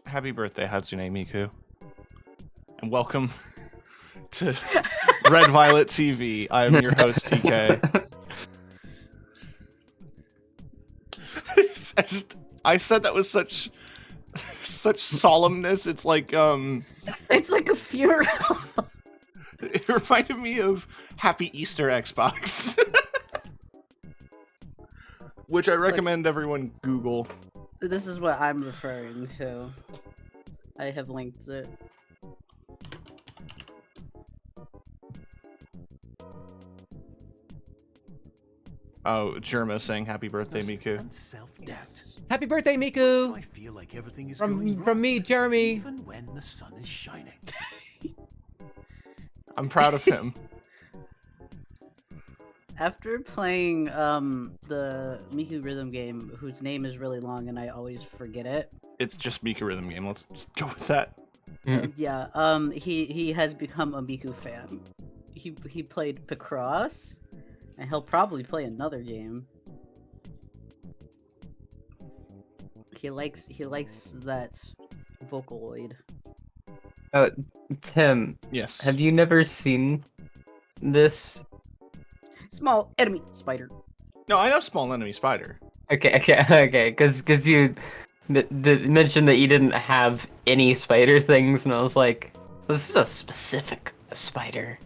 Happy birthday, Hatsune Miku. And welcome to Red Violet TV. I am your host, TK. I said that with such solemnness. It's like It's like a funeral. It reminded me of Happy Easter Xbox. Which I recommend everyone Google. This is what I'm referring to. I have linked it. Oh, Jerma saying happy birthday, Miku. Happy birthday, Miku! I feel like everything is From me, Jeremy. when the sun is shining. I'm proud of him. After playing the Miku Rhythm game, whose name is really long and I always forget it. It's just Miku Rhythm game. Let's just go with that. Yeah, he has become a Miku fan. He played Picross, and he'll probably play another game. He likes that Vocaloid. Tim, Yes. have you never seen this? Small enemy spider. No, I know Small Enemy Spider. Okay, because you mentioned that you didn't have any spider things, and I was like, this is a specific spider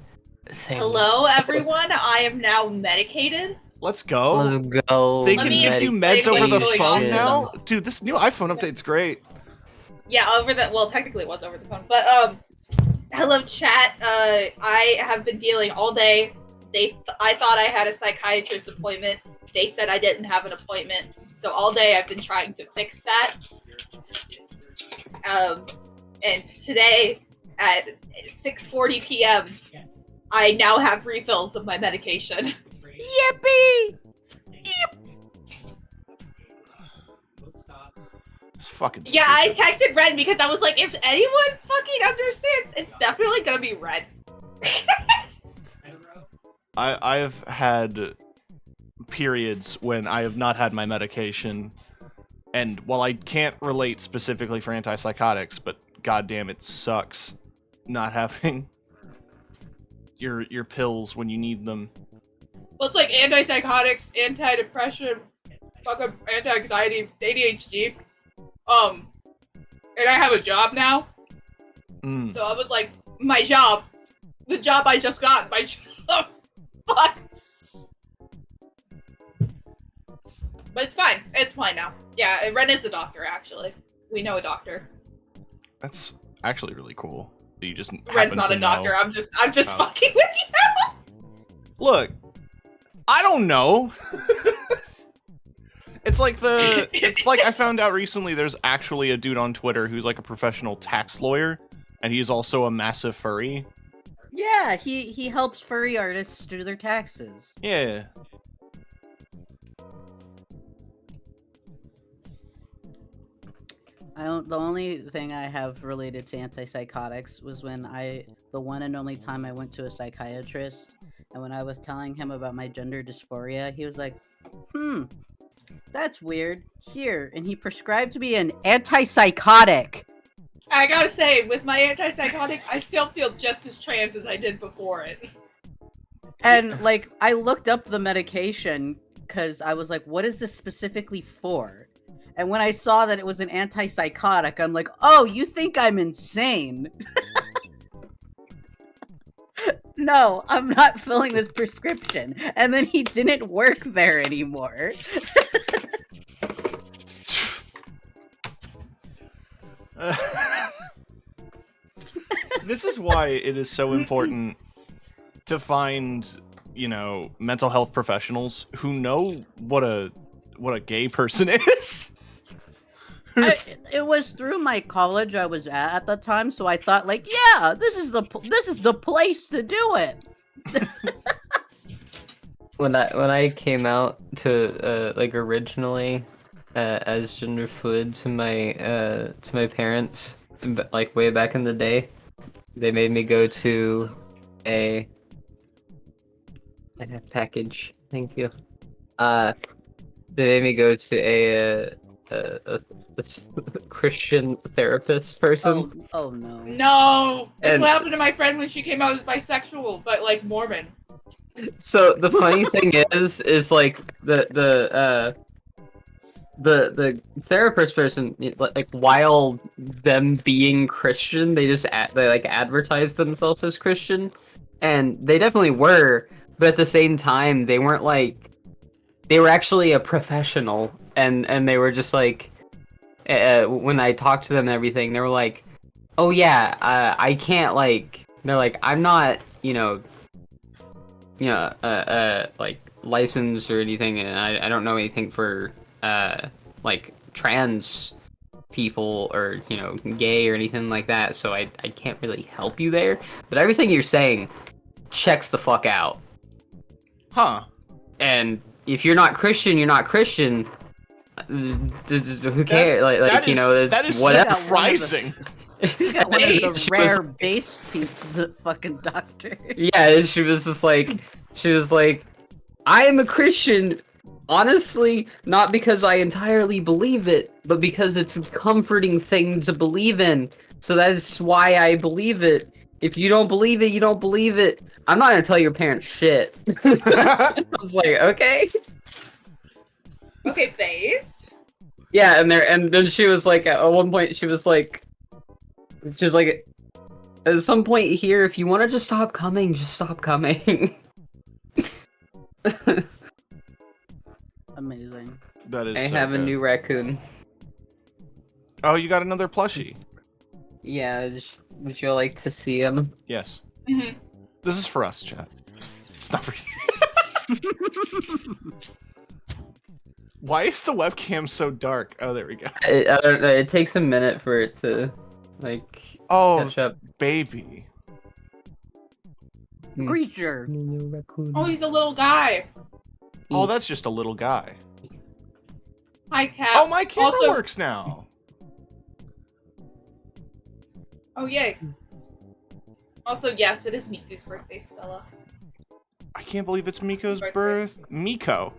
thing. Hello, everyone. I am now medicated. Let's go. Let's go. They Let can me give you explain meds over the what's going phone on. now? Dude, this new iPhone update's great. Yeah, well, technically it was over the phone, but hello, chat. I have been dealing all day. I thought I had a psychiatrist appointment. They said I didn't have an appointment, so all day I've been trying to fix that. And today at 6:40 p.m., I now have refills of my medication. Yippee! It's fucking Yeah, I stupid. texted Ren because I was like, if anyone fucking understands, it's definitely gonna be Ren. I've had periods when I have not had my medication, and while I can't relate specifically for antipsychotics, but goddamn, it sucks not having your pills when you need them. Well, it's like antipsychotics, antidepressant, fucking anti-anxiety, ADHD. And I have a job now, so I was like, my job, the job I just got, my job. Fuck. But it's fine. It's fine now. Yeah, Ren is a doctor, actually. We know a doctor. That's actually really cool. You just Ren's happen not to a doctor. know. I'm just Oh. fucking with you. Look, I don't know. It's like I found out recently there's actually a dude on Twitter who's like a professional tax lawyer, and he's also a massive furry. Yeah, he helps furry artists do their taxes. Yeah. The only thing I have related to antipsychotics was when the one and only time I went to a psychiatrist, and when I was telling him about my gender dysphoria, he was like, that's weird. Here, and he prescribed me an antipsychotic. I gotta say, with my antipsychotic, I still feel just as trans as I did before it. And, like, I looked up the medication, because I was like, what is this specifically for? And when I saw that it was an antipsychotic, I'm like, oh, you think I'm insane? No, I'm not filling this prescription. And then he didn't work there anymore. This is why it is so important to find, mental health professionals who know what a gay person is. It was through my college I was at the time, so I thought, like, yeah, this is the place to do it. When I came out to originally as gender fluid to my parents, like way back in the day, they made me go to a package. Thank you. They made me go to a Christian therapist person. Oh no. No! That's And- what happened to my friend when she came out as bisexual, but like Mormon. So the funny thing is like the therapist person, like while them being Christian, they advertise themselves as Christian, and they definitely were, but at the same time they weren't like, they were actually a professional, and they were just like, when I talked to them and everything, they were like, oh yeah, I can't like, they're like, I'm not like licensed or anything, and I don't know anything for like trans people or, you know, gay or anything like that, so I can't really help you there. But everything you're saying checks the fuck out. Huh. And if you're not Christian, you're not Christian. Who cares? That You is- know, that is whatever. surprising. You got one of the She rare was- base people, the fucking doctor. Yeah, she was just like, I am a Christian, honestly, not because I entirely believe it, but because it's a comforting thing to believe in. So that is why I believe it. If you don't believe it, you don't believe it. I'm not gonna tell your parents shit. I was like, okay. Okay, base. Yeah, and then she was like, at one point, she was like, at some point here, if you want to just stop coming, just stop coming. Amazing. That is. I so have a good. new raccoon. Oh, you got another plushie. Yeah, would you like to see him? Yes. Mhm. This is for us, chat. It's not for you. Why is the webcam so dark? Oh, there we go. I don't know. It takes a minute for it to, like, Oh, catch up. baby. Creature. Oh, he's a little guy. Oh, that's just a little guy. Hi, cat. Oh, my camera Also- works now. Oh, yay. Also, yes, it is Miku's birthday, Stella. I can't believe it's Miko's Birthday. birth. Miko.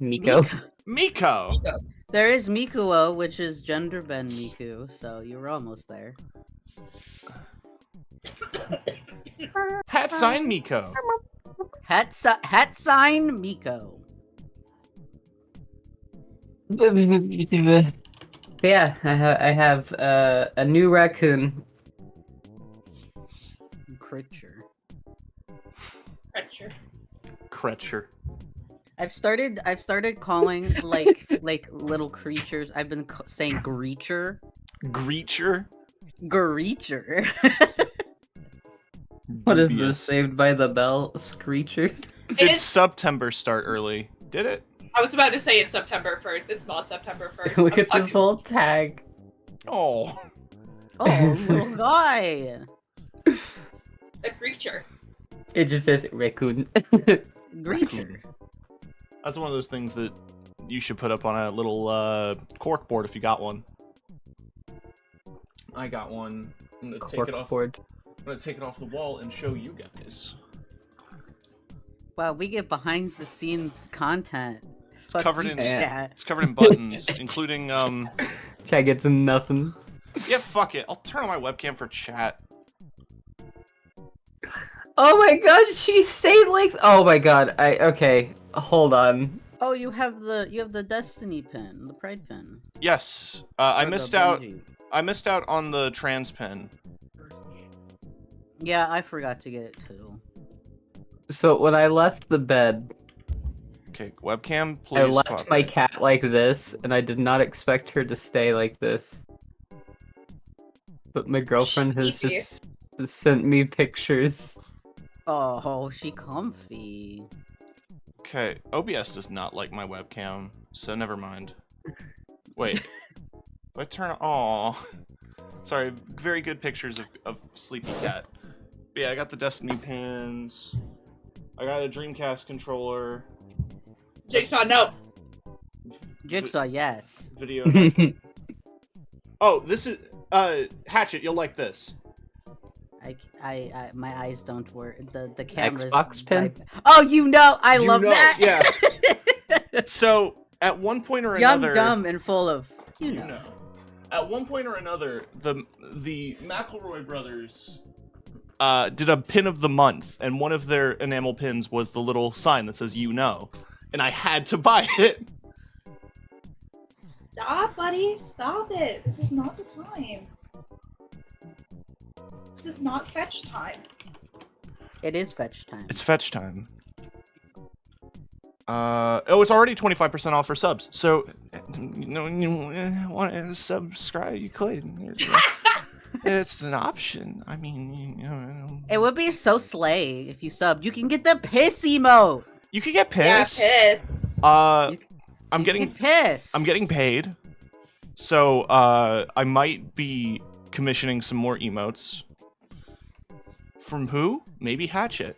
Miko. Miko. There is Mikuo, which is gender bend Miku, so you were almost there. Hat sign Miko. Hat sign Miko. Yeah, I have a new raccoon. Creature. Retcher. Kretcher. I've started calling like little creatures. I've been saying Greacher. Greacher. Greacher. What is Dubious. this? Saved by the Bell? Screecher? It Did is- September start early? Did it? I was about to say it's September 1st. It's not September 1st. Look I'm at this fucking- whole tag. Oh. Oh, little guy. A creature. It just says raccoon. Greacher. That's one of those things that you should put up on a little cork board if you got one. I got one. I'm gonna take it off. Corkboard. I'm gonna take it off the wall and show you guys. Wow, we get behind the scenes content. Fuck covered you, in- chat. It's covered in buttons, including Tag gets nothing. Yeah, fuck it. I'll turn on my webcam for chat. Oh my god, she stayed like. Oh my god. Okay. Hold on. Oh, you have the Destiny pin, the Pride pin. Yes, I Or the missed out. Bungie. I missed out on the trans pin. Yeah, I forgot to get it too. So when I left the bed, Okay, webcam, please. I left my cooperate. cat like this, and I did not expect her to stay like this. But my girlfriend has Sleepy. just sent me pictures. Oh, she comfy. Okay, OBS does not like my webcam, so never mind. Wait, if I turn. Oh, sorry. Very good pictures of Sleepy Cat. But yeah, I got the Destiny pins. I got a Dreamcast controller. Jigsaw, no. Jigsaw, yes. Video. Oh, this is Hatchet. You'll like this. My eyes don't work. The camera's Xbox pin? Oh, you know, I You love know, that. yeah. So at one point or Young, another, dumb, and full of you you know. know, at one point or another, the McElroy brothers did a pin of the month, and one of their enamel pins was the little sign that says "You know," and I had to buy it. Stop, buddy. Stop it. This is not the time. This is not fetch time. It is fetch time. It's fetch time. Oh, it's already 25% off for subs. So, you know, you want to subscribe, you could. It's an option. I mean, you know. It would be so slay if you subbed. You can get the piss emote. You could get Yeah, pissed. You piss. I'm can getting get pissed. I'm getting paid. So, I might be commissioning some more emotes. From who? Maybe Hatchet.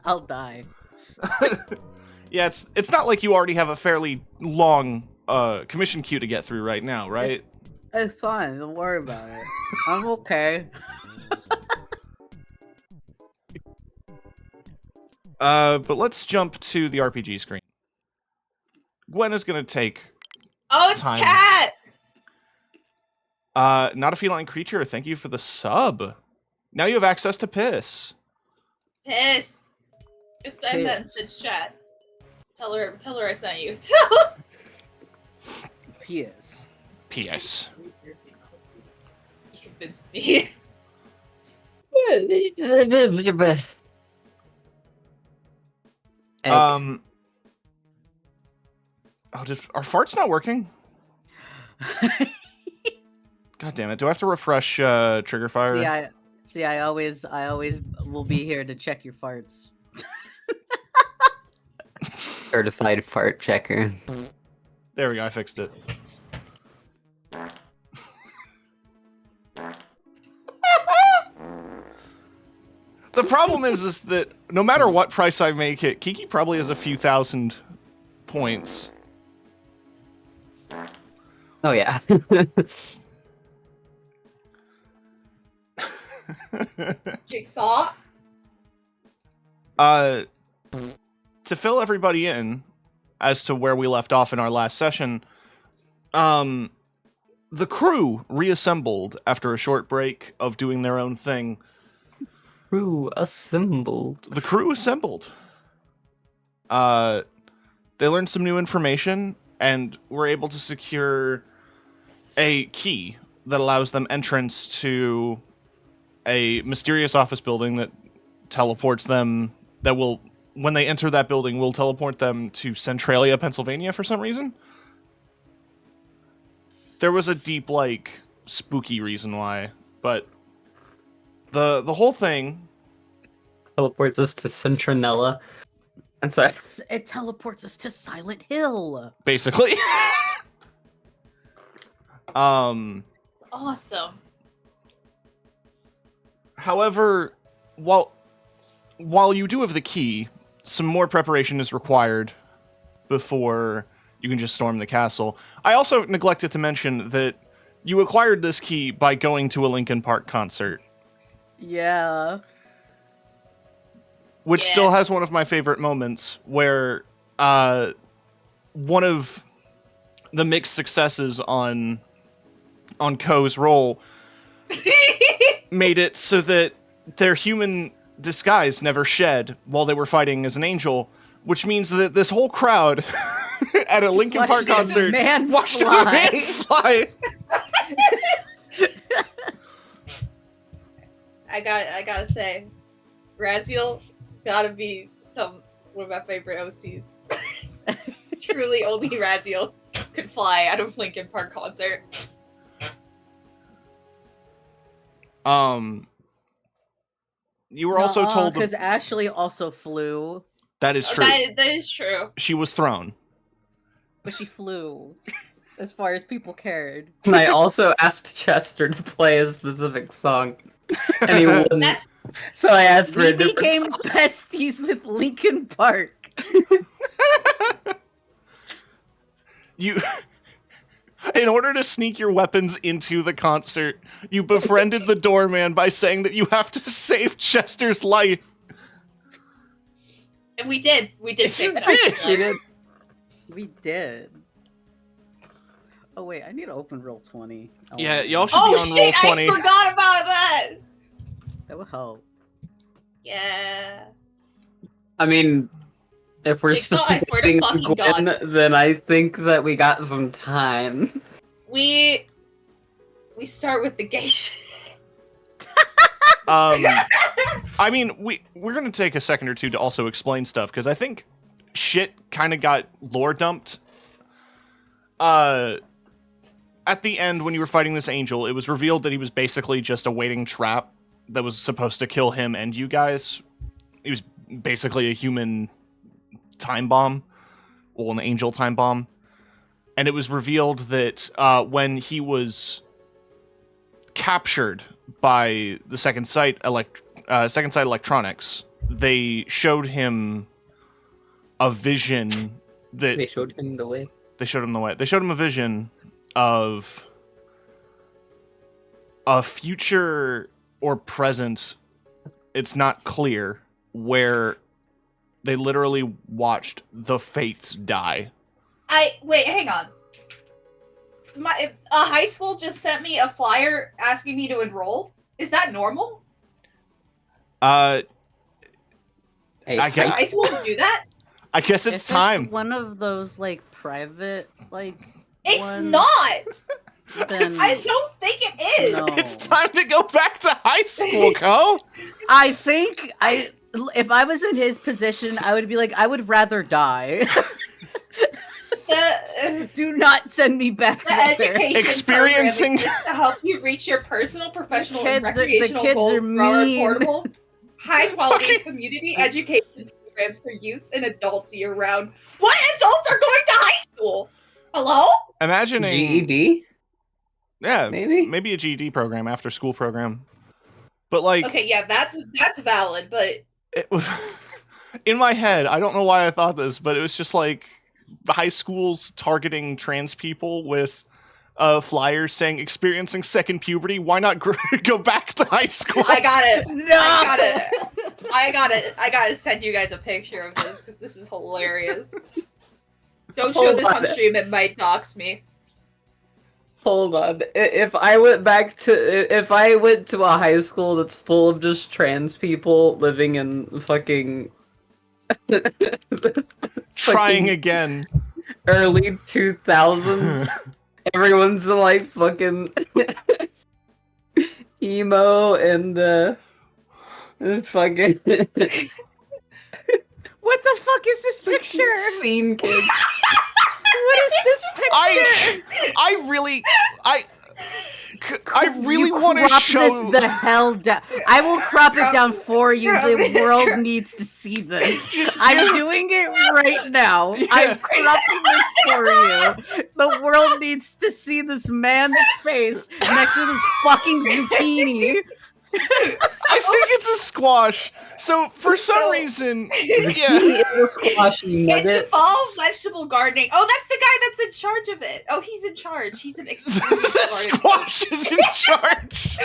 I'll die. Yeah, it's not like you already have a fairly long commission queue to get through right now, right? It's fine. Don't worry about it. I'm okay. But let's jump to the RPG screen. Gwen is gonna take Oh, it's time. Cat! Not a feline creature. Thank you for the sub. Now you have access to piss. Piss. Just spam that in Piss. Stitch chat. Tell her I sent you. P.S. PS. You convinced me. Egg. Oh, are farts not working? God damn it! Do I have to refresh Trigger Fire? I always will be here to check your farts. Certified fart checker. There we go. I fixed it. The problem is that no matter what price I make it, Kiki probably has a few thousand points. Oh yeah. Jigsaw? To fill everybody in as to where we left off in our last session, the crew reassembled after a short break of doing their own thing. Crew assembled. The crew assembled. They learned some new information and were able to secure a key that allows them entrance to a mysterious office building that teleports them, that will, when they enter that building, will teleport them to Centralia, Pennsylvania for some reason. There was a deep, like, spooky reason why, but the whole thing Teleports us to Centronella. And so It teleports us to Silent Hill. basically. It's awesome. However, while you do have the key, some more preparation is required before you can just storm the castle. I also neglected to mention that you acquired this key by going to a Linkin Park concert, Yeah. which Yeah. still has one of my favorite moments where one of the mixed successes on Ko's roll made it so that their human disguise never shed while they were fighting as an angel, which means that this whole crowd at a Linkin Park watched a concert man watched a fly. man fly. I gotta say, Raziel gotta be one of my favorite OCs. Truly, only Raziel could fly out of Linkin Park concert. You were also told because Ashley also flew, that is true. That is true. She was thrown. but she flew. As far as people cared. and I also asked Chester to play a specific song. And he wouldn't. That's So I asked for We a different became song. besties with Linkin Park. You, in order to sneak your weapons into the concert, you befriended the doorman by saying that you have to save Chester's life. and we did. We did You take that. did. She did. We did. Oh wait, I need to open roll 20. Yeah, y'all should Oh be on shit! roll 20. I forgot about that. That will help. Yeah. I mean, if we're Jigsaw, still I swear to thinking fucking Gwen, God. then I think that we got some time. We start with the gay shit. I mean, we're gonna take a second or two to also explain stuff because I think shit kind of got lore dumped. At the end, when you were fighting this angel, it was revealed that he was basically just a waiting trap that was supposed to kill him and you guys. He was basically a human time bomb, or an angel time bomb. and it was revealed that when he was captured by the Second Sight Electronics, they showed him a vision that They showed him the way. They showed him the way. They showed him a vision of a future or present, it's not clear, where they literally watched the Fates die. Wait, hang on. A high school just sent me a flyer asking me to enroll. Is that normal? Hey, I guess- High schools do that? I guess it's If time. It's one of those like private It's ones, not. Then I don't think it is. No. It's time to go back to high school, Ko. I think if I was in his position, I would be like, I would rather die. Do not send me back The there. education Experiencing- program exists to help you reach your personal, professional, and The kids are recreational goals through our mean. affordable, high-quality Fucking- community education programs for youths and adults year-round. What adults are going to high school? Hello? Imagining, GED? yeah, Maybe? maybe a GED program, after school program. But like, Okay, yeah, that's valid, but it, in my head, I don't know why I thought this, but it was just like high schools targeting trans people with flyers saying experiencing second puberty. Why not go back to high school? I got it. No. I gotta send you guys a picture of this because this is hilarious. Don't show Hold this on on. stream; it might dox me. Hold on. If I went to a high school that's full of just trans people living in fucking Trying fucking again. early 2000s, everyone's like fucking emo and fucking What the fuck is this picture? scene kids. What is this picture? I really want to Crop show. this the hell down. I will crop it down for you. The world needs to see this. Just I'm give- doing it right now. Yeah. I'm cropping this for you. The world needs to see this man's face next to this fucking zucchini. I think it's a squash. So for some reason, yeah. He is a squash It's nugget. evolved vegetable gardening. Oh, that's the guy that's in charge of it. Oh, he's in charge. He's an The exclusive squash is in charge.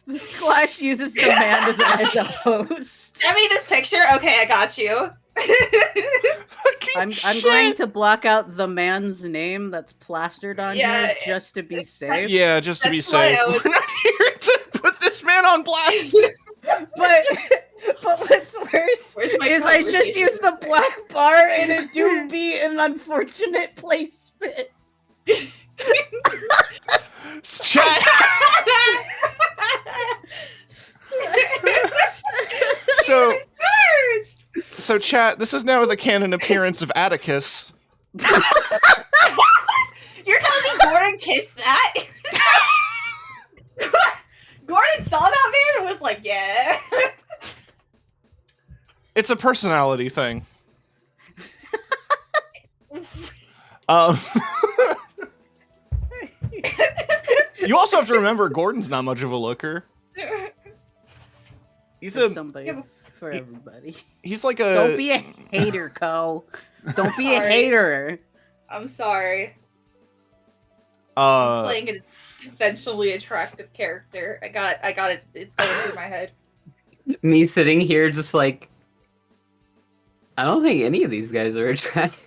The squash uses demand as a host. Send me this picture. Okay, I got you. Fucking I'm shit. going to block out the man's name that's plastered on Yeah, here just to be safe. Yeah, just to be That's why safe. I was- We're not here to put this man on blast. But what's worse Where's my is I just conversation? used the black bar and it do be an unfortunate placement. Chat. So chat. This is now the canon appearance of Atticus. You're telling me Gordon kissed that? Gordon saw that man and was like, yeah. It's a personality thing. Um, you also have to remember Gordon's not much of a looker. He's For a somebody, Yeah, for everybody. he's like a Don't be a hater, Co. Don't be a Sorry. hater. I'm sorry. I'm uh playing a conventionally attractive character. I got it. It's going through my head. Me sitting here just like, I don't think any of these guys are attractive.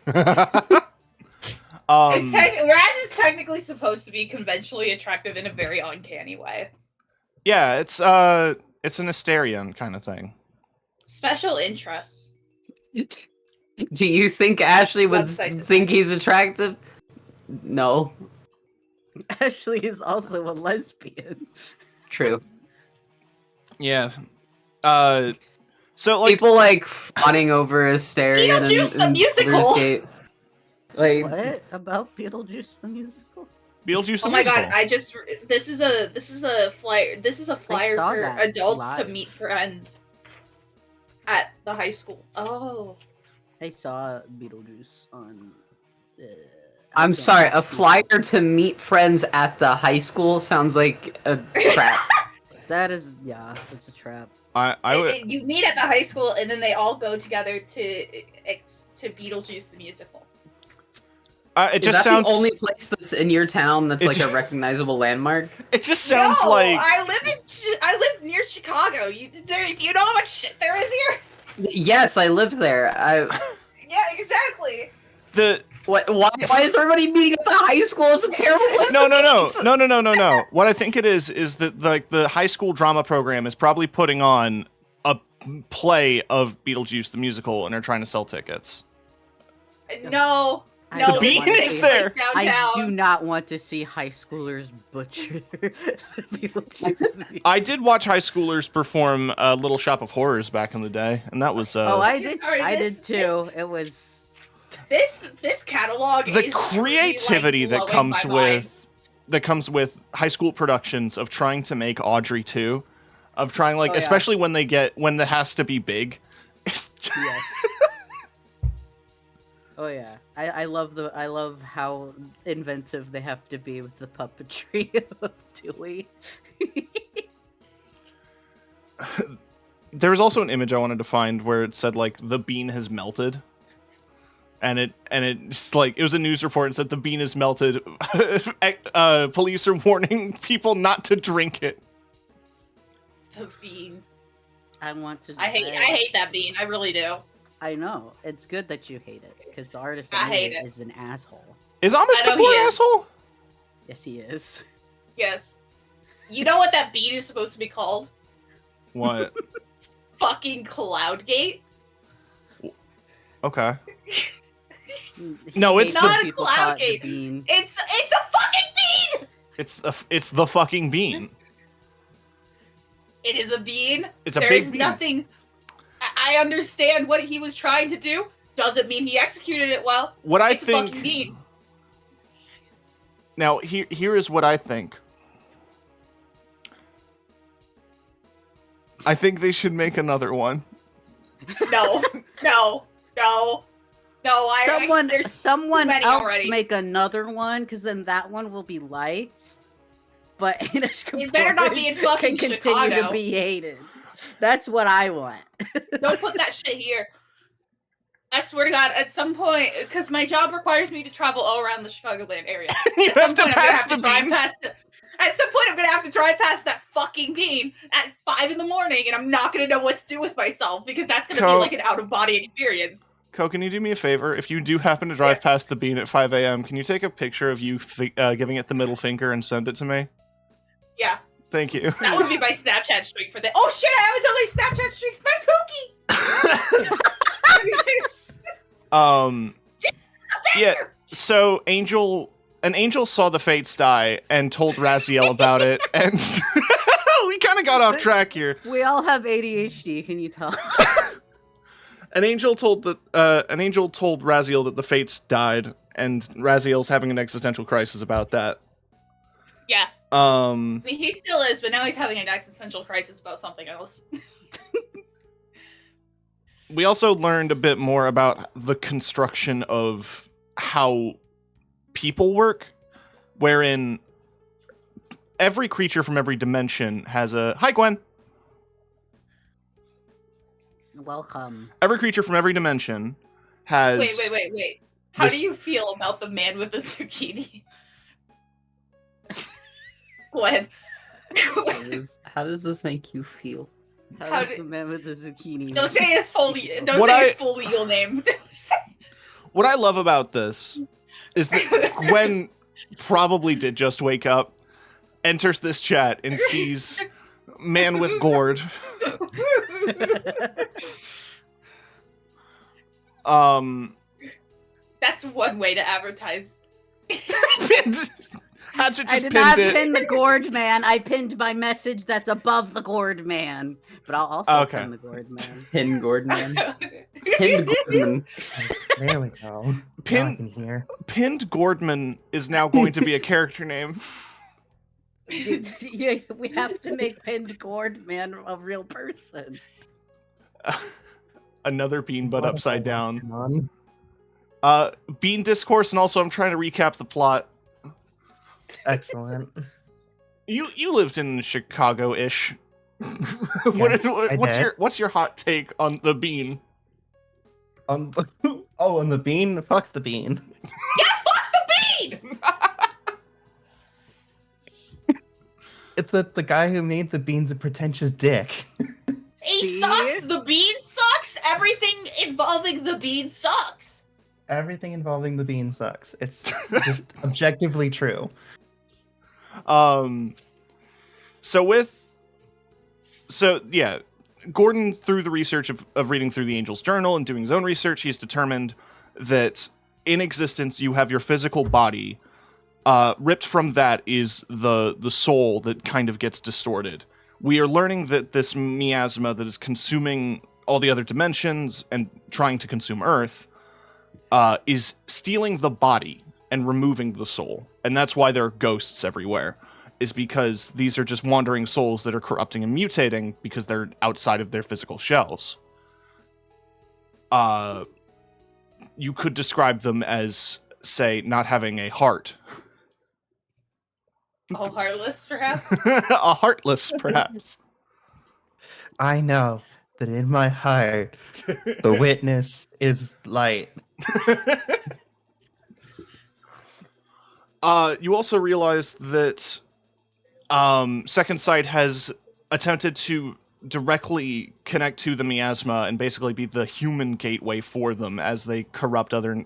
Raz is technically supposed to be conventionally attractive in a very uncanny way. yeah, it's an Asterion kind of thing. Special interests. Do you think Ashley would Website design. think he's attractive? No. Ashley is also a lesbian. True. Yeah. So like People like fawning over Asterion Beetlejuice the and musical! Baldur's Gate. Like, What about Beetlejuice the musical? Beetlejuice the Oh my musical. god! This is a flyer. This is a flyer saw for that adults to live. meet friends at the high school. Oh, I saw Beetlejuice on I I'm can't sorry, a speak flyer on- to meet friends at the high school sounds like a trap. That is, yeah, it's a trap. I would. You meet at the high school, and then they all go together to Beetlejuice the musical. It Is just that sounds. the only place that's in your town that's It like ju- a recognizable landmark? It just sounds no, like. I live near Chicago. Do you know how much shit there is here? Yes, I lived there. Yeah, exactly. The What? Why is everybody meeting at the high school? It's a terrible place. no to no no meet. no no no no no. What I think it is that like the high school drama program is probably putting on a play of Beetlejuice the musical, and they're trying to sell tickets. No. I No, don't The want bean to is see- there. I do not want to see high schoolers butcher Beetlejuice. I did watch high schoolers perform Little Shop of Horrors back in the day, and that was Oh, I did. Sorry, I this- did too. It was. This catalog the is creativity truly, that like, comes blowing my mind. with high school productions of trying to make Audrey 2, of trying like Oh, yeah. especially when it has to be big. Yes. Oh yeah, I love how inventive they have to be with the puppetry of Dewey. There was also an image I wanted to find where it said like the bean has melted. And it's like it was a news report and said the bean is melted. Police are warning people not to drink it. The bean. I want to. I hate that bean. I really do. I know it's good that you hate it because the artist I that made hate it it. is an asshole. Is Amish I know Kapoor he an is. asshole? Yes, he is. Yes. You know what that bean is supposed to be called? What? Fucking Cloudgate. Okay. He No, hates it's when the- people call it the Cloudgate. bean. It's a fucking bean. It's the fucking bean. It is a bean. It's a There big is bean. nothing. I understand what he was trying to do. Doesn't mean he executed it well. What I It's a fucking think bean. now here is what I think. I think they should make another one. No, no, no, no. There's Someone many else already. make another one because then that one will be liked. But It better not be in can fucking continue Chicago. to be hated. That's what I want. Don't put that shit here. I swear to God, at some point, because my job requires me to travel all around the Chicagoland area. You At have some to point, I'm gonna pass have the to drive bean. past it. At some point, I'm gonna have to drive past that fucking bean at 5 in the morning, and I'm not gonna know what to do with myself because that's gonna be Co- like an out of body experience. Co, can you do me a favor? If you do happen to drive past the bean at 5 a.m., can you take a picture of you giving it the middle finger and send it to me? Yeah, Thank you. that would be my Snapchat streak for the. Oh shit! I haven't done my Snapchat streaks. My Pookie. Yeah. So an angel saw the fates die and told Raziel about it, and we kind of got off track here. We all have ADHD. Can you tell? An angel told Raziel that the fates died, and Raziel's having an existential crisis about that. Yeah, I mean he still is, but now he's having an existential crisis about something else. We also learned a bit more about the construction of how people work, wherein every creature from every dimension has a... Hi, Gwen! Welcome. Every creature from every dimension has... Wait. How do you feel about the man with the zucchini? Gwen. How does this make you feel? How How does did- the man with the zucchini? Don't say his full. Don't What say his I- full legal name. What I love about this is that Gwen probably did just wake up, enters this chat, and sees man with gourd. That's one way to advertise. Hatchet I just did pinned not it. pin the gourd man. I pinned my message that's above the gourd man. But I'll also Okay. pin the gourd man. Pin Gordman. Pin Gordman. There we go. Now I Pin- can hear. Pinned Gourdman is now going to be a character name. Yeah, we have to make pinned gourd man a real person. Another bean, but upside down. Pokemon. Bean discourse, and also I'm trying to recap the plot. Excellent. You lived in Chicago-ish. Yes, I did. What's your hot take on the bean? On on the bean. Fuck the bean. Bean! It's the guy who made the beans a pretentious dick. He sucks. The bean sucks. Everything involving the bean sucks. Everything involving the bean sucks. It's just objectively true. So yeah, Gordon, through the research of reading through the Angel's Journal and doing his own research, he's determined that in existence you have your physical body. Ripped from that is the soul that kind of gets distorted. We are learning that this miasma that is consuming all the other dimensions and trying to consume Earth is stealing the body and removing the soul. And that's why there are ghosts everywhere, is because these are just wandering souls that are corrupting and mutating because they're outside of their physical shells. You could describe them as, say, not having a heart. Oh, heartless, perhaps? A heartless, perhaps. I know that in my heart, the witness is light. You also realize that Second Sight has attempted to directly connect to the miasma and basically be the human gateway for them as they corrupt other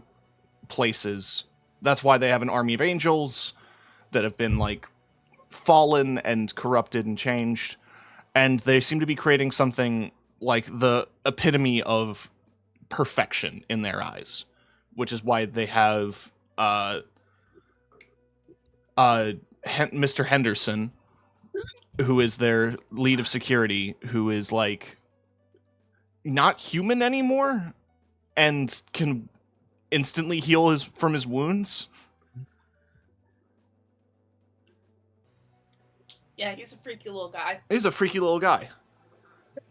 places. That's why they have an army of angels that have been, like, fallen and corrupted and changed. And they seem to be creating something like the epitome of perfection in their eyes, which is why they have Mr. Henderson, who is their lead of security, who is, like, not human anymore and can instantly heal from his wounds. Yeah, he's a freaky little guy. He's a freaky little guy.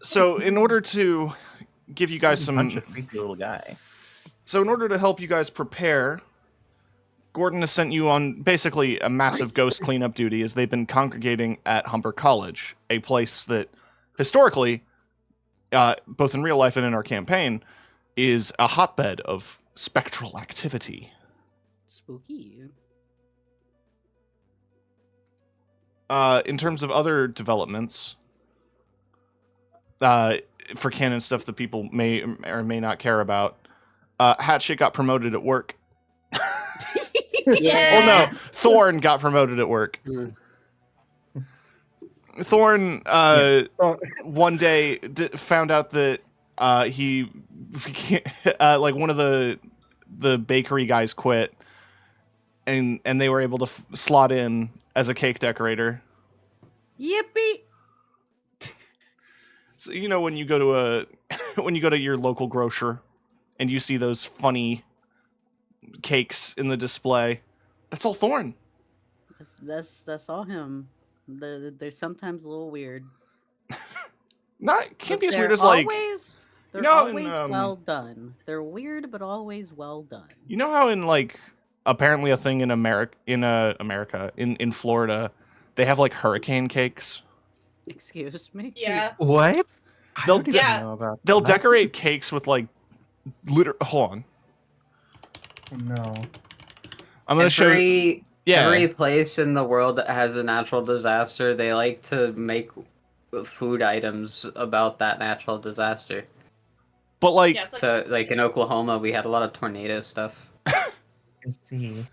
So in order to give you guys some... Bunch of freaky little guy. So in order to help you guys prepare, Gordon has sent you on basically a massive ghost cleanup duty as they've been congregating at Humber College, a place that historically, both in real life and in our campaign, is a hotbed of spectral activity. Spooky. In terms of other developments, for canon stuff that people may or may not care about, Hatchet got promoted at work. Yeah. Oh no, Thorn got promoted at work. Thorn, one day found out that he, like, one of the bakery guys quit, and they were able to slot in as a cake decorator. Yippee! So, you know, when you go to your local grocer and you see those funny cakes in the display, that's all Thorn. That's all him. They're sometimes a little weird. Can't But be as they're weird as, like, they're you know, always in, well done. They're weird, but always well done. you know how in, like, apparently a thing in in Florida, they have, like, hurricane cakes. Excuse me. Yeah. What? I They'll- don't even Yeah. know about They'll that. decorate cakes with, like, hold on. No. I'm gonna show you. Yeah. Every place in the world that has a natural disaster, they like to make food items about that natural disaster. But, like, Yeah, it's like, So, like in Oklahoma, we had a lot of tornado stuff. I see.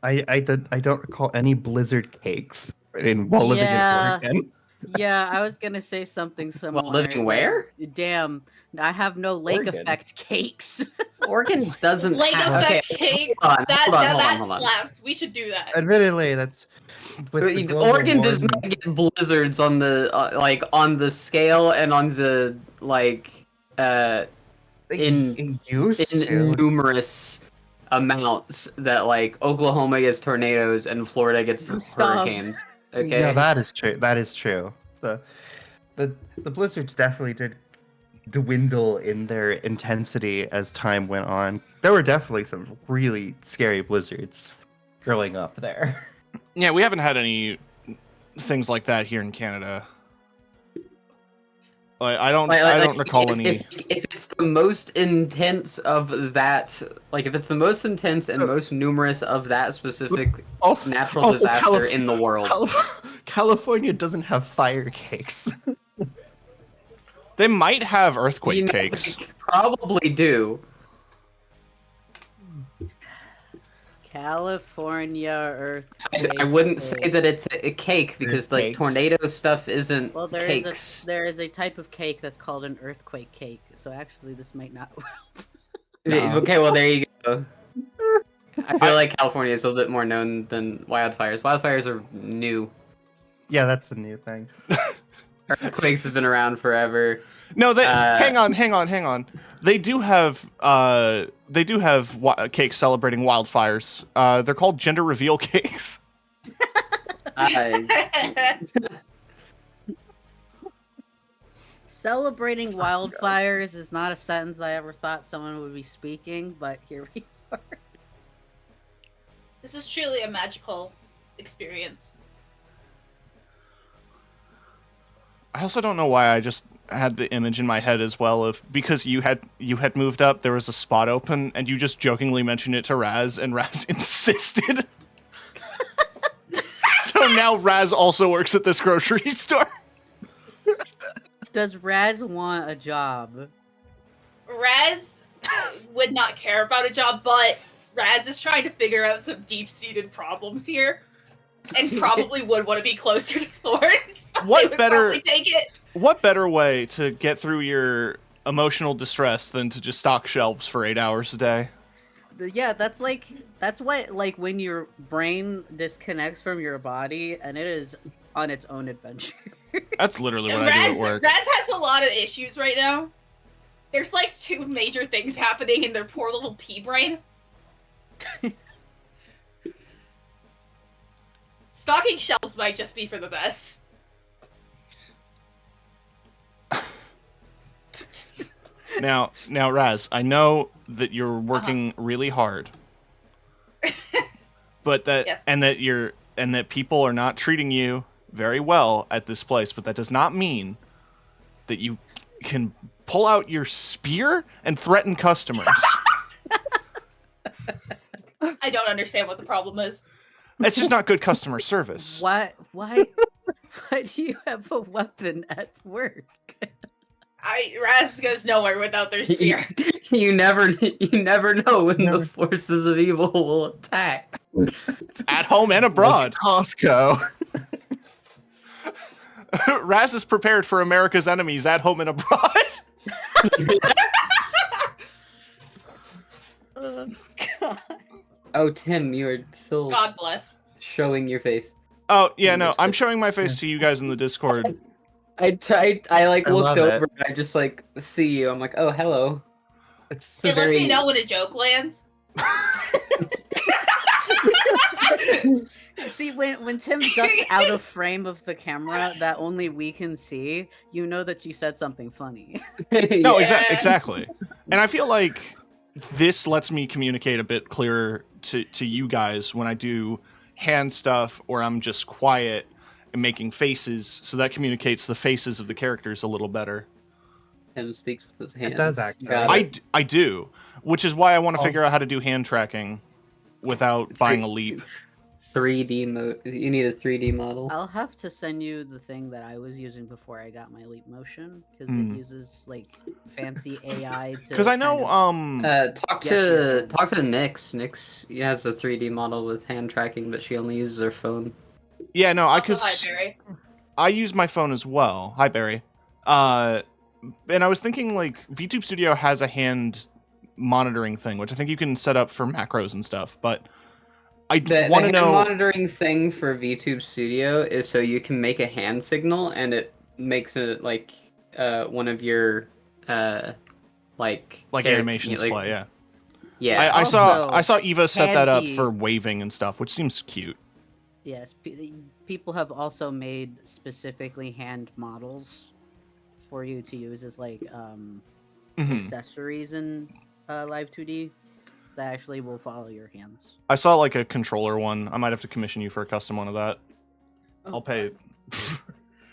I don't recall any blizzard cakes while living Yeah. in Oregon. Yeah, I was gonna say something similar. While living It's like, where? Damn, I have no lake Oregon. effect cakes. Oregon doesn't Lake have... effect Okay, cake. hold on, That hold on. slaps. We should do that. Admittedly, that's with the global Oregon does warming- not get blizzards on the like on the scale and on the like in- It used in to. numerous amounts that like Oklahoma gets tornadoes and Florida gets Stop. hurricanes. Okay. Yeah, that is true. That is true. The blizzards definitely did dwindle in their intensity as time went on. There were definitely some really scary blizzards growing up there. Yeah, we haven't had any things like that here in Canada. Like, I don't recall any. If it's the most intense of that, like if it's the most intense and most numerous of that specific natural disaster in the world. California doesn't have fire cakes. They might have earthquake cakes. They probably do. California earthquake. I wouldn't say that it's a cake because like Cakes. tornado stuff isn't Well, cakes. there is a type of cake that's called an earthquake cake. So actually, this might not. No. Okay, well there you go. I feel like California is a little bit more known than wildfires. Wildfires are new. Yeah, that's a new thing. Earthquakes have been around forever. No, they hang on. They do have cakes celebrating wildfires. They're called gender reveal cakes. Celebrating wildfires is not a sentence I ever thought someone would be speaking, but here we are. This is truly a magical experience. I also don't know why I just had the image in my head as well of because you had moved up, there was a spot open, and you just jokingly mentioned it to Raz, and Raz insisted. So now Raz also works at this grocery store. Does Raz want a job? Raz would not care about a job, but Raz is trying to figure out some deep-seated problems here, and probably would want to be closer to Thorns. What better? Take it. What better way to get through your emotional distress than to just stock shelves for 8 hours a day? Yeah, that's what like when your brain disconnects from your body and it is on its own adventure. That's literally what I do at work. Raz has a lot of issues right now. There's like 2 major things happening in their poor little pea brain. Stocking shelves might just be for the best. Now, Raz, I know that you're working really hard, but that Yes. and that people are not treating you very well at this place, but that does not mean that you can pull out your spear and threaten customers. I don't understand what the problem is. It's just not good customer service. Why do you have a weapon at work? Raz goes nowhere without their spear. You never know when the forces of evil will attack. It's at home and abroad. Costco. Raz is prepared for America's enemies at home and abroad. God. Oh, Tim, you are still God bless. showing your face. Oh, yeah, no, I'm showing my face to you guys in the Discord. I like I love looked over it. and I just like see you. I'm like, oh, hello. It's It lets me know when a joke lands. See, when Tim ducks out of frame of the camera that only we can see, you know that you said something funny. No, Yeah. exactly. And I feel like this lets me communicate a bit clearer to you guys when I do hand stuff or I'm just quiet and making faces, so that communicates the faces of the characters a little better. Tim speaks with his hands. does actually. Got it. I do, which is why I want to Oh. figure out how to do hand tracking without buying a leap. 3D mode. You need a 3D model. I'll have to send you the thing that I was using before I got my Leap Motion, because Hmm. it uses like fancy AI to. Because I know, Talk Yes, to you talk to Nyx. Nyx has a 3D model with hand tracking, but she only uses her phone. yeah, no, Also, hi, Barry. I use my phone as well. Hi, Barry. And I was thinking, like, VTube Studio has a hand monitoring thing, which I think you can set up for macros and stuff, but I The want to hand know... monitoring thing for VTube Studio is so you can make a hand signal and it makes it like one of your like animations like, play, yeah. Yeah. I saw Also, Eva set that up handy- for waving and stuff, which seems cute. Yes, people have also made specifically hand models for you to use as like Mhm. accessories in Live 2D that actually will follow your hands. I saw like a controller one. I might have to commission you for a custom one of that. Oh, I'll pay.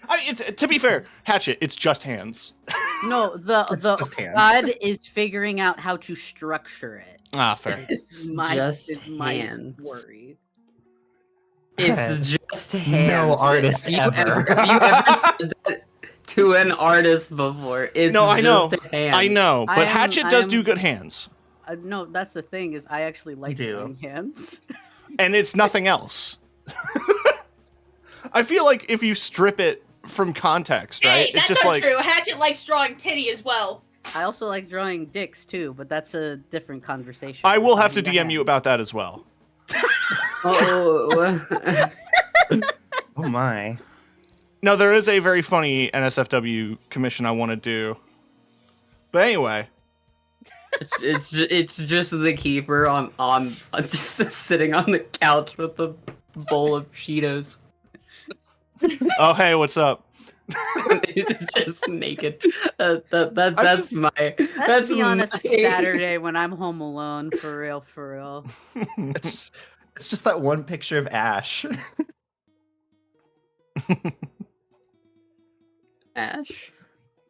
I mean, to be fair, Hatchet, it's just hands. No, It's the just hands. God is figuring out how to structure it. Ah, fair. It's Just my hands. worry. It's just hands. No artist have you ever. have you ever said that to an artist before? It's No, I know. just hands. I know, but I am- Hatchet I does am- do good hands, No, that's the thing is I actually like do. drawing hands. and it's nothing else. I feel like if you strip it from context, right? Hey, It's that's just not like true. Hatchet likes drawing titty as well. I also like drawing dicks too, but that's a different conversation. I will We're have to talking DM you hands. about that as well. Oh, Oh my. No, there is a very funny NSFW commission I want to do. But anyway, it's just the keeper on just sitting on the couch with a bowl of Cheetos. oh hey, what's up? He's just naked. That's just- my. That's That's me on a my- Saturday when I'm home alone, for real, for real. It's just that one picture of Ash. Ash,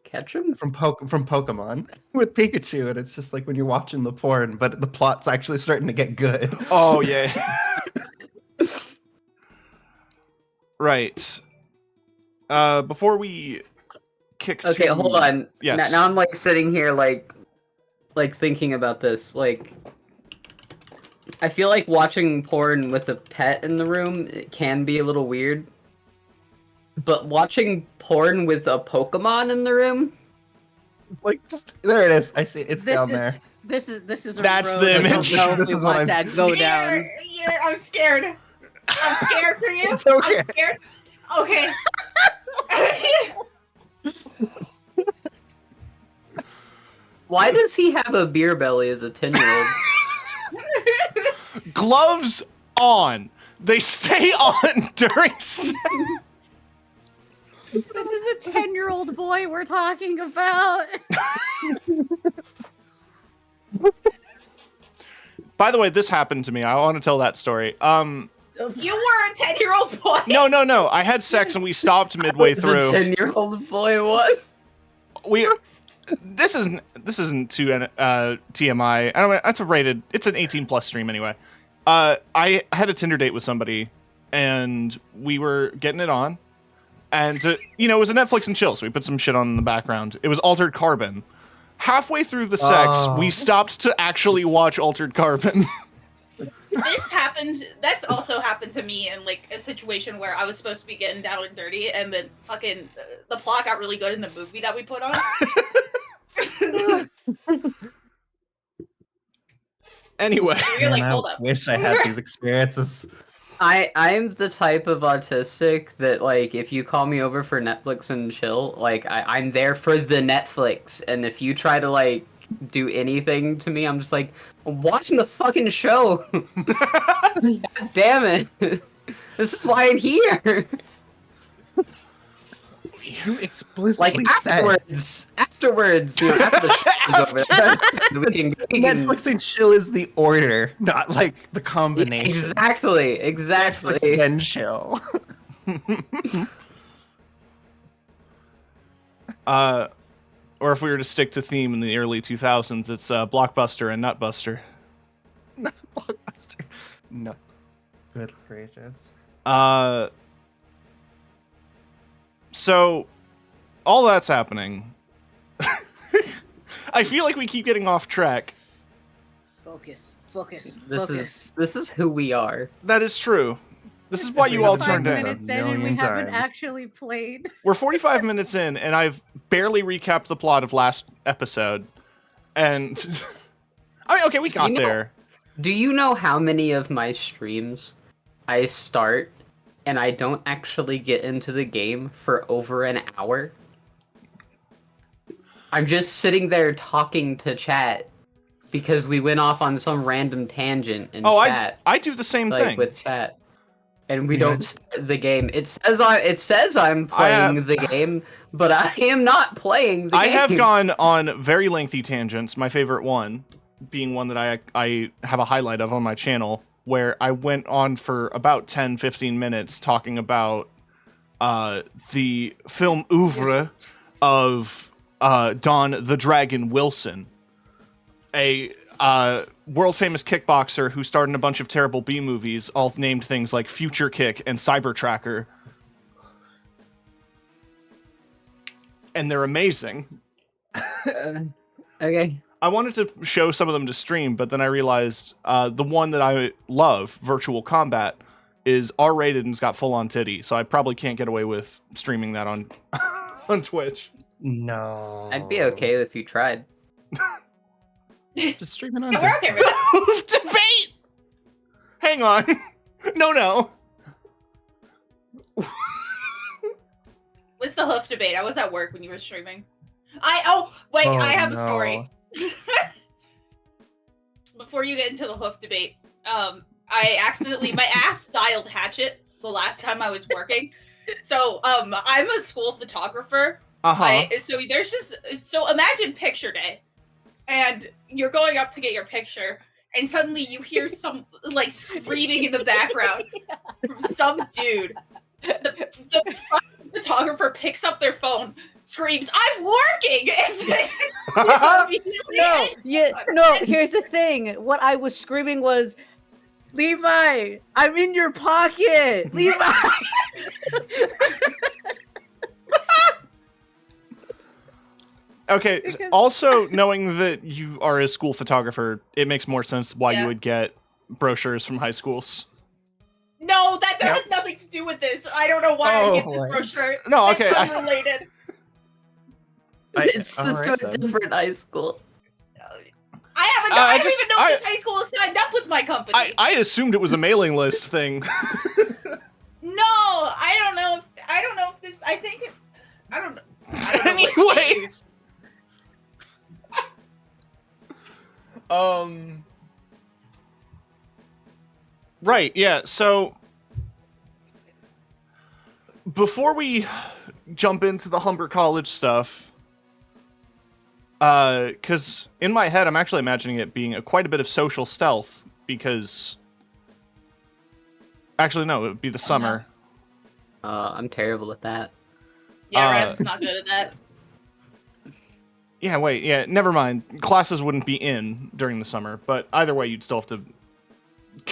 Ketchum. from Pokemon with Pikachu, and it's just like when you're watching the porn, but the plot's actually starting to get good. Oh yeah. Right. Before we kick Okay, to... hold on. Yes. Now I'm like sitting here like thinking about this. Like, I feel like watching porn with a pet in the room it can be a little weird. But watching porn with a Pokemon in the room, Like, just there it is. I see it. It's down there. This is a That's road the I don't image. know if This we is what want I'm- to go down. I'm scared. I'm scared for you. It's okay. I'm scared. Okay. why does he have a beer belly as a 10-year-old? Gloves on. They stay on during sex. This is a 10-year-old boy we're talking about. By the way, this happened to me. I want to tell that story. You were a 10-year-old boy. No. I had sex and we stopped midway It's a through. 10-year-old boy. What? We this isn't too TMI. I don't know, that's a rated. It's an 18+ stream anyway. I had a Tinder date with somebody, and we were getting it on, and it was a Netflix and chill, so we put some shit on in the background. It was Altered Carbon. Halfway through the sex, we stopped to actually watch Altered Carbon. This happened. That's also happened to me in like a situation where I was supposed to be getting down and dirty, and then fucking the plot got really good in the movie that we put on. Anyway, You're like, Man, hold I up. wish I had these experiences. I'm the type of autistic that like if you call me over for Netflix and chill, like I'm there for the Netflix, and if you try to like do anything to me, I'm just like, I'm watching the fucking show. God damn it. This is why I'm here. You explicitly Like said afterwards, after the show is over. we can Netflix and chill is the order, not like the combination. Exactly. Netflix then chill. or if we were to stick to theme in the early 2000s, it's Blockbuster and Nutbuster. Blockbuster. No. Good gracious. So all that's happening. I feel like we keep getting off track. Focus. This is who we are. That is true. This is why you all 45 turned in. minutes in and we Million haven't times. actually played. We're 45 minutes in, and I've barely recapped the plot of last episode. And I mean, okay, we got there. Do you know how many of my streams I start and I don't actually get into the game for over an hour? I'm just sitting there talking to chat because we went off on some random tangent in Oh, chat. I do the same like thing. with chat. and we Yeah. don't start the game. It says I'm playing the game, but I am not playing the game. I have gone on very lengthy tangents. My favorite one being one that I have a highlight of on my channel, where I went on for about 10-15 minutes talking about the film oeuvre of Don the Dragon Wilson, a world famous kickboxer who starred in a bunch of terrible B movies, all named things like Future Kick and Cyber Tracker. And they're amazing. Okay. I wanted to show some of them to stream, but then I realized the one that I love, Virtual Combat, is R-rated and it's got full-on titty, so I probably can't get away with streaming that on on Twitch. No. I'd be okay if you tried. Just stream it on Yeah, we're okay with Discord. that. Debate! Hang on. No. What's the hoof debate? I was at work when you were streaming. I have a story. Before you get into the hoof debate, I accidentally my ass dialed Hatchet the last time I was working. So I'm a school photographer. So imagine picture day, and you're going up to get your picture, and suddenly you hear some like screaming in the background from some dude. The photographer picks up their phone, screams, "I'm working!" And then No, here's the thing. What I was screaming was, Levi, I'm in your pocket! Levi! Okay, also knowing that you are a school photographer, it makes more sense why Yeah. you would get brochures from high schools. No, that has nothing to do with this. I don't know why I get this what? brochure. No, okay, It's I- unrelated. It's alright to a then. different high school. I don't even know if this high school is signed up with my company. I assumed it was a mailing list thing. No, I don't know if this. I don't know. What it Anyway. is. Right, yeah, so before we jump into the Humber College stuff, because in my head I'm actually imagining it being quite a bit of social stealth, because actually no, it would be the summer. I'm terrible at that. Yeah, Raz is not good at that. Yeah, wait, yeah, never mind. Classes wouldn't be in during the summer, but either way you'd still have to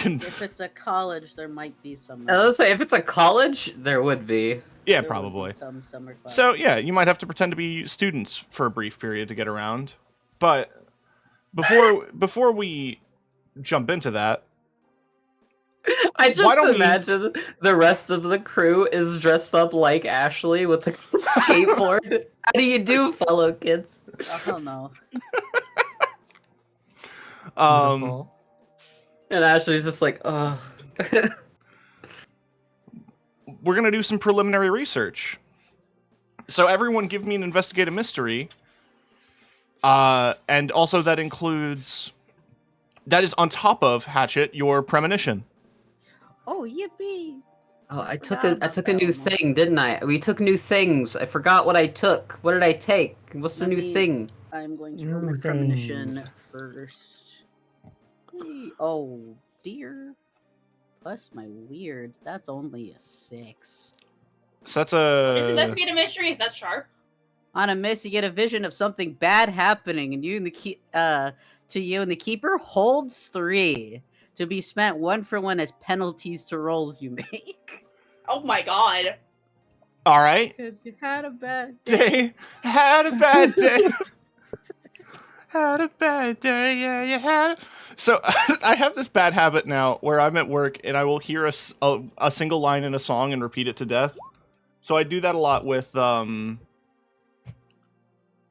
If it's a college, there might be some. I was say if it's a college, there would be. yeah, there would be probably. some summer class. So yeah, you might have to pretend to be students for a brief period to get around. But before we jump into that, I Why just don't we- imagine the rest of the crew is dressed up like Ashley with the skateboard. How do you do, fellow kids? Oh no. Wonderful. And Ashley's just like, ugh. we're gonna do some preliminary research. So everyone give me an investigative mystery. And also that is on top of Hatchet, your premonition. Oh, yippee! Oh, I took Forgot a about new that one. thing, didn't I? We took new things. I forgot what I took. What did I take? What's the Let new me- thing? I'm going to New roll my premonition things. first. Oh dear. Plus my weird. That's only a 6. So that's Is a investigative mystery? Is that sharp? On a miss, you get a vision of something bad happening, and you and the keeper holds 3 to be spent 1-for-1 as penalties to rolls you make. Oh my god. all right. Because you had a bad day. Day had a bad day. Had a bad day, yeah, you had. So I have this bad habit now where I'm at work and I will hear a single line in a song and repeat it to death. So I do that a lot with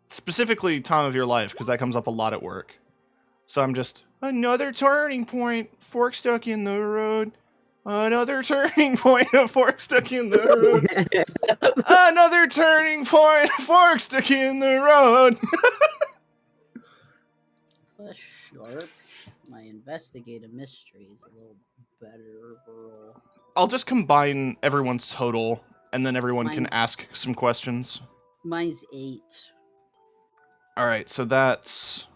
specifically "Time of Your Life" because that comes up a lot at work. So I'm just another turning point, fork stuck in the road. Another turning point, a fork stuck in the road. Another turning point, a fork stuck in the road. sharp. My investigative mystery is a little better overall. I'll just combine everyone's total, and then everyone can Mine's- ask some questions. Mine's 8. All right, so that's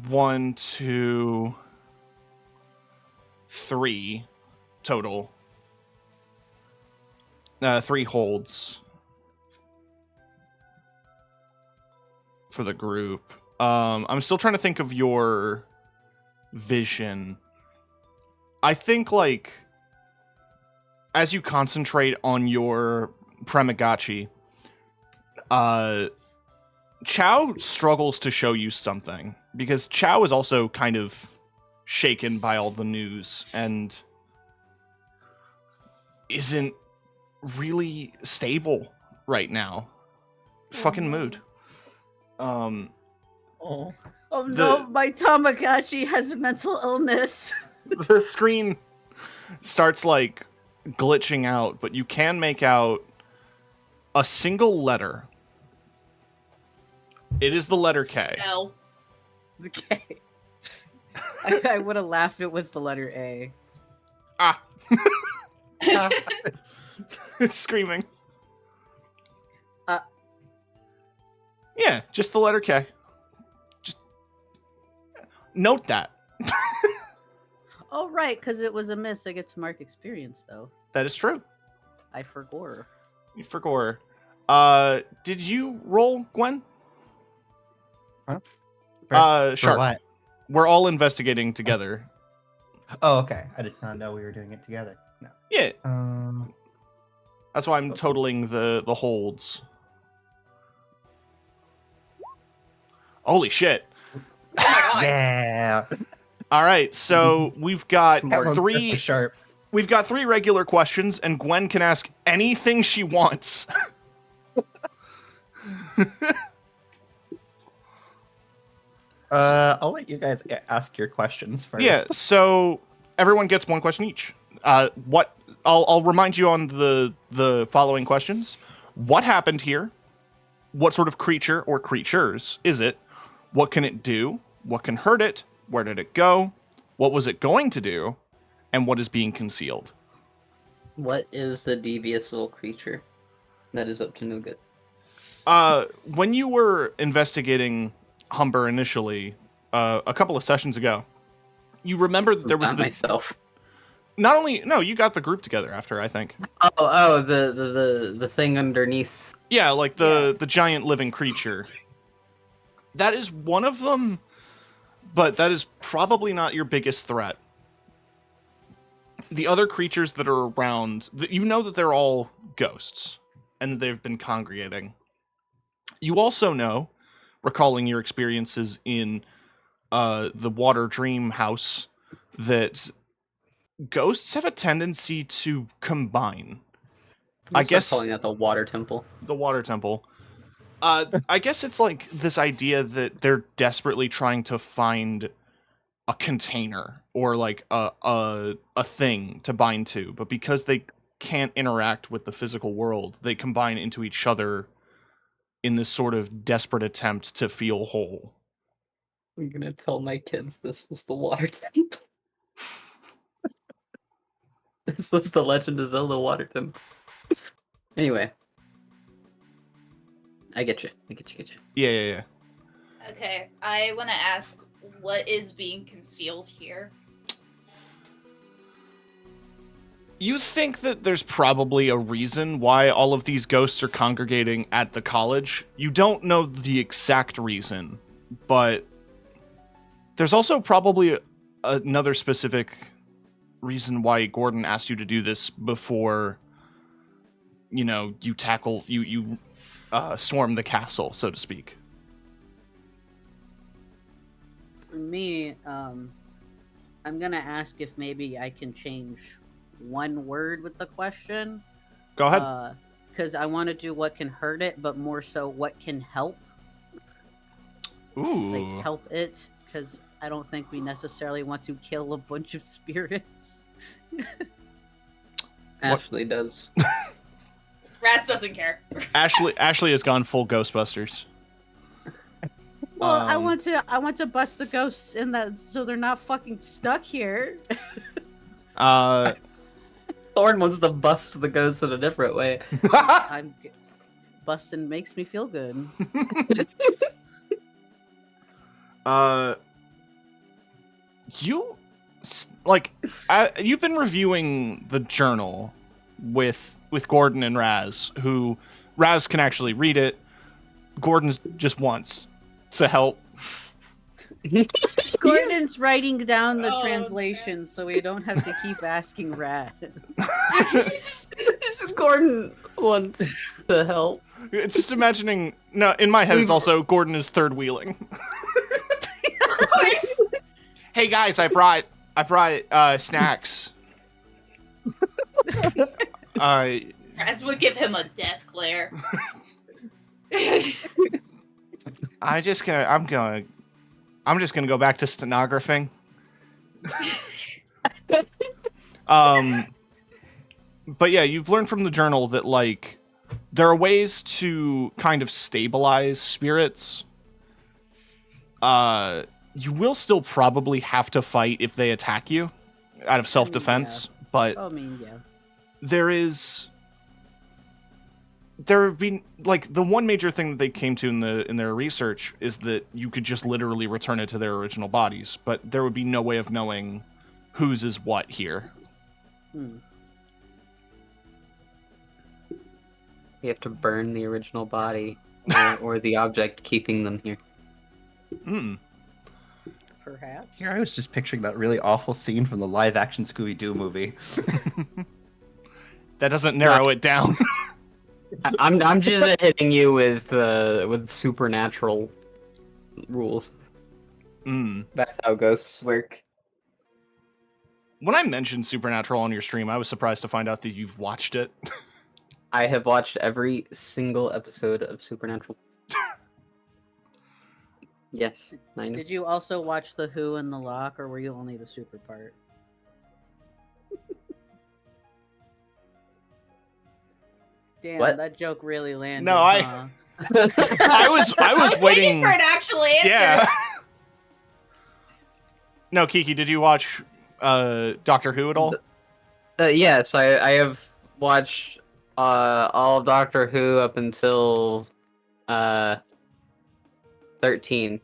1, 2, 3 total. 3 holds for the group. I'm still trying to think of your vision. I think, like, as you concentrate on your Premigachi, Chow struggles to show you something, because Chow is also kind of shaken by all the news and isn't really stable right now. Fucking mood. Oh. Oh The- no, my Tamagotchi has a mental illness. The screen starts, like, glitching out, but you can make out a single letter. It is the letter K. L. The K. I would have laughed if it was the letter A. Ah. It's screaming. Yeah, just the letter K. Just note that. Oh, right, because it was a miss. I get to mark experience, though. That is true. I forgot. You forgot. Did you roll, Gwen? Huh? For Sharp. what? We're all investigating together. Oh, okay. I did not know we were doing it together. No. Yeah, That's that's why I'm totaling the holds. Holy shit. Oh my god. yeah. All right, so we've got That one's three. definitely sharp. We've got 3 regular questions, and Gwen can ask anything she wants. I'll let you guys ask your questions first. Yeah, so everyone gets 1 question each. I'll remind you on the following questions. What happened here? What sort of creature or creatures is it? What can it do? What can hurt it? Where did it go? What was it going to do? And what is being concealed? What is the devious little creature that is up to no good? When you were investigating Humber initially, a couple of sessions ago, you remember that there was Not myself. not only no, you got the group together after, I think. Oh, the thing underneath. Yeah, like the giant living creature. That is one of them, but that is probably not your biggest threat. The other creatures that are around, you know that they're all ghosts, and that they've been congregating. You also know, recalling your experiences in the Water Dream House, that ghosts have a tendency to combine. I guess calling that the water temple. the Water Temple. I guess it's like this idea that they're desperately trying to find a container or like a thing to bind to, but because they can't interact with the physical world, they combine into each other in this sort of desperate attempt to feel whole. I'm gonna tell my kids this was the water temple. This was the Legend of Zelda water temple. Anyway. I get you. Yeah. Okay, I want to ask, what is being concealed here? You think that there's probably a reason why all of these ghosts are congregating at the college. You don't know the exact reason, but there's also probably another specific reason why Gordon asked you to do this before, you know, you storm the castle, so to speak. For me, I'm gonna ask if maybe I can change one word with the question. Go ahead. Because I want to do what can hurt it, but more so what can help. Ooh. Like, help it. Because I don't think we necessarily want to kill a bunch of spirits. Ashley does. Rats doesn't care. Ashley has gone full Ghostbusters. Well, I Um, want to bust the ghosts in that so they're not fucking stuck here. Thorn wants to bust the ghosts in a different way. Busting makes me feel good. You you've been reviewing the journal with Gordon and Raz, who Raz can actually read it. Gordon just wants to help. Gordon's writing down the Oh, translation so we don't have to keep asking Raz. Gordon wants to help. It's just imagining. No, in my head, it's also Gordon is third wheeling. Hey guys, I brought snacks. Raz would give him a death glare. I'm just gonna go back to stenographing. But yeah, you've learned from the journal that like there are ways to kind of stabilize spirits. You will still probably have to fight if they attack you out of self-defense, but I mean, yeah. there have been like the one major thing that they came to in their research is that you could just literally return it to their original bodies, but there would be no way of knowing whose is what here. Hmm. You have to burn the original body or the object keeping them here. Hmm. Perhaps. Here, I was just picturing that really awful scene from the live-action Scooby-Doo movie. That doesn't narrow it down. I'm just hitting you with supernatural rules. That's how ghosts work. When I mentioned Supernatural on your stream, I was surprised to find out that you've watched it. I have watched every single episode of Supernatural. Yes, I know. Did you also watch The Who and The Lock, or were you only the super part? Damn, What? that joke really landed. No, huh? I was waiting for an actual answer. Yeah. No, Kiki, did you watch Doctor Who at all? Yes, I have watched all of Doctor Who up until 13.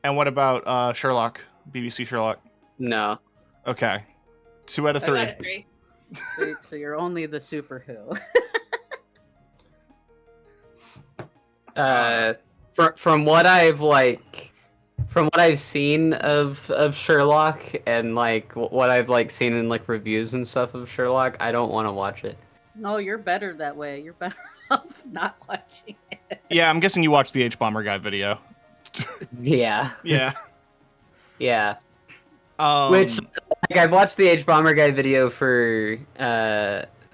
And what about Sherlock? BBC Sherlock? No. Okay. 2 out of I 3. got a 3. So you're only the super Who. From what I've seen of Sherlock and like what I've like seen in like reviews and stuff of Sherlock, I don't want to watch it. No, you're better that way. You're better off not watching it. Yeah, I'm guessing you watched the H Bomber guy video. Yeah. Yeah. Yeah. Which like, I've watched the H Bomber guy video for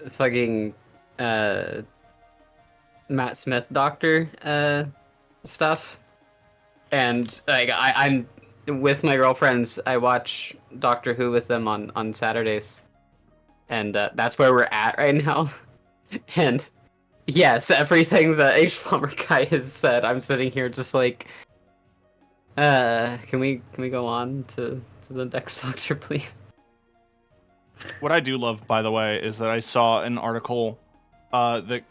fucking Matt Smith doctor stuff. And like I'm with my girlfriends, I watch Doctor Who with them on Saturdays. And that's where we're at right now. And yes, everything the H Bomber guy has said, I'm sitting here just like can we go on to the next Doctor, please? What I do love, by the way, is that I saw an article that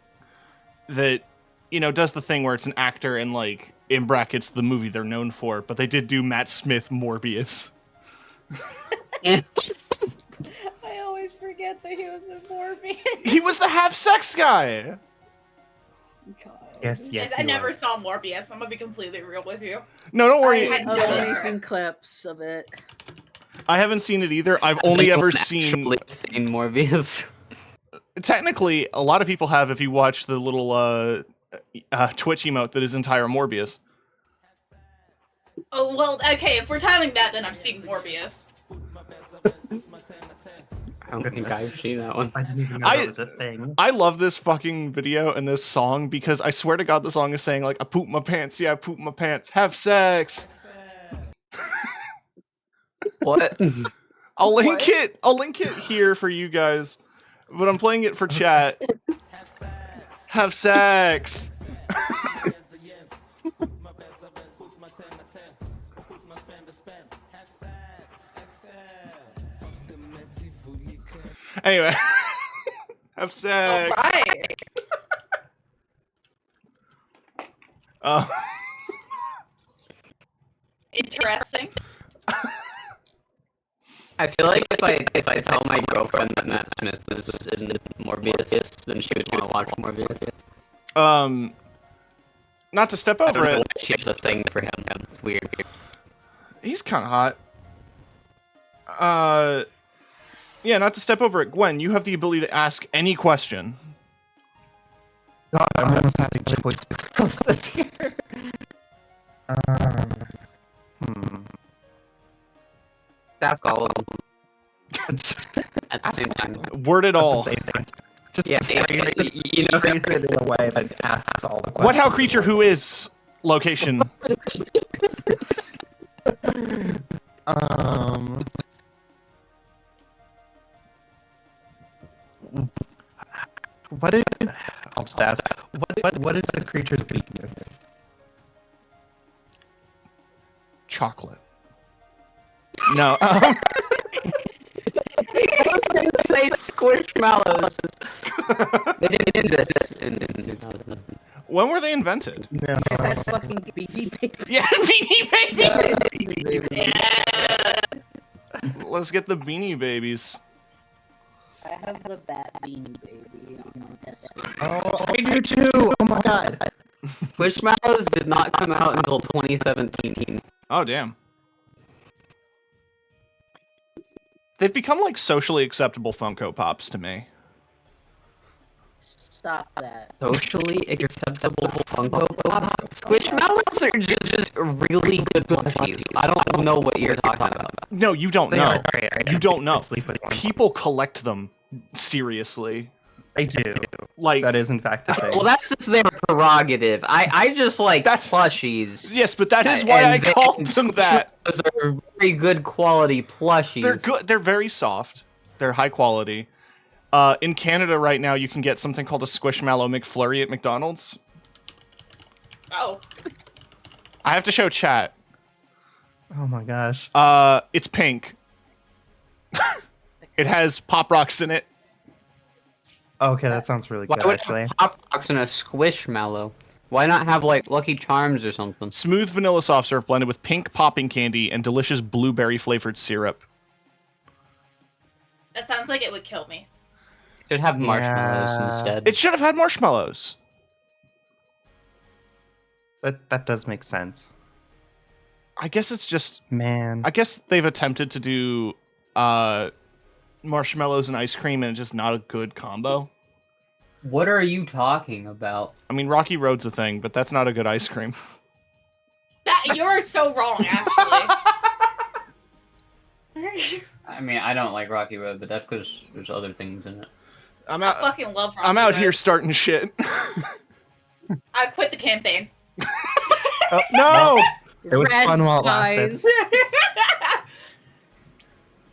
does the thing where it's an actor and like in brackets the movie they're known for, but they did do Matt Smith Morbius. I always forget that he was in Morbius. He was the half-sex guy. God. Yes, I he never was. saw Morbius. I'm gonna be completely real with you. No, don't worry. I had I've no only interest. seen clips of it. I haven't seen it either. I've only ever seen. seen Morbius. Technically, a lot of people have. If you watch the little Twitch emote that is entire Morbius. Oh well, okay. If we're timing that, then I've seen Morbius. I don't think I've seen that one. I didn't even know that was a thing. I love this fucking video and this song because I swear to God, the song is saying like, "I poop my pants, yeah, I poop my pants, have sex." What? I'll link it. I'll link it here for you guys, but I'm playing it for chat. Have sex. Anyway, have sex. Alright. Uh, Interesting. I feel like if I tell my girlfriend that Matt Smith was in Morbius, then she would want to watch Morbius. Not to step I over don't know it. why she has a thing for him. It's weird. He's kind of hot. Yeah, not to step over it. Gwen, you have the ability to ask any question. God, I'm almost having choices here. That's all of them at the same time. Word it all. Same thing. Just, Yeah, you know, phrase it in a way that asks all the questions. What, how, creature, who is, location. What is? I'll just ask. What is the creature's weakness? Chocolate. No. I was going to say squishmallows. They didn't exist in 2000. When were they invented? No. That fucking Beanie Baby. Yeah, Beanie Babies! Yeah. Let's get the Beanie Babies. I have the Bat Beanie Baby on my desk. Oh, I do too. Oh my god. Squishmallows did not come out until 2017. Oh, damn. They've become like socially acceptable Funko Pops to me. Stop that. Socially acceptable Funko Pops? Squishmallows are just really good plushies. I don't know what you're talking about. No, you don't They know. are very- You don't know. Sleep with one. People collect them seriously. They do. Like, That is in fact a thing. Well, that's just their prerogative. I just like That's- plushies. yes, but that is why I And called them that. Those are very good quality plushies. They're good. They're very soft. They're high quality. In Canada right now, you can get something called a Squishmallow McFlurry at McDonald's. Oh. I have to show chat. Oh my gosh. It's pink. It has Pop Rocks in it. Okay, that sounds really Why good would actually. have Pop Rocks in a Squishmallow? Why not have like Lucky Charms or something? Smooth vanilla soft serve blended with pink popping candy and delicious blueberry flavored syrup. That sounds like it would kill me. Should have marshmallows Yeah. instead. It should have had marshmallows. That does make sense. I guess it's just. Man. I guess they've attempted to do marshmallows and ice cream, and it's just not a good combo. What are you talking about? I mean, Rocky Road's a thing, but that's not a good ice cream. That you're so wrong, actually. I mean, I don't like Rocky Road, but that's because there's other things in it. I'm I out. fucking love Rocky I'm out Road. here starting shit. I quit the campaign. Oh, No. It was fun while it lasted. Guys.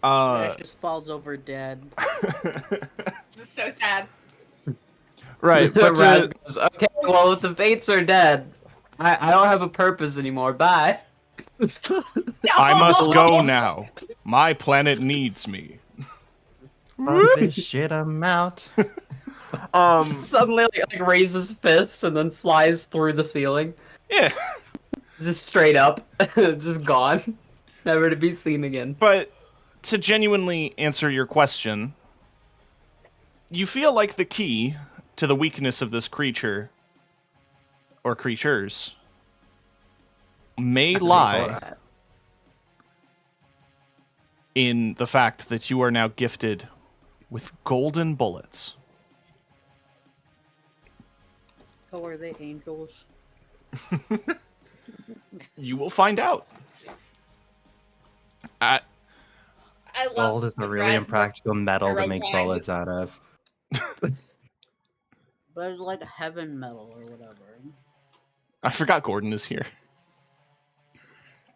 Ash just falls over dead. This is so sad. Right, but Raz goes, okay, well, if the Fates are dead, I don't have a purpose anymore. Bye. I must go now. My planet needs me. Fuck this shit, I'm out. Suddenly, like raises fists and then flies through the ceiling, Yeah, just straight up, just gone, never to be seen again. but to genuinely answer your question, you feel like the key to the weakness of this creature or creatures may lie in the fact that you are now gifted with golden bullets. Oh, are they angels? You will find out. I love Gold is a really Raz- impractical metal to make Raz- bullets out of. But it's like heaven metal or whatever. I forgot Gordon is here.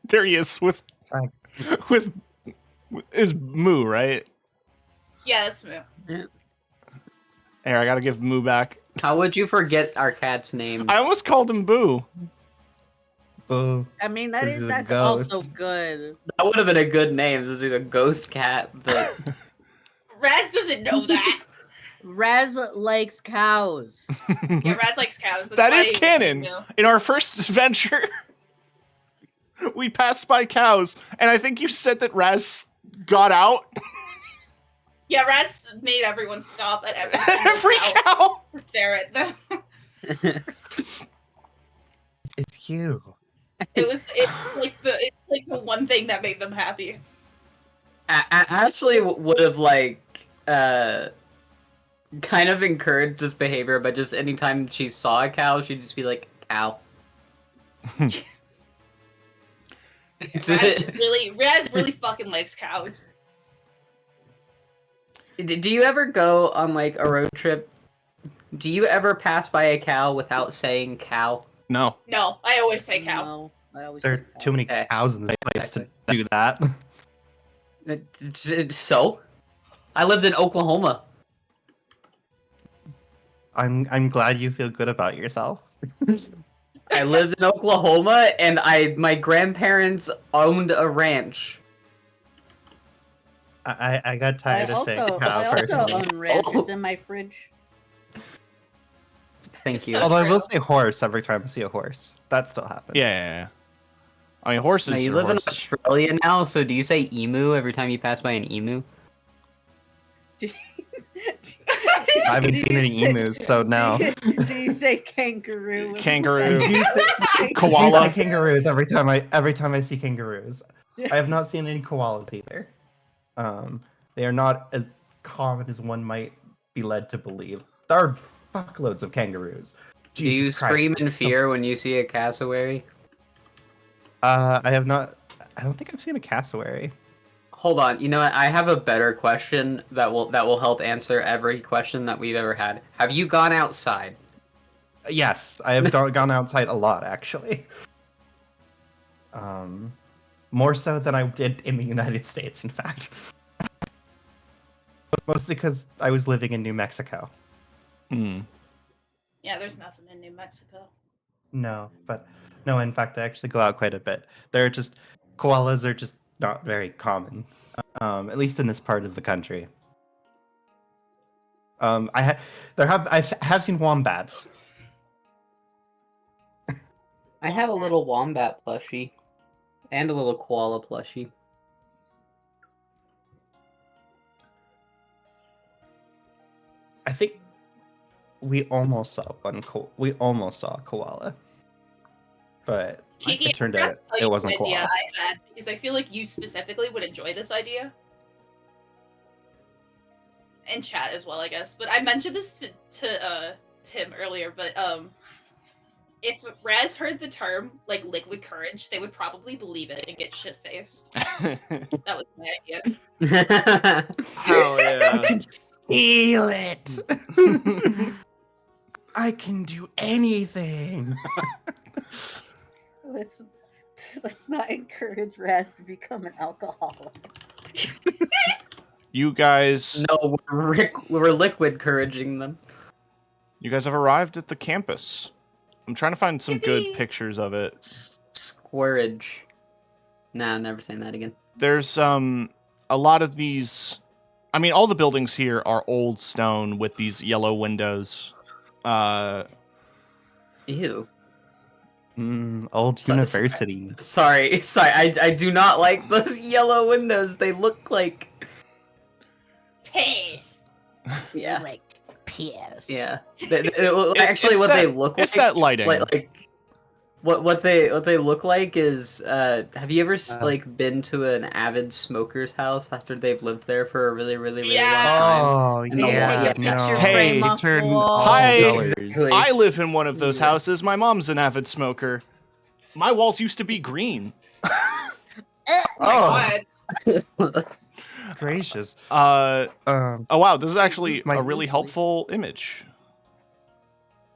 There he is with Hi. with is Moo, right? Yeah, that's me. Here, I gotta give Moo back. How would you forget our cat's name? I almost called him Boo. Oh, I mean, This is a that's also ghost. good. That would have been a good name. This is a ghost cat, but Raz doesn't know that. Raz likes cows. Yeah, Raz likes cows. That's That why is he canon. knew. In our first adventure, we passed by cows, and I think you said that Raz got out. Yeah, Raz made everyone stop at every single Every cow cow. to stare at them. it's you. It's like the one thing that made them happy. I actually would have kind of encouraged this behavior, but just anytime she saw a cow, she'd just be like, "Cow." Raz really fucking likes cows. Do you ever go on like a road trip? Do you ever pass by a cow without saying cow? No. No, I always say cow. No, I always There say are cow. too many Okay. cows in this place to Exactly. do that. So, I lived in Oklahoma. I'm glad you feel good about yourself. I lived in Oklahoma, and my grandparents owned a ranch. I got I tired of saying also, cow I also personally. own ranch. Oh. It's in my fridge. Thank you. So- Although I will true. say horse every time I see a horse. That still happens. Yeah. I mean, horses Now, you are live in horses. Australia now, so do you say emu every time you pass by an emu? I haven't Do seen you any say- emus, so no. Do you say kangaroo? Kangaroo. Do you say Koala. kangaroos every time I see kangaroos? I have not seen any koalas either. They are not as common as one might be led to believe. There are fuckloads of kangaroos. Do you Jesus Christ. scream in fear when you see a cassowary? I have not. I don't think I've seen a cassowary. Hold on, you know what? I have a better question that will help answer every question that we've ever had. Have you gone outside? Yes, I have gone outside a lot actually. More so than I did in the United States, in fact. Mostly because I was living in New Mexico. Hmm. Yeah, there's nothing in New Mexico. No, in fact, I actually go out quite a bit. Koalas are just not very common, at least in this part of the country. I have seen wombats. I have a little wombat plushie. And a little koala plushie. I think we almost saw we almost saw a koala, but Kiki, it turned I'm gonna out tell you it wasn't a an idea koala. I had because I feel like you specifically would enjoy this idea. And chat as well, I guess. But I mentioned this to Tim earlier, but if Raz heard the term like liquid courage, they would probably believe it and get shit faced. That was my idea. Hell yeah. Feel it. I can do anything. Let's not encourage Raz to become an alcoholic. You guys No, we're liquid couraging them. have arrived at the campus. I'm trying to find some good Yippee! pictures of it. Squarage. Nah, never saying that again. There's a lot of these. I mean, all the buildings here are old stone with these yellow windows. Ew. Old So- university. Sorry. I do not like those yellow windows. They look like. Piss. Yeah. Like piss. Yeah. Actually, It's what that- they look like. It's that lighting. Like what they look like is have you ever like been to an avid smoker's house after they've lived there for a really long time? Oh And the yeah, wall- Take a picture no. Hey, frame They off turn the wall. all Hi. colors. Exactly. I live in one of those Yeah. houses. My mom's an avid smoker. My walls used to be green. Oh my Oh, god. gracious. Oh wow, this is actually My- a really helpful image.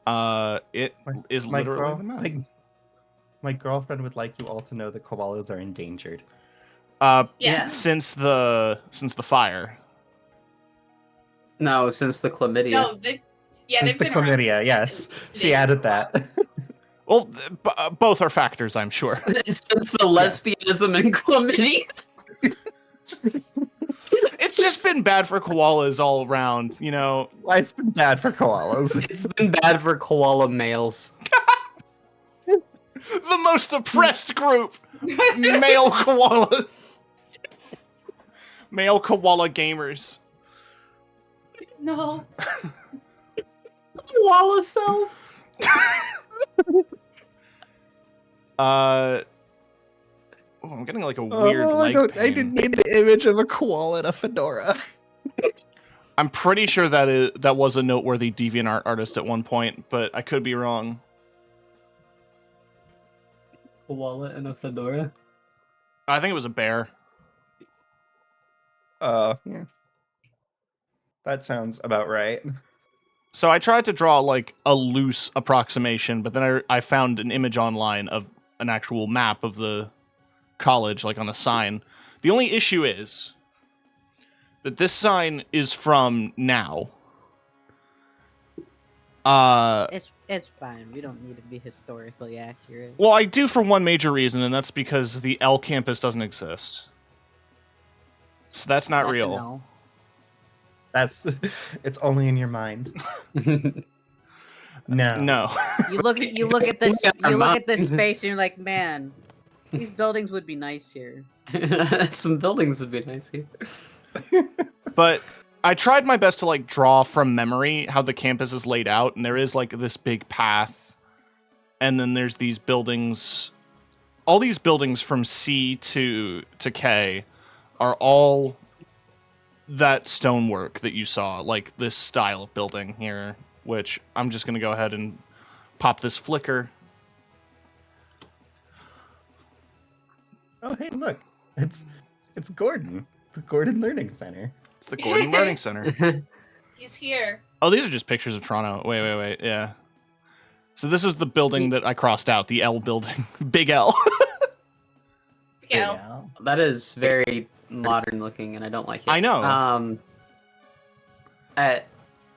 It is My, literally girl, the map. my girlfriend would like you all to know that koalas are endangered. Yes. Since the fire. No, since the chlamydia. No, they've Since the been around. chlamydia, yes. She added that. Well, both are factors, I'm sure. Since the lesbianism and chlamydia. It's just been bad for koalas all around, you know. Life's been bad for koalas. It's been bad for koala males. The most oppressed group, male koalas. Male koala gamers. No. Koala cells. Oh, I'm getting like a weird leg I pain. didn't need the image of a koala in a fedora. I'm pretty sure that was a noteworthy DeviantArt artist at one point, but I could be wrong. Koala in a fedora. I think it was a bear. Yeah. That sounds about right. So I tried to draw like a loose approximation, but then I found an image online of an actual map of the college, like on a sign. The only issue is that this sign is from now. It's fine. We don't need to be historically accurate. Well, I do for one major reason, and that's because the L campus doesn't exist. So that's not That's a real. no. It's only in your mind. No. No. You look at this space and you're like, man, these buildings would be nice here. Some buildings would be nice here. But I tried my best to like draw from memory how the campus is laid out, and there is like this big path, and then there's these buildings. All these buildings from C to K are all that stonework that you saw, like this style of building here, which I'm just gonna go ahead and pop this flicker. Oh, hey, look. It's Gordon. The Gordon Learning Center. It's the Gordon Learning Center. He's here. Oh, these are just pictures of Toronto. Wait. Yeah. So this is the building that I crossed out, the L building. Big L. Yeah. That is very modern looking, and I don't like it. I know. I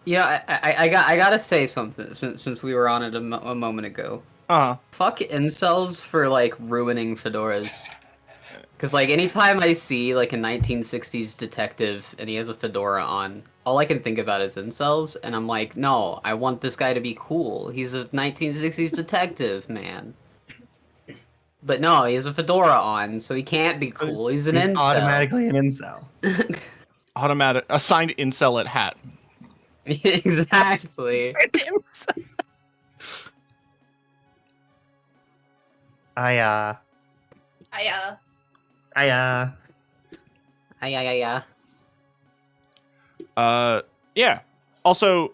gotta say something since we were on it a moment ago. Fuck incels for like ruining fedoras. Cause like anytime I see like a 1960s detective and he has a fedora on, all I can think about is incels, and I'm like, no, I want this guy to be cool. He's a 1960s detective, man. But no, he has a fedora on, so he can't be cool. He's an incel. Automatically an incel. Automatic assigned incel at hat. Exactly. Yeah. Also,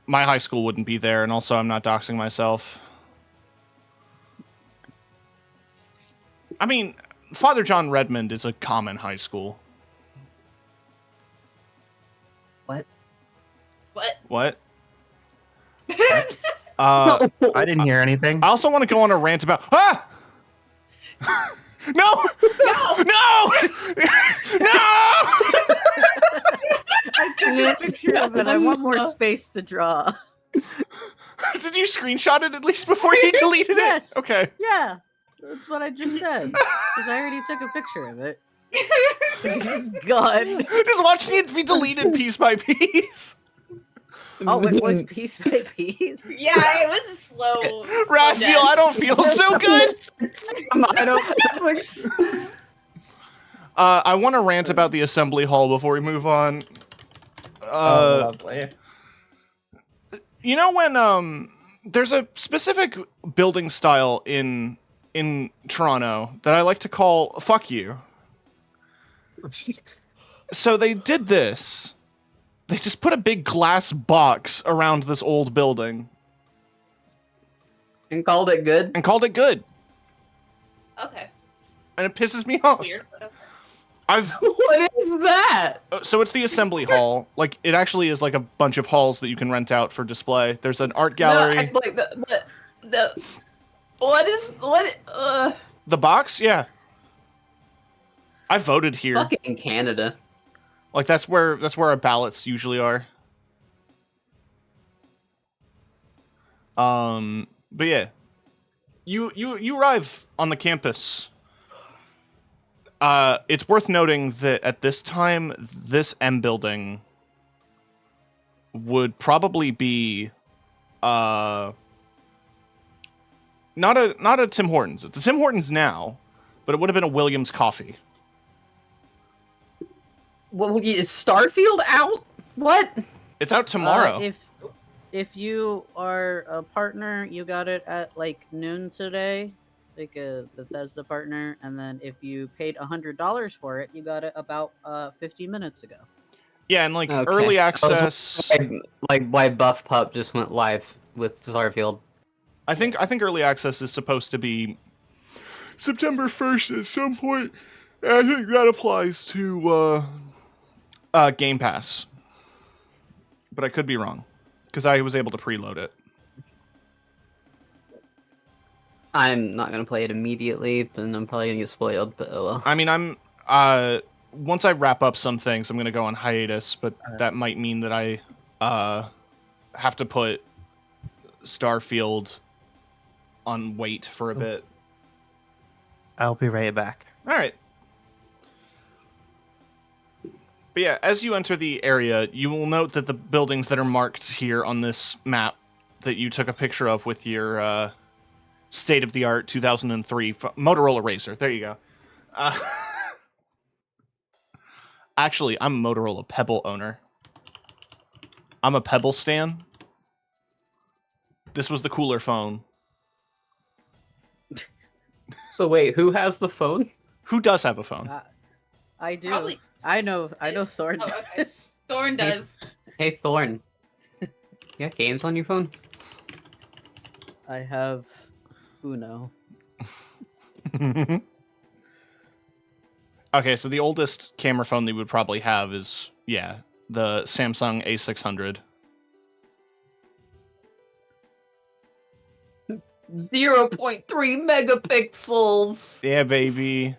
my high school wouldn't be there, and also I'm not doxing myself. I mean, Father John Redmond is a common high school. What? What? I didn't hear anything. I also want to go on a rant about No! No! No! No! I took a picture of it. I want more space to draw. Did you screenshot it at least before you deleted Yes. it? Okay. Yeah, that's what I just said. Because I already took a picture of it. It's gone. Just watching it be deleted piece by piece. Oh, it was piece by piece. Yeah, it was a slow. Raziel, I don't feel so good. I want to rant about the assembly hall before we move on. Lovely. You know when there's a specific building style in Toronto that I like to call "fuck you." So they did this. They just put a big glass box around this old building And called it good. Okay. And it pisses me off. Weird. But okay. What is that? So it's the assembly hall. Like, it actually is like a bunch of halls that you can rent out for display. There's an art gallery. The box? Yeah. I voted here. Fucking Canada. Like, that's where our ballots usually are. But yeah, you arrive on the campus. It's worth noting that at this time, this M building would probably be not a Tim Hortons. It's a Tim Hortons now, but it would have been a Williams Coffee. What is Starfield out? What? It's out tomorrow. If you are a partner, you got it at like noon today, like a Bethesda partner, and then if you paid $100 for it, you got it about 15 minutes ago. Yeah, and like Okay. early access. Like why Buff Pup just went live with Starfield. I think early access is supposed to be September 1st at some point. And I think that applies to Game Pass. But I could be wrong, because I was able to preload it. I'm not gonna play it immediately, and I'm probably gonna get spoiled. But oh well. I mean, I'm once I wrap up some things, I'm gonna go on hiatus, but that might mean that I have to put Starfield on wait for a bit. I'll be right back. All right. But yeah, as you enter the area, you will note that the buildings that are marked here on this map that you took a picture of with your state-of-the-art 2003 Motorola Razr. There you go. Actually, I'm a Motorola Pebble owner. I'm a Pebble stan. This was the cooler phone. So wait, who has the phone? Who does have a phone? I do. Probably- I know Thorn Oh, okay. does. Thorn does. Hey Thorn, you got games on your phone? I have Uno. Okay, so the oldest camera phone they would probably have is, yeah, the Samsung A600. 0.3 megapixels. Yeah, baby.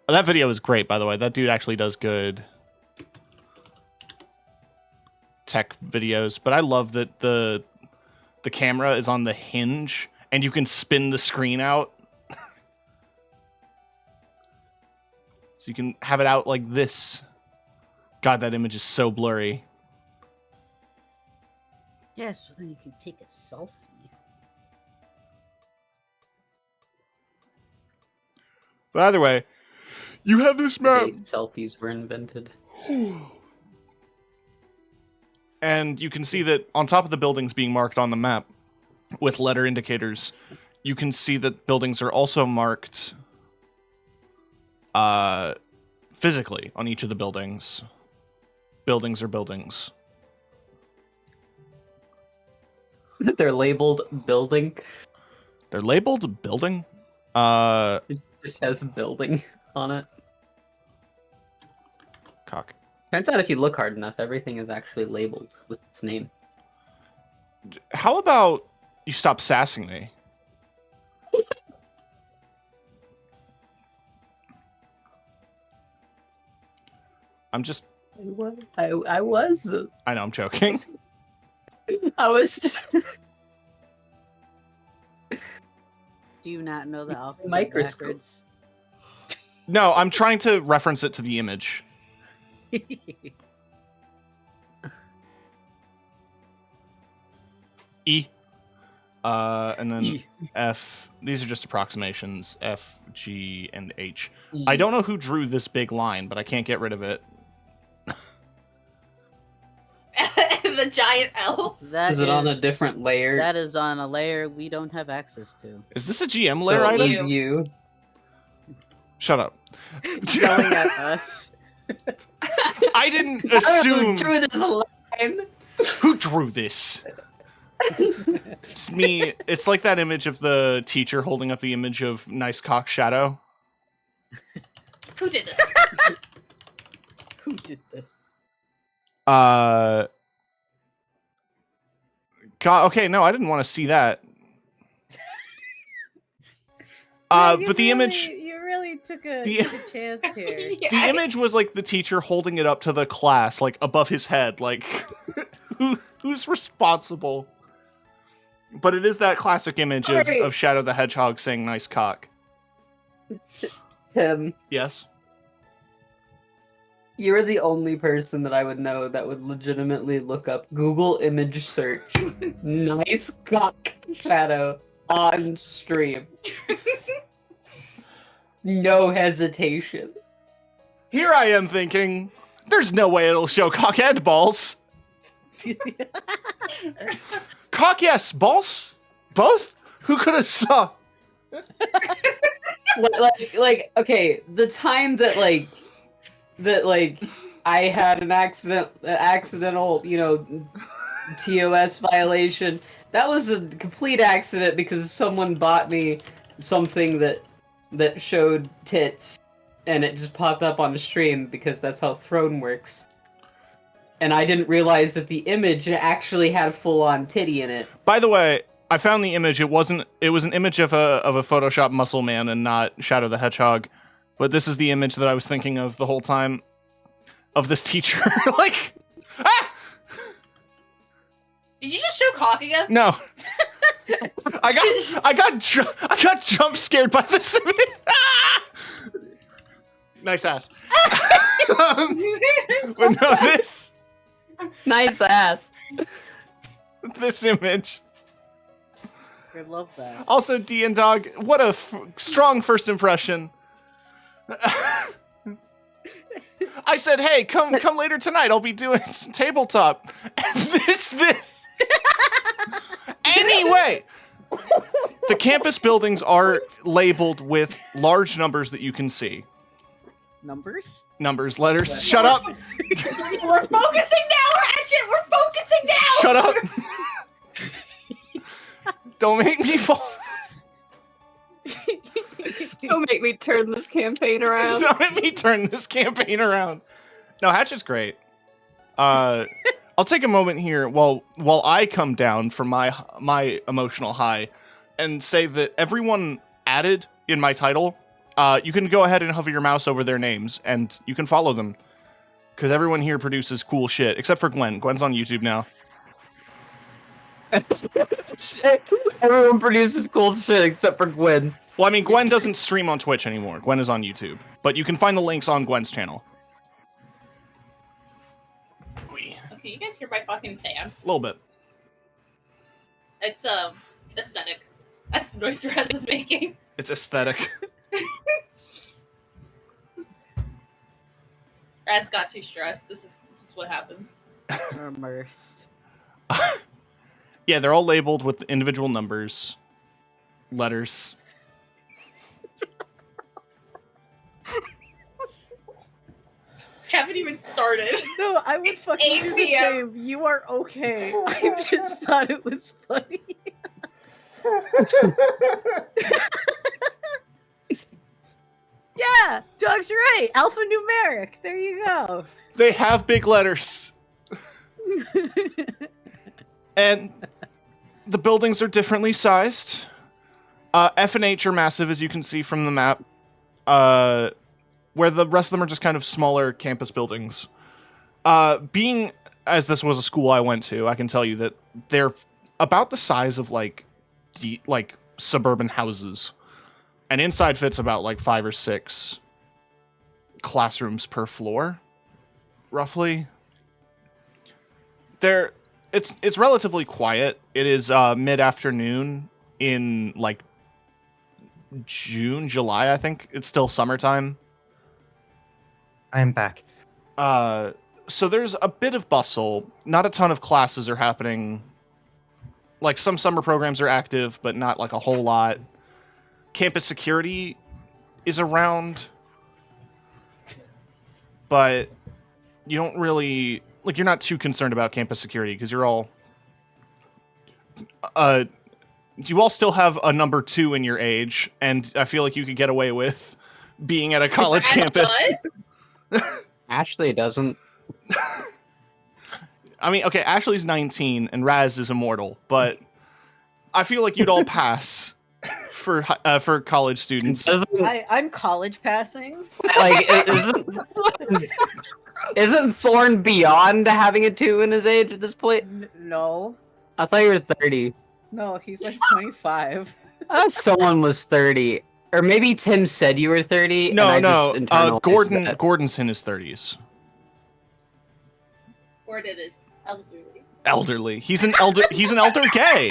Oh, that video is great, by the way. That dude actually does good tech videos. But I love that the camera is on the hinge, and you can spin the screen out. So you can have it out like this. God, that image is so blurry. Yes, so then you can take a selfie. But either way, you have this map. Selfies were invented. And you can see that on top of the buildings being marked on the map with letter indicators, you can see that buildings are also marked physically on each of the buildings. Buildings are buildings. They're labeled building. They're labeled building? It just has building on it. Cock. Turns out if you look hard enough, everything is actually labeled with its name. How about you stop sassing me? I'm just... I was. I know, I'm joking. I was. Do you not know the alphabet Microscope. backwards? No, I'm trying to reference it to the image. E. And then E. F. These are just approximations. F, G, and H. I don't know who drew this big line, but I can't get rid of it. The giant L. That Is it on a different layer? That is on a layer we don't have access to. Is this a GM So layer it item? was you. Shut up. Yelling at us. I didn't I don't know assume. who drew this line. Who drew this? It's me. It's like that image of the teacher holding up the image of Nice Cock Shadow. Who did this? Who did this? God, okay, no, I didn't want to see that. But the image, You really took a, the- took a chance here. Yeah, the image was like the teacher holding it up to the class, like above his head, like, Who's responsible? But it is that classic image Alright. of Shadow the Hedgehog saying "nice cock." Tim, Yes. you're the only person that I would know that would legitimately look up Google image search nice cock shadow on stream. No hesitation. Here I am thinking, there's no way it'll show cock and balls. Cock, yes. Balls? Both? Who could have saw? Okay, the time that I had an accidental, TOS violation. That was a complete accident because someone bought me something that showed tits, and it just popped up on the stream because that's how Throne works. And I didn't realize that the image actually had full-on titty in it. By the way, I found the image. It was an image of a Photoshop muscle man and not Shadow the Hedgehog. But this is the image that I was thinking of the whole time of this teacher. Like, ah! Did you just show cock again? No. I got jump scared by this image. Ah! Nice ass. But no, Nice ass. this image. I love that. Also, D and Dog, what a strong first impression. I said, hey, come later tonight. I'll be doing some tabletop. And this. Anyway, the campus buildings are labeled with large numbers that you can see. Numbers? Numbers, letters. Shut up. We're focusing now, Hatchet! We're focusing now! Shut up. Don't make me fall. Don't make me turn this campaign around. Don't make me turn this campaign around. No, Hatchet's great. I'll take a moment here while I come down from my emotional high and say that everyone added in my title, you can go ahead and hover your mouse over their names and you can follow them. Because everyone here produces cool shit, except for Gwen. Gwen's on YouTube now. Everyone produces cool shit except for Gwen. Well, I mean, Gwen doesn't stream on Twitch anymore. Gwen is on YouTube. But you can find the links on Gwen's channel. Okay, you guys hear my fucking fan? A little bit. It's, aesthetic. That's the noise Raz is making. It's aesthetic. Raz got too stressed. This is what happens. Immersed. Yeah, they're all labeled with individual numbers, letters. Haven't even started. No, I would fucking do the 8 p.m. same. You are okay. I just thought it was funny. Yeah, Dog's right. Alphanumeric. There you go. They have big letters. And the buildings are differently sized. F and H are massive, as you can see from the map. Where the rest of them are just kind of smaller campus buildings. Being as this was a school I went to, I can tell you that they're about the size of like suburban houses. And inside fits about like 5 or 6 classrooms per floor, roughly. It's relatively quiet. It is mid-afternoon in like June, July, I think. It's still summertime. I'm back. So there's a bit of bustle. Not a ton of classes are happening. Like some summer programs are active, but not like a whole lot. Campus security is around, but you don't really you're not too concerned about campus security because you're all you all still have a number 2 in your age, and I feel like you could get away with being at a college campus. Ashley doesn't. I mean, okay, Ashley's 19 and Raz is immortal, but I feel like you'd all pass for college students. Doesn't I'm college passing. like it isn't. Isn't Thorn beyond having a 2 in his age at this point? No, I thought you were 30. no, he's like 25. Someone was 30. Or maybe Tim said you were 30. and I just internalized that. Gordon's in his 30s. Gordon is elderly. Elderly. He's an elder gay.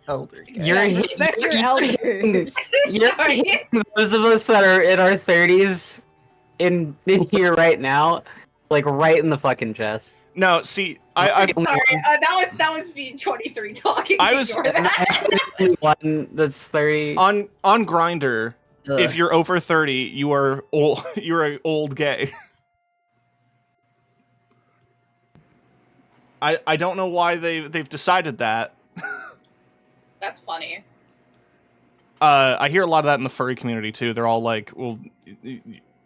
Elder. You're Respect your elders. You're Sorry. those of us that are in our 30s in here right now, like right in the fucking chest. No, see, I've Sorry, that was me 23 talking. I was- Ignore that. One that's 30. on Grindr. If you're over 30, you are old. You're an old gay. I don't know why they've decided that. That's funny. I hear a lot of that in the furry community too. They're all like, "Well,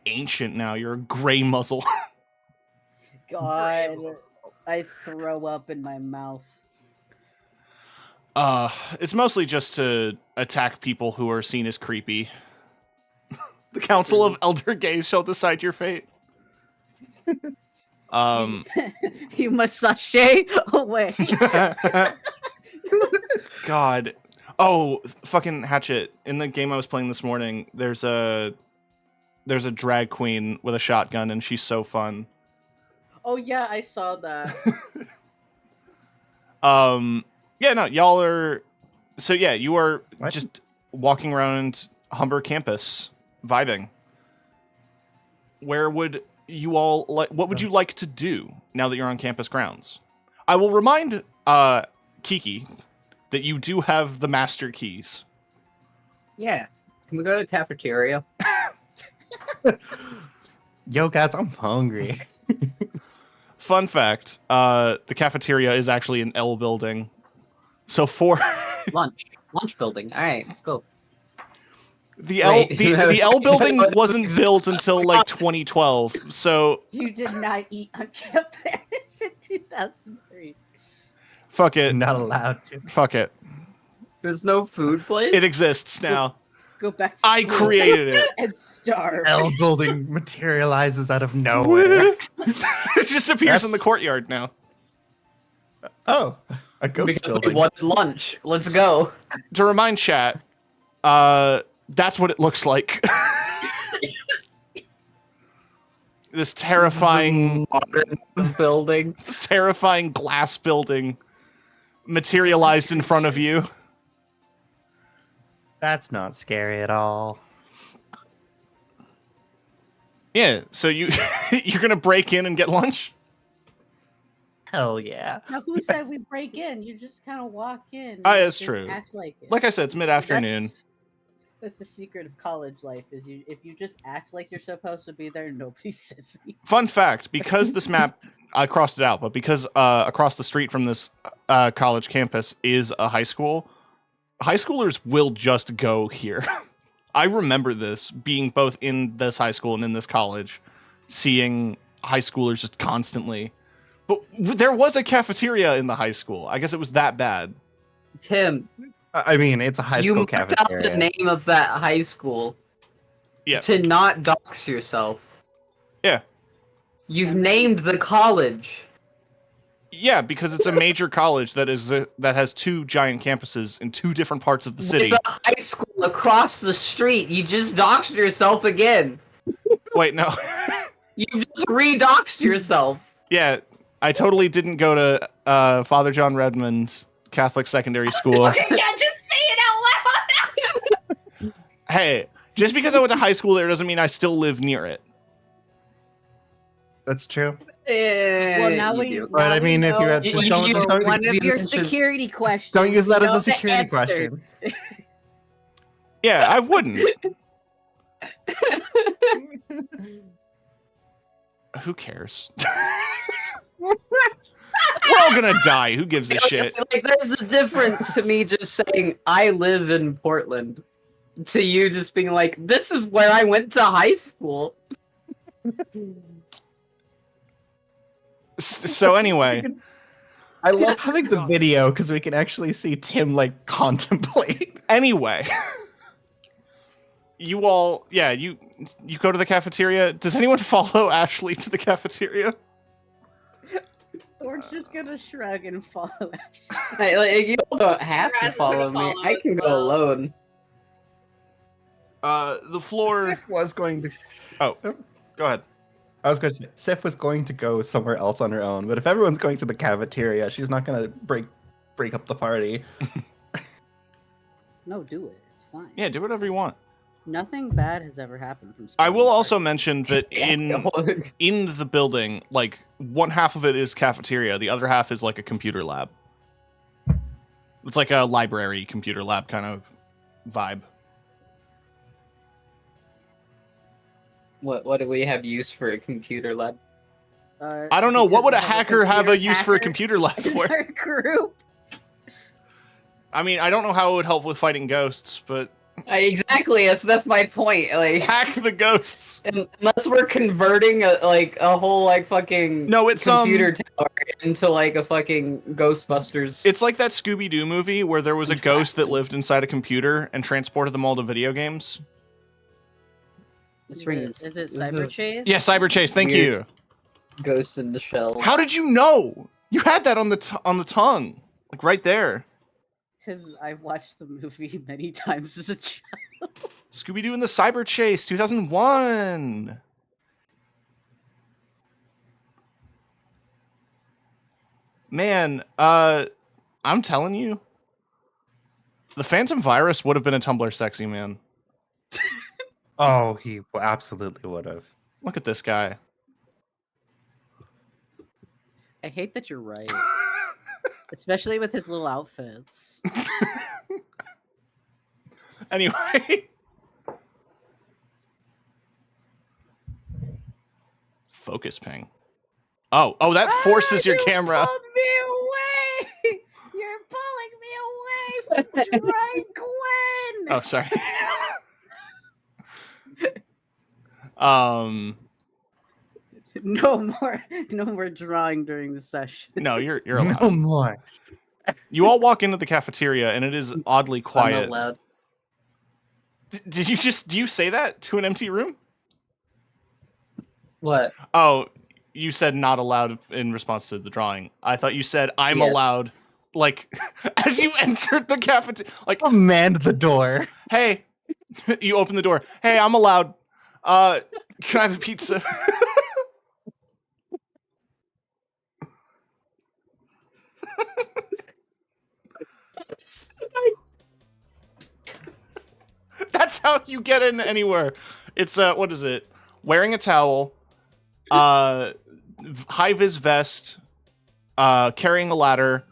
ancient now. You're a gray muzzle." God, I throw up in my mouth. It's mostly just to attack people who are seen as creepy. The Council of Elder Gays shall decide your fate. You must sashay away. God. Oh, fucking Hatchet. In the game I was playing this morning, there's a drag queen with a shotgun, and she's so fun. Oh yeah, I saw that. Yeah, no, y'all are... So yeah, you are What? just walking around Humber campus, vibing. Where would you all like... What would you like to do now that you're on campus grounds? I will remind Kiki that you do have the master keys. Yeah. Can we go to the cafeteria? Yo, guys, I'm hungry. Fun fact, the cafeteria is actually an L building. So for Lunch building. Alright, let's go. the Wait, the L building wasn't built until like 2012. So You did not eat on campus in 2003. fuck it. Not allowed to. Fuck it. There's no food place? It exists now. Go back to I school created it. and starve. L building materializes out of nowhere. It just appears in the That's- courtyard now. Oh, a ghost Because we building. wanted lunch. Let's go. To remind chat, that's what it looks like. This terrifying Modern building. this terrifying glass building materialized in front of you. That's not scary at all. Yeah, so you're gonna break in and get lunch? Hell yeah. Now, who said we break in? You just kind of walk in. Oh, and it's just true. Act like it. Like I said, it's mid-afternoon. That's the secret of college life. Is if you just act like you're supposed to be there, nobody says anything. Fun fact, because this map, I crossed it out, but because across the street from this college campus is a high school, high schoolers will just go here. I remember this, being both in this high school and in this college, seeing high schoolers just constantly. But there was a cafeteria in the high school. I guess it was that bad. Tim, I mean, it's a high you school marked out cafeteria. the name of that high school Yeah. to not dox yourself. Yeah. You've named the college. Yeah, because it's a major college that has two giant campuses in two different parts of the city. With a high school across the street. You just doxed yourself again. Wait, no. You just re-doxed yourself. Yeah, I totally didn't go to Father John Redmond Catholic Secondary School. Yeah, just say it out loud. Hey, just because I went to high school there doesn't mean I still live near it. That's true. Well, now we. do. But now I we mean, if you know had- just don't- just don't- one of you your mentioned- security questions. Don't use that you as know a the security answer. question. Yeah, I wouldn't. Who cares? We're all gonna die. Who gives a shit? Like, there's a difference to me just saying I live in Portland, to you just being like, this is where I went to high school. So anyway, I love having the video because we can actually see Tim like contemplate. anyway, you all, yeah, you go to the cafeteria. Does anyone follow Ashley to the cafeteria? We're just gonna shrug and follow Ashley. Hey, like, you don't have to Raz is gonna follow me. follow I as can go well. alone. The floor. Sif was going to. Oh, go ahead. I was going to say Sif was going to go somewhere else on her own, but if everyone's going to the cafeteria, she's not going to break up the party. No, do it. It's fine. Yeah, do whatever you want. Nothing bad has ever happened from. I will spending also parties. mention that in the building, like one half of it is cafeteria, the other half is like a computer lab. It's like a library computer lab kind of vibe. What do we have use for a computer lab? I don't know. What because would we a hacker have a use for a hacker computer lab in for? our group. I mean, I don't know how it would help with fighting ghosts, but Exactly. That's my point. Like, hack the ghosts. unless we're converting a whole like fucking No, it's computer tower into like a fucking Ghostbusters. It's like that Scooby-Doo movie where there was a ghost that lived inside a computer and transported them all to video games. This rings. Is it this Cyber is Chase? Yeah, Cyber Chase. Thank Weird. you. Ghost in the Shell. How did you know? You had that on the tongue, like right there. Because I've watched the movie many times as a child. Scooby-Doo and the Cyber Chase, 2001. Man, I'm telling you, the Phantom Virus would have been a Tumblr sexy man. Oh, he absolutely would have. Look at this guy. I hate that you're right. Especially with his little outfits. Anyway. Focus ping. Oh, that forces your camera. Pulled me away! You're pulling me away from Dry Gwen! Oh, sorry. No more drawing during the session. No, you're allowed. No more. You all walk into the cafeteria and it is oddly I'm not quiet. allowed. Do you say that to an empty room? What? Oh, you said not allowed in response to the drawing. I thought you said I'm Yes. allowed. Like as you entered the cafeteria, like, Command the door. hey, you open the door. Hey, I'm allowed. Can I have a pizza? That's how you get in anywhere. It's what is it? Wearing a towel, high vis vest, carrying a ladder,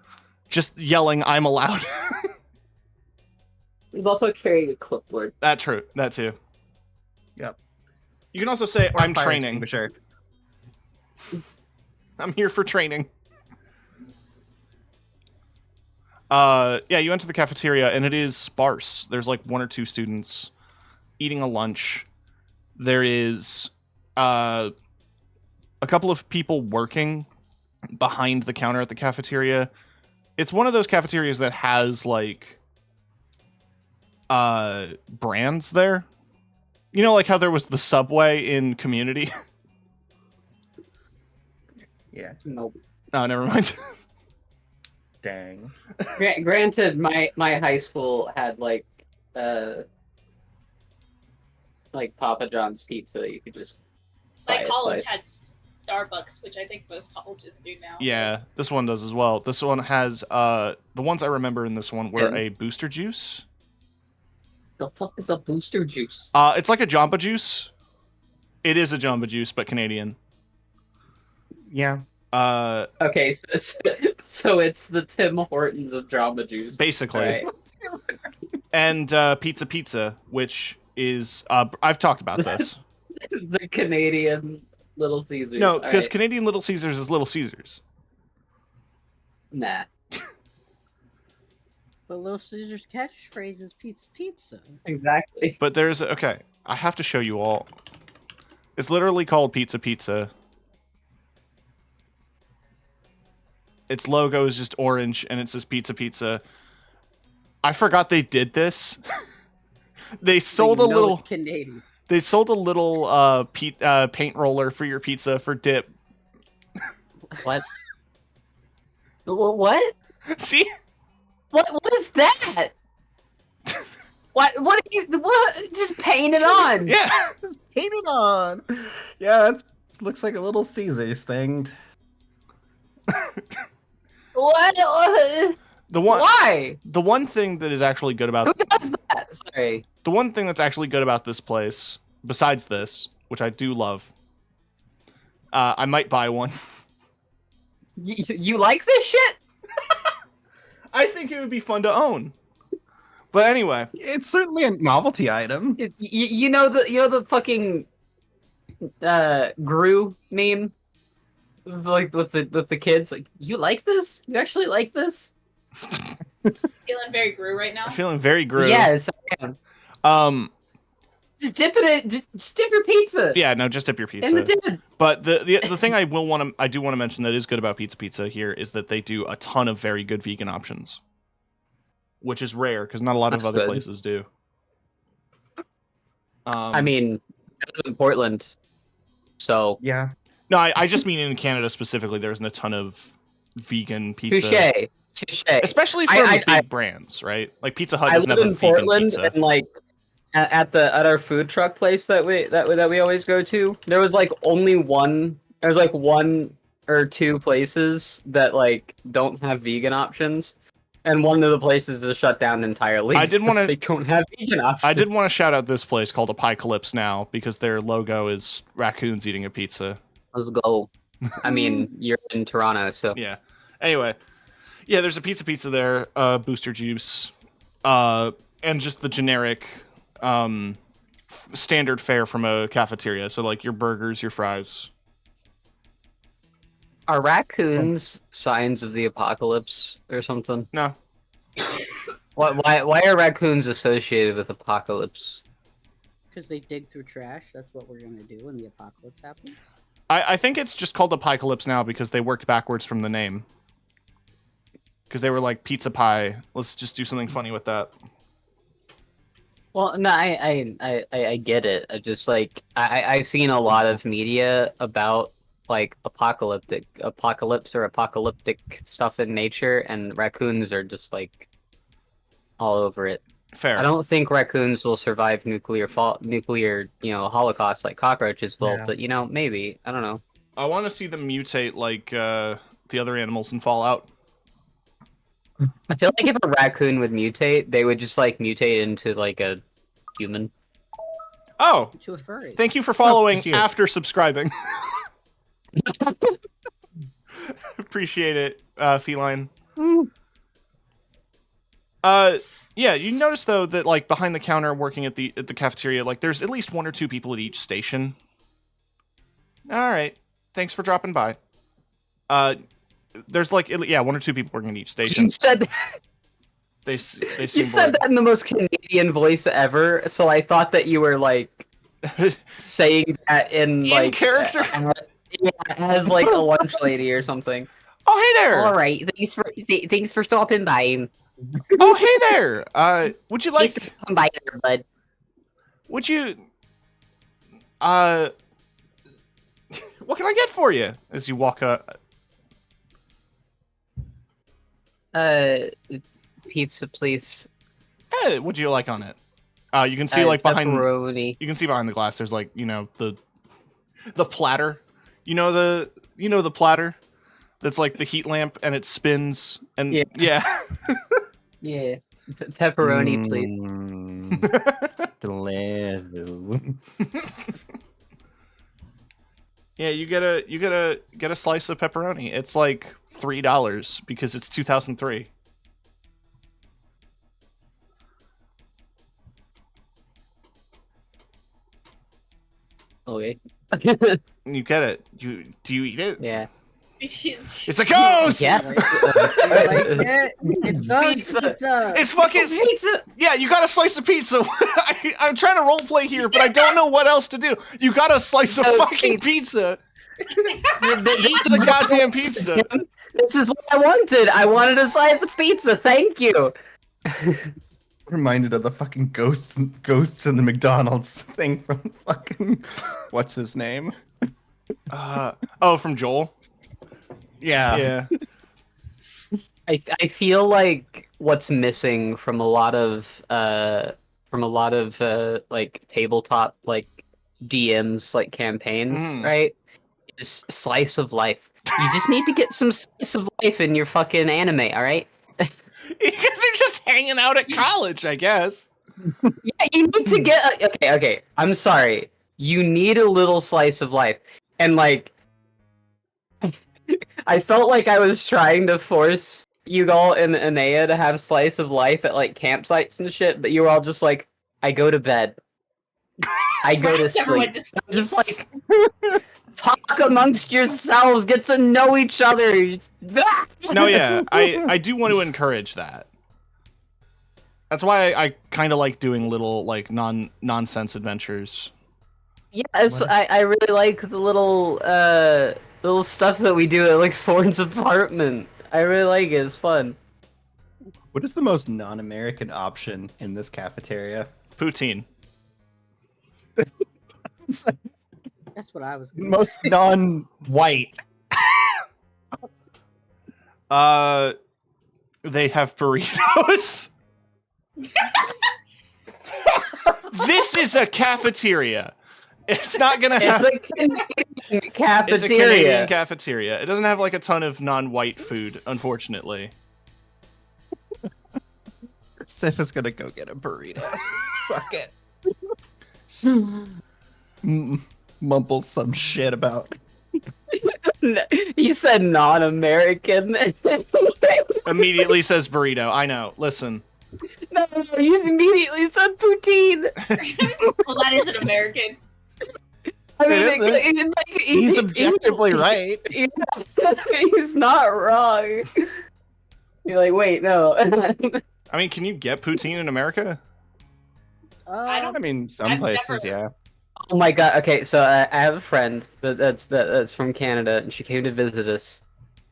just yelling, "I'm allowed." He's also carrying a clipboard. That too. Yep. You can also say, Or "I'm fire training. extinguisher. I'm here for training." Yeah, you enter the cafeteria and it is sparse. There's like one or two students eating a lunch. There is a couple of people working behind the counter at the cafeteria. It's one of those cafeterias that has like brands there. You know, like how there was the Subway in Community? Yeah. Nope. Oh, never mind. Dang. Granted, my high school had like Papa John's pizza. You could just buy My a college slice. had Starbucks, which I think most colleges do now. Yeah, this one does as well. This one has the ones I remember in this one were Tim. a booster juice. The fuck is a booster juice? It's like a Jamba Juice. It is a Jamba Juice, but Canadian. Yeah. Okay, so it's the Tim Hortons of drama juice. Basically. Right. And Pizza, which is I've talked about this. The Canadian Little Caesars. No, because Alright. Canadian Little Caesars is Little Caesars. Nah. But Little Caesar's catchphrase is pizza. Exactly. But there's okay. I have to show you all. It's literally called Pizza. Its logo is just orange and it says Pizza. I forgot they did this. They sold So a you know little. it's Canadian. They sold a little paint roller for your pizza for dip. What? What? See? What is that? What are you? What? Just paint it on. Yeah. Just paint it on. Yeah, that looks like a little Caesars thing. What? The one. Why? The one thing that is actually good about Who does that? Sorry. the one thing that's actually good about this place, besides this, which I do love, I might buy one. You like this shit? I think it would be fun to own. But anyway, It's certainly a novelty item. You know the fucking Gru meme? It's like with the kids, like, you like this? You actually like this? Feeling very Gru right now. I'm feeling very groovy. Yes, I am. Just dip it in, just dip your pizza. Yeah, no, just dip your pizza. In the dip. But the thing I do want to mention that is good about Pizza here is that they do a ton of very good vegan options, which is rare because not a lot of That's other good. places do. I mean, I live in Portland, so Yeah. no, I just mean in Canada specifically. There isn't a ton of vegan pizza, touche. especially from big brands, right? Like Pizza Hut I doesn't live have a in vegan Portland, pizza. and like at our food truck place that we always go to, there was like only one. There's like one or two places that like don't have vegan options, and one of the places is shut down entirely. I did because wanna- They don't have vegan options. I did want to shout out this place called Apocalypse Now because their logo is raccoons eating a pizza. Let's go. I mean, you're in Toronto, so Yeah. Anyway, yeah, there's a pizza there, booster juice, and just the generic standard fare from a cafeteria. So like your burgers, your fries. are raccoons signs of the apocalypse or something? No, Why are raccoons associated with apocalypse? Because they dig through trash. That's what we're gonna do when the apocalypse happens. I think it's just called Apocalypse Now because they worked backwards from the name. Because they were like pizza pie. Let's just do something funny with that. Well, no, I get it. I just like I've seen a lot of media about like apocalypse or apocalyptic stuff in nature, and raccoons are just like all over it. Fair. I don't think raccoons will survive nuclear holocaust like cockroaches will, Yeah. but maybe. I don't know. I want to see them mutate like the other animals in Fallout. I feel like if a raccoon would mutate, they would just like mutate into like a human. Oh, To a furry. thank you for following cute. after subscribing. Appreciate it, Feline. Mm. Yeah, you notice though that like behind the counter working at the cafeteria, like there's at least one or two people at each station. All right, thanks for dropping by. There's like one or two people working at each station. You said They you seem said that in the most Canadian voice ever, so I thought that you were like saying that in like character? as like a lunch lady or something. Oh hey there. All right, thanks for stopping by. Oh hey there. Would you like? Thanks for stopping by there, bud. Would you? What can I get for you as you walk up? Pizza, please. Hey, what do you like on it? You can see like behind. pepperoni. You can see behind the glass. There's like the platter. You know the platter. That's like the heat lamp and it spins and Yeah. yeah. Yeah, pepperoni, please. Delicious. Yeah, you get a slice of pepperoni. It's like $3 because it's 2003. Okay. You get it. Do you eat it? Yeah. It's a ghost. Yes. It's ghost pizza. It's fucking It's pizza. yeah. You got a slice of pizza. I'm trying to role play here, but I don't know what else to do. You got a slice of Ghost fucking pizza. Eat the goddamn pizza. This is what I wanted. I wanted a slice of pizza. Thank you. reminded of the fucking ghosts in the McDonald's thing from fucking what's his name? From Joel. Yeah. I feel like what's missing from a lot of like tabletop like DMs like campaigns, Mhm. right? Is slice of life. You just need to get some slice of life in your fucking anime, all right? Because you're just hanging out at college, I guess. Yeah, you need to get okay. I'm sorry. You need a little slice of life, and like, I felt like I was trying to force Yugal and Anea to have slice of life at like campsites and shit, but you were all just like, I go to bed. I go to Never sleep. went to sleep. I'm just like, talk amongst yourselves, get to know each other. No, yeah, I do want to encourage that. That's why I kind of like doing little like nonsense adventures. Yeah, I really like the little stuff that we do at like Thorn's apartment. I really like it. It's fun. What is the most non-American option in this cafeteria? Poutine. That's what I was. Gonna Most say. non-white. They have burritos. This is a cafeteria. It's not gonna have. It's a Canadian cafeteria. It's a Canadian cafeteria. It doesn't have like a ton of non-white food, unfortunately. Sif is gonna go get a burrito. Fuck it. Mumble some shit about. You said non-American. Immediately says burrito. I know. Listen. No, he immediately said poutine. Well, that isn't American. I mean, He's objectively right. He's not wrong. You're like, wait, no. I mean, can you get poutine in America? I don't- I mean, some I've places, never- yeah. Oh my god. Okay, so I have a friend that's from Canada, and she came to visit us,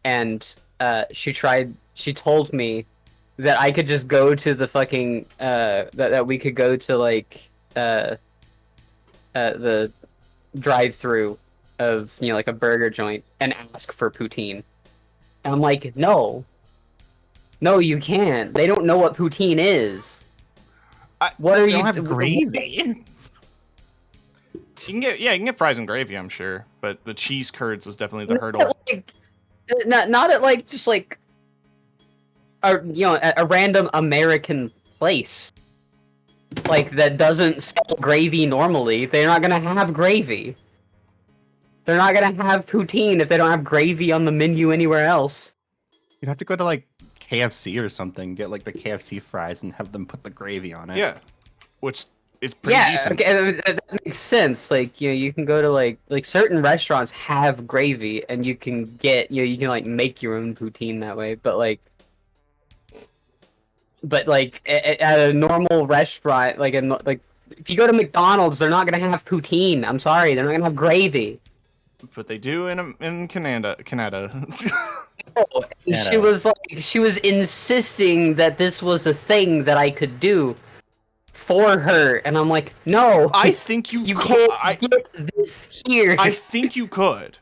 and she told me that I could just go to the fucking that we could go to like the drive-through of, you know, like a burger joint and ask for poutine. And I'm like, no, you can't. They don't know what poutine is. What are They you? don't have gravy. You can get fries and gravy, I'm sure, but the cheese curds is definitely the hurdle. Like, not at like just like a random American place like that doesn't sell gravy normally. They're not gonna have gravy. They're not gonna have poutine if they don't have gravy on the menu anywhere else. You'd have to go to like KFC or something, get like the KFC fries and have them put the gravy on it. Yeah, which is pretty Yeah, decent. okay, that makes sense. Like, you know, you can go to like certain restaurants have gravy, and you can get, you know, you can like make your own poutine that way. But like at a normal restaurant, like if you go to McDonald's, they're not gonna have poutine. I'm sorry, they're not gonna have gravy. But they do in Canada. Oh, and she was insisting that this was a thing that I could do for her, and I'm like, no, I think you can't could. get this here. I think you could.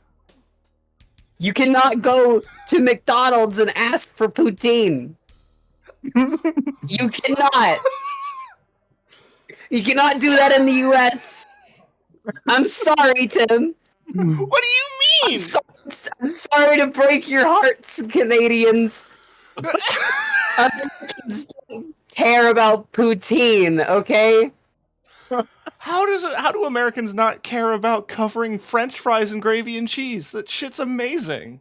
You cannot go to McDonald's and ask for poutine. You cannot. You cannot do that in the U.S. I'm sorry, Tim. What do you mean? I'm sorry to break your hearts, Canadians. Americans don't care about poutine, okay? How do Americans not care about covering French fries and gravy and cheese? That shit's amazing.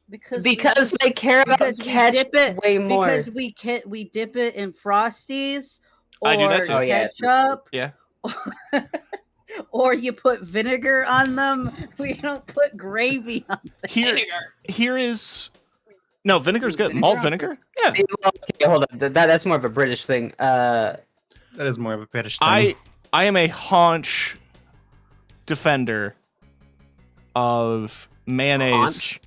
Because they care about because we ketchup dip it way more. because we dip it in Frosties or I do that too. Oh, yeah. ketchup. Yeah. Or you put vinegar on them. We don't put gravy on them. Here is no vinegar's good. Vinegar Malt on vinegar? Yeah. Okay, hold on. That's more of a British thing. That is more of a British thing. I am a haunch defender of mayonnaise.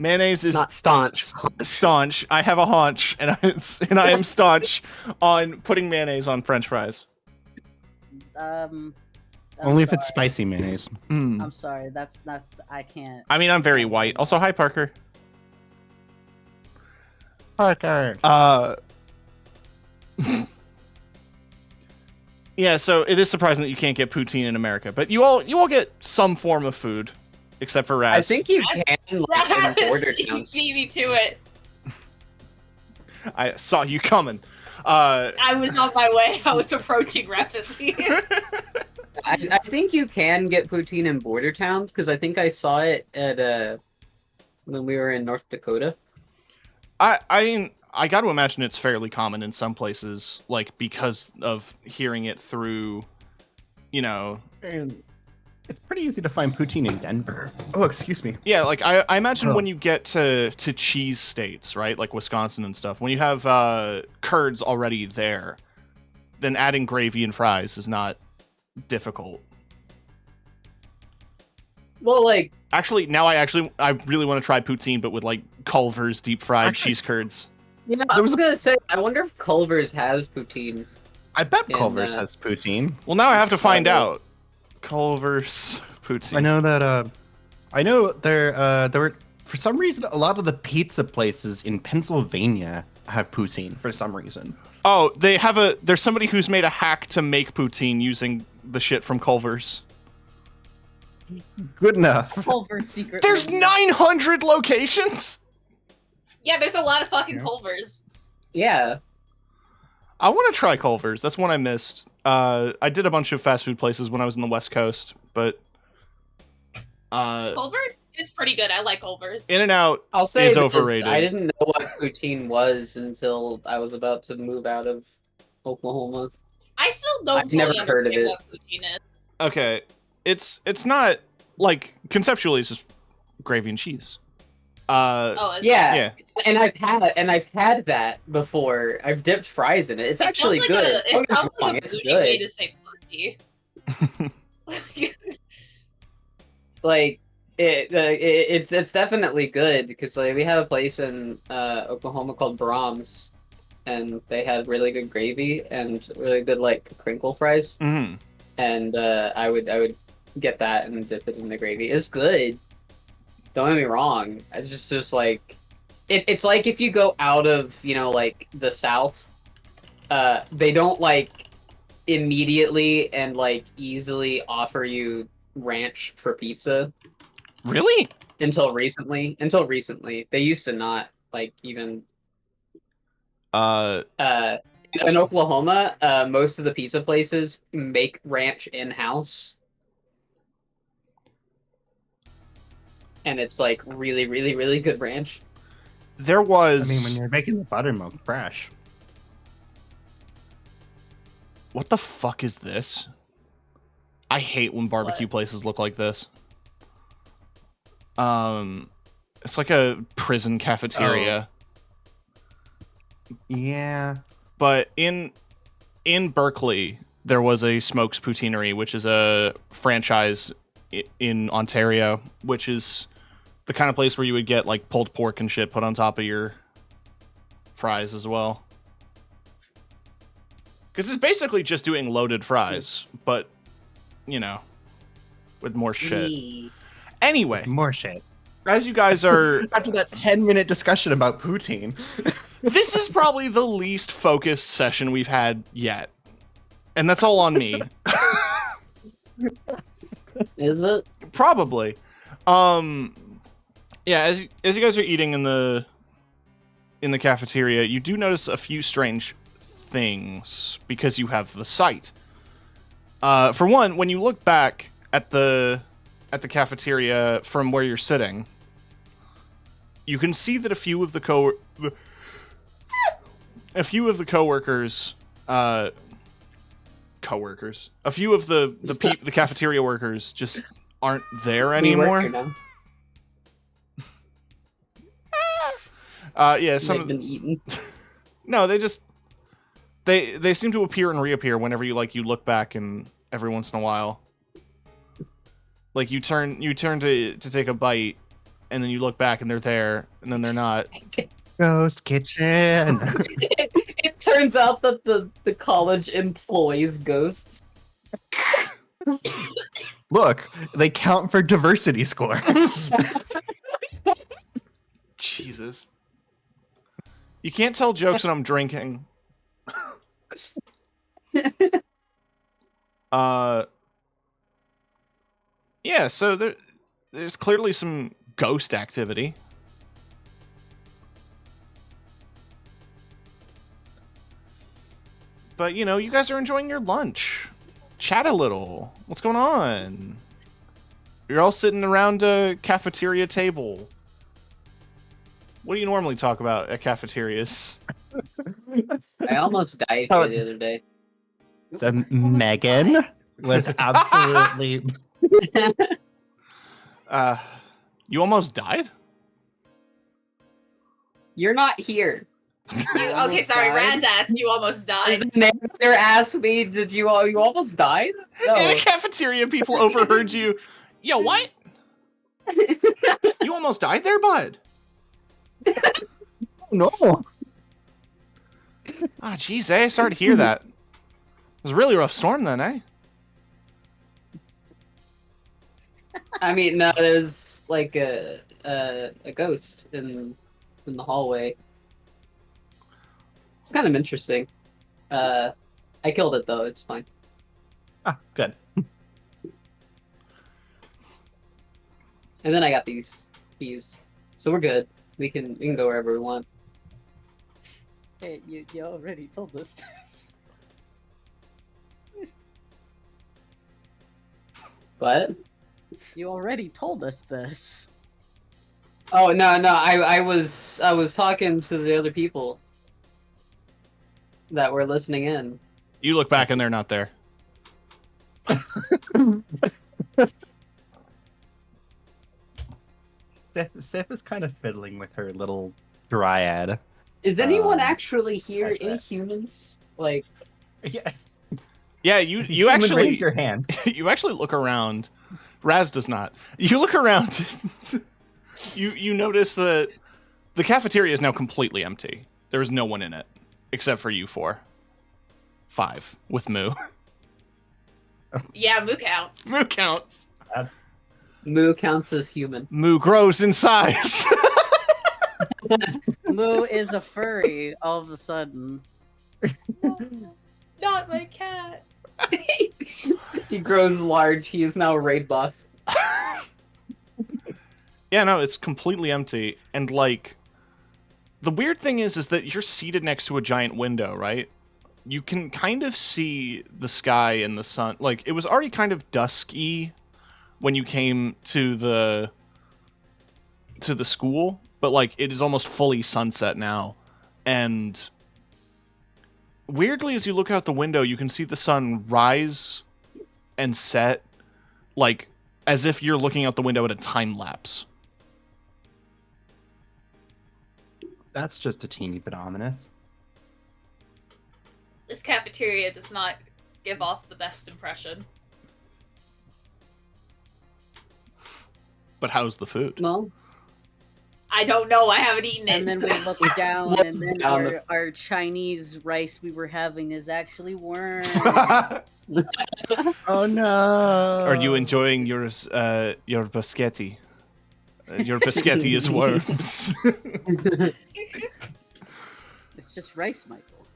Mayonnaise is Not staunch. staunch. I have a haunch, and I am staunch on putting mayonnaise on French fries. I'm Only if it's sorry. spicy mayonnaise. Mm. I'm sorry. That's I can't. I mean, I'm very white. Also, hi Parker. Parker. Yeah, so it is surprising that you can't get poutine in America, but you all get some form of food, except for Raz. I think you can like, in border You towns. beat me to it. I saw you coming. I was on my way. I was approaching rapidly. I think you can get poutine in border towns because I think I saw it at when we were in North Dakota. I mean, I got to imagine it's fairly common in some places, like because of hearing it through, you know. And it's pretty easy to find poutine in Denver. Oh, excuse me. Yeah, like I imagine Oh. when you get to cheese states, right, like Wisconsin and stuff, when you have curds already there, then adding gravy and fries is not difficult. Well, like Actually, now I really want to try poutine, but with like Culver's deep fried Actually- cheese curds. yeah, I was gonna say, I wonder if Culver's has poutine. I bet And, Culver's has poutine. Well, now I have to find Probably. out. Culver's poutine. I know that. I know there were, for some reason, a lot of the pizza places in Pennsylvania have poutine for some reason. Oh, there's somebody who's made a hack to make poutine using the shit from Culver's. Good enough. Culver's secret. There's menu. 900 locations? Yeah, there's a lot of fucking Yeah. Culvers. Yeah, I want to try Culver's. That's one I missed. I did a bunch of fast food places when I was in the West Coast, but Culvers is pretty good. I like Culvers. In-N-Out I'll say is this, overrated. I didn't know what poutine was until I was about to move out of Oklahoma. I still don't I've fully never heard of understand it. what poutine is. Okay, it's not like conceptually it's just gravy and cheese. Oh, it's, Yeah, Yeah. and I've had that before. I've dipped fries in it. It's it actually sounds like good. It Don't get me sounds wrong, like a it's bougie way good. to say pussy. Like it's definitely good because like we have a place in Oklahoma called Brahms, and they had really good gravy and really good like crinkle fries. Mhm. And I would get that and dip it in the gravy. It's good. Don't get me wrong. It's just like it's like if you go out of like the South, they don't like immediately and like easily offer you ranch for pizza Really? until recently. Until recently, they used to not like even. In Oklahoma, most of the pizza places make ranch in-house. And it's like really, really, really good ranch. There I was. mean, when you're making the buttermilk fresh. What the fuck is this? I hate when barbecue places look like this. It's like a prison cafeteria. Yeah. But in Berkeley, there was a Smokes Poutinery, which is a franchise in Ontario, which is the kind of place where you would get like pulled pork and shit put on top of your fries as well. Because it's basically just doing loaded fries, but with more shit. Anyway, More shit. as you guys are, After that 10-minute discussion about poutine. this is probably the least focused session we've had yet, and that's all on me. Is it? Probably. Yeah, as you guys are eating in the cafeteria, you do notice a few strange things because you have the sight. For one, when you look back at the cafeteria from where you're sitting, you can see that a few of the the cafeteria workers just aren't there We work anymore. here now. Yeah, They've been eaten. No, they seem to appear and reappear whenever you look back, and every once in a while, like you turn to take a bite, and then you look back and they're there, and then they're not. Ghost kitchen. It turns out that the college employs ghosts. Look, they count for diversity score. Jesus. You can't tell jokes when I'm drinking. Yeah, so there's clearly some ghost activity. But, you know, you guys are enjoying your lunch. Chat a little. What's going on? You're all sitting around a cafeteria table. What do you normally talk about at cafeterias? I almost died here the other day. So Megan was absolutely. You almost died? You're not here. Okay, sorry, Raz asked, you almost died. There asked me, did you almost died? No. In the cafeteria, people overheard you. Yo, what? You almost died there, bud? No. Ah, jeez, eh? Sorry to hear that. It was a really rough storm then, eh? I mean, no, there's like a ghost in the hallway. It's kind of interesting. I killed it though. It's fine. Ah, good. And then I got these, so we're good. We can go wherever we want. Hey, you already told us this. What? You already told us this. Oh no, I was talking to the other people that were listening in. You look back and they're not there. Sif is kind of fiddling with her little dryad. Is anyone actually like here? Any that. humans? Like, Yes. Yeah, you Human, actually raise your hand. you actually look around. Raz does not. You look around. you notice that the cafeteria is now completely empty. There is no one in it except for you four. 5 with Moo. Yeah, Moo counts. Moo counts. Moo counts as human. Moo grows in size. Moo is a furry all of a sudden. Not my cat. He grows large. He is now a raid boss. Yeah, no, it's completely empty. And like, the weird thing is that you're seated next to a giant window, right? You can kind of see the sky and the sun. Like, it was already kind of dusky when you came to the school, but like, it is almost fully sunset now. And weirdly, as you look out the window, you can see the sun rise and set, like, as if you're looking out the window at a time lapse. That's just a teeny bit ominous. This cafeteria does not give off the best impression. But how's the food? Well, I don't know, I haven't eaten it. And then we look down, and What's then down our Chinese rice we were having is actually worms. Oh no! Are you enjoying your biscotti? Your biscotti is worms. It's just rice, Michael.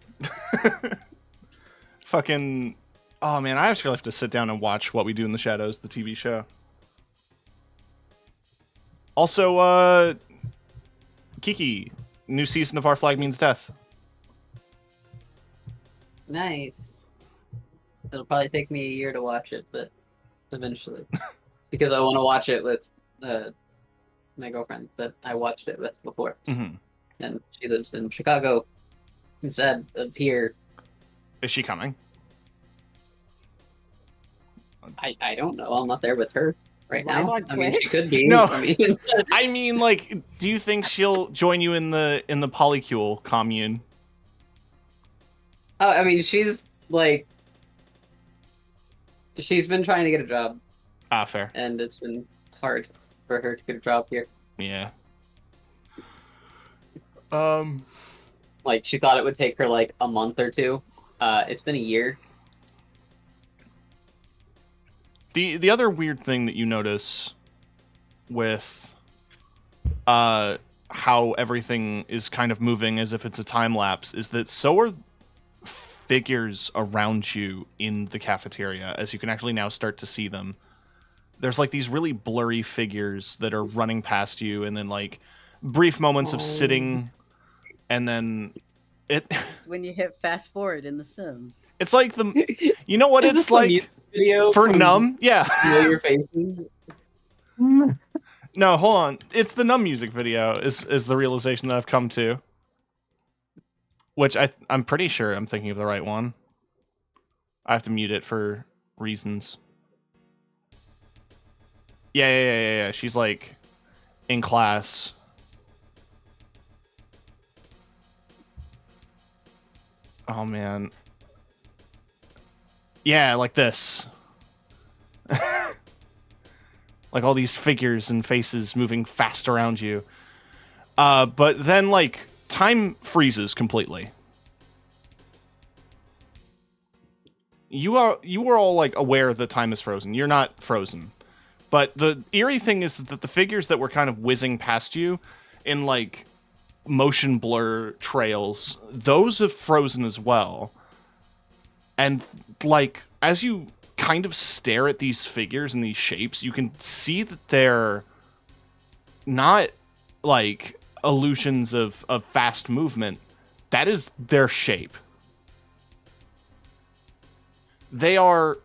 Fucking... Oh man, I actually have to sit down and watch What We Do in the Shadows, the TV show. Also, Kiki, new season of Our Flag Means Death. nice. It'll probably take me a year to watch it, but eventually, because I want to watch it with my girlfriend that I watched it with before, Mm-hmm. and she lives in Chicago instead of here. Is she coming? I don't know. I'm not there with her right Live now. on I mean, she Twitch? could be. No. I mean, I mean, like, do you think she'll join you in the polycule commune? oh, I mean, she's like, she's been trying to get a job, Ah, fair. and it's been hard for her to get a job here. Yeah. Like, she thought it would take her, like, a month or two. It's been a year. The other weird thing that you notice with how everything is kind of moving as if it's a time lapse is that so are figures around you in the cafeteria, as you can actually now start to see them. There's like these really blurry figures that are running past you, and then like brief moments of sitting, and then It's when you hit fast forward in The Sims. it's like the you know what Is it's this a like music video for from Numb? Yeah. Familiar Faces? No, hold on. It's the Numb music video is the realization that I've come to. Which I'm pretty sure I'm thinking of the right one. I have to mute it for reasons. Yeah. She's like in class. Oh man. Yeah, like this. Like all these figures and faces moving fast around you. But then like time freezes completely. You are all like aware that time is frozen. You're not frozen. But the eerie thing is that the figures that were kind of whizzing past you in like motion blur trails, those have frozen as well. And like as you kind of stare at these figures and these shapes, you can see that they're not like illusions of fast movement. That is their shape. They are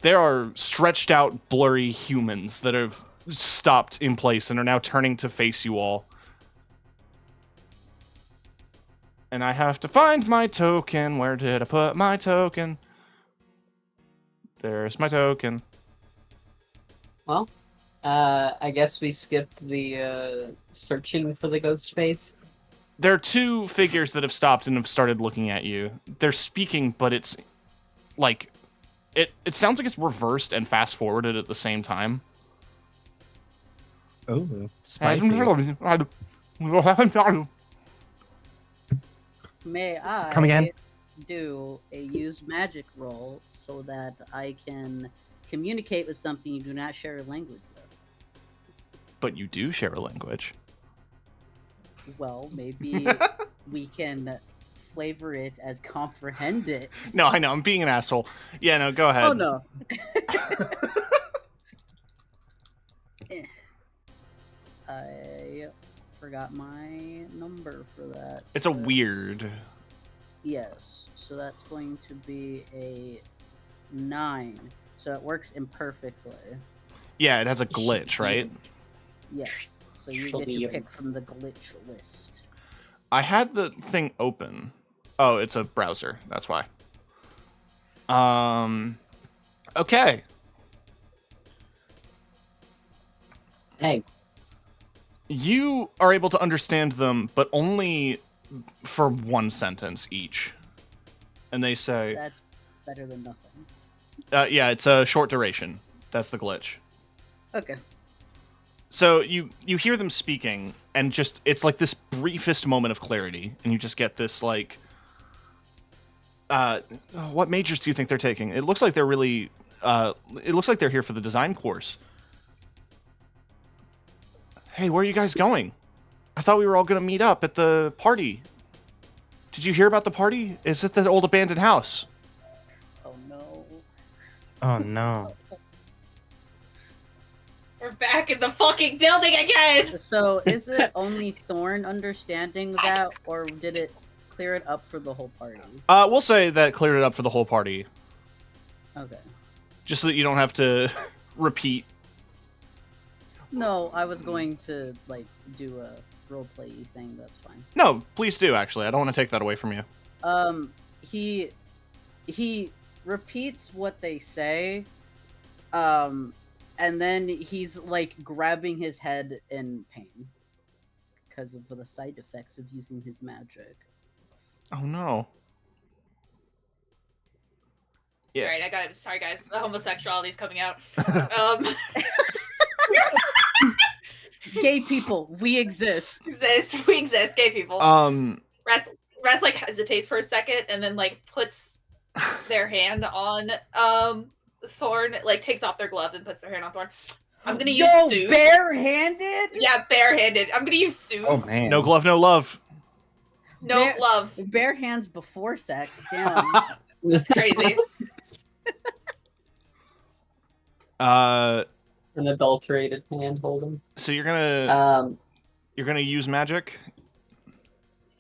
they are stretched out, blurry humans that have stopped in place and are now turning to face you all. And I have to find my token. Where did I put my token? There's my token. Well, I guess we skipped the searching for the ghost face. There are two figures that have stopped and have started looking at you. They're speaking, but it's like it sounds like it's reversed and fast forwarded at the same time. Oh, spicy. May I Come again? do a use magic roll so that I can communicate with something you do not share a language with? But you do share a language. Well, maybe we can flavor it as comprehend it. No, I know. I'm being an asshole. Yeah, no, go ahead. Oh no. I forgot my number for that. It's a weird. Yes, so that's going to be a 9. So it works imperfectly. Yeah, it has a glitch, right? Yes. So you get to pick from the glitch list. I had the thing open. Oh, it's a browser. That's why. Okay. Hey, You are able to understand them, but only for one sentence each. And they say, That's better than nothing. yeah, it's a short duration. That's the glitch. Okay. So you hear them speaking, and just it's like this briefest moment of clarity, and you just get this like, what majors do you think they're taking? It looks like they're really, it looks like they're here for the design course. Hey, where are you guys going? I thought we were all gonna meet up at the party. Did you hear about the party? It's at the old abandoned house. Oh no. Oh no. We're back in the fucking building again! So is it only Thorn understanding that, or did it clear it up for the whole party? We'll say that cleared it up for the whole party, Okay. just so that you don't have to repeat. No, I was going to like do a roleplay thing. That's fine. No, please do. Actually, I don't want to take that away from you. He repeats what they say, and then he's like grabbing his head in pain because of the side effects of using his magic. Oh no. Yeah. Alright, I got it. Sorry guys, the homosexuality's coming out. Gay people, we exist. We exist, gay people. Raz like hesitates for a second and then like puts their hand on Thorn, like takes off their glove and puts their hand on Thorn. I'm gonna use soothe. Barehanded? Yeah, barehanded. I'm gonna use soothe. Oh man. No glove, no love. No glove. Bare hands before sex. Damn. That's crazy. An adulterated hand holding. So you're gonna Um, use magic.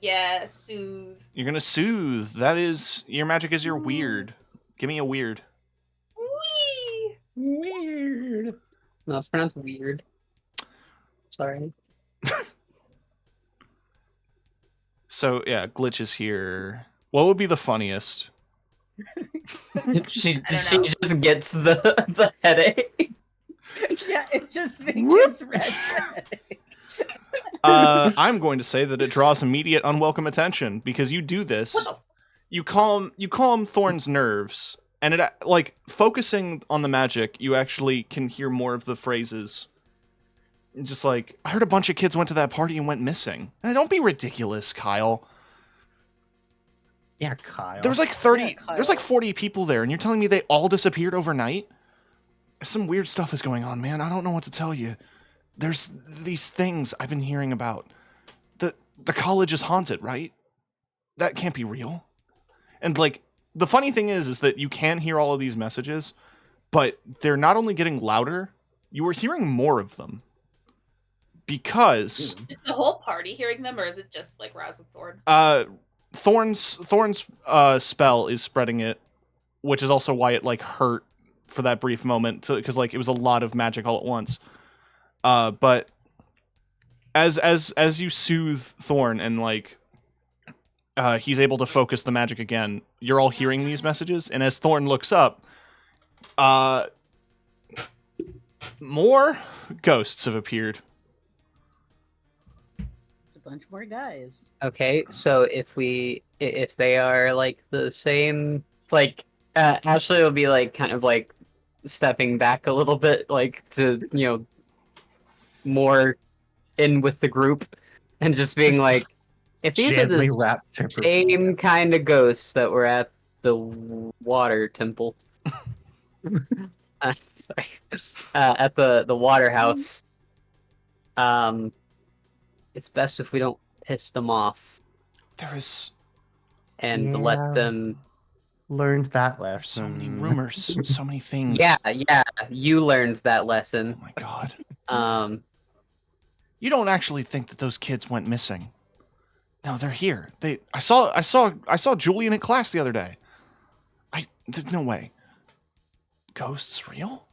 Yeah, soothe. You're gonna soothe. That is your magic. Is your Soothe. weird? Give me a weird. Wee. weird. No, it's pronounced weird. Sorry. So yeah, glitch is here. What would be the funniest? she know. just gets the headache. Yeah, it just gives red. I'm going to say that it draws immediate unwelcome attention because you do this. What the? You calm Thorn's nerves, and it like focusing on the magic. You actually can hear more of the phrases. Just like I heard a bunch of kids went to that party and went missing. Don't be ridiculous, Kyle. Yeah, Kyle. There was like 30. Yeah, Kyle. There's like 40 people there, and you're telling me they all disappeared overnight? Some weird stuff is going on, man. I don't know what to tell you. There's these things I've been hearing about. The college is haunted, right? That can't be real. And like the funny thing is that you can hear all of these messages, but they're not only getting louder, you are hearing more of them. Because Is the whole party hearing them, or is it just like Raz and Thorn? Thorn's spell is spreading it, which is also why it like hurt for that brief moment, because like it was a lot of magic all at once. But as you soothe Thorn and like he's able to focus the magic again, you're all hearing these messages, and as Thorn looks up, more ghosts have appeared. A bunch more guys. Okay, so if they are like the same, like Ashley will be like kind of like stepping back a little bit, like to more in with the group, and just being like, if these are Gently the wraps her same kind of ghosts that were at the water temple, sorry, at the water house, it's best if we don't piss them off There is and Yeah. let them. Learned that there's so many lesson. rumors, so many things. Yeah, you learned that lesson. Oh my god. Um, You don't actually think that those kids went missing? No, they're here. I saw Julian in class the other day. There's no way. Ghosts real?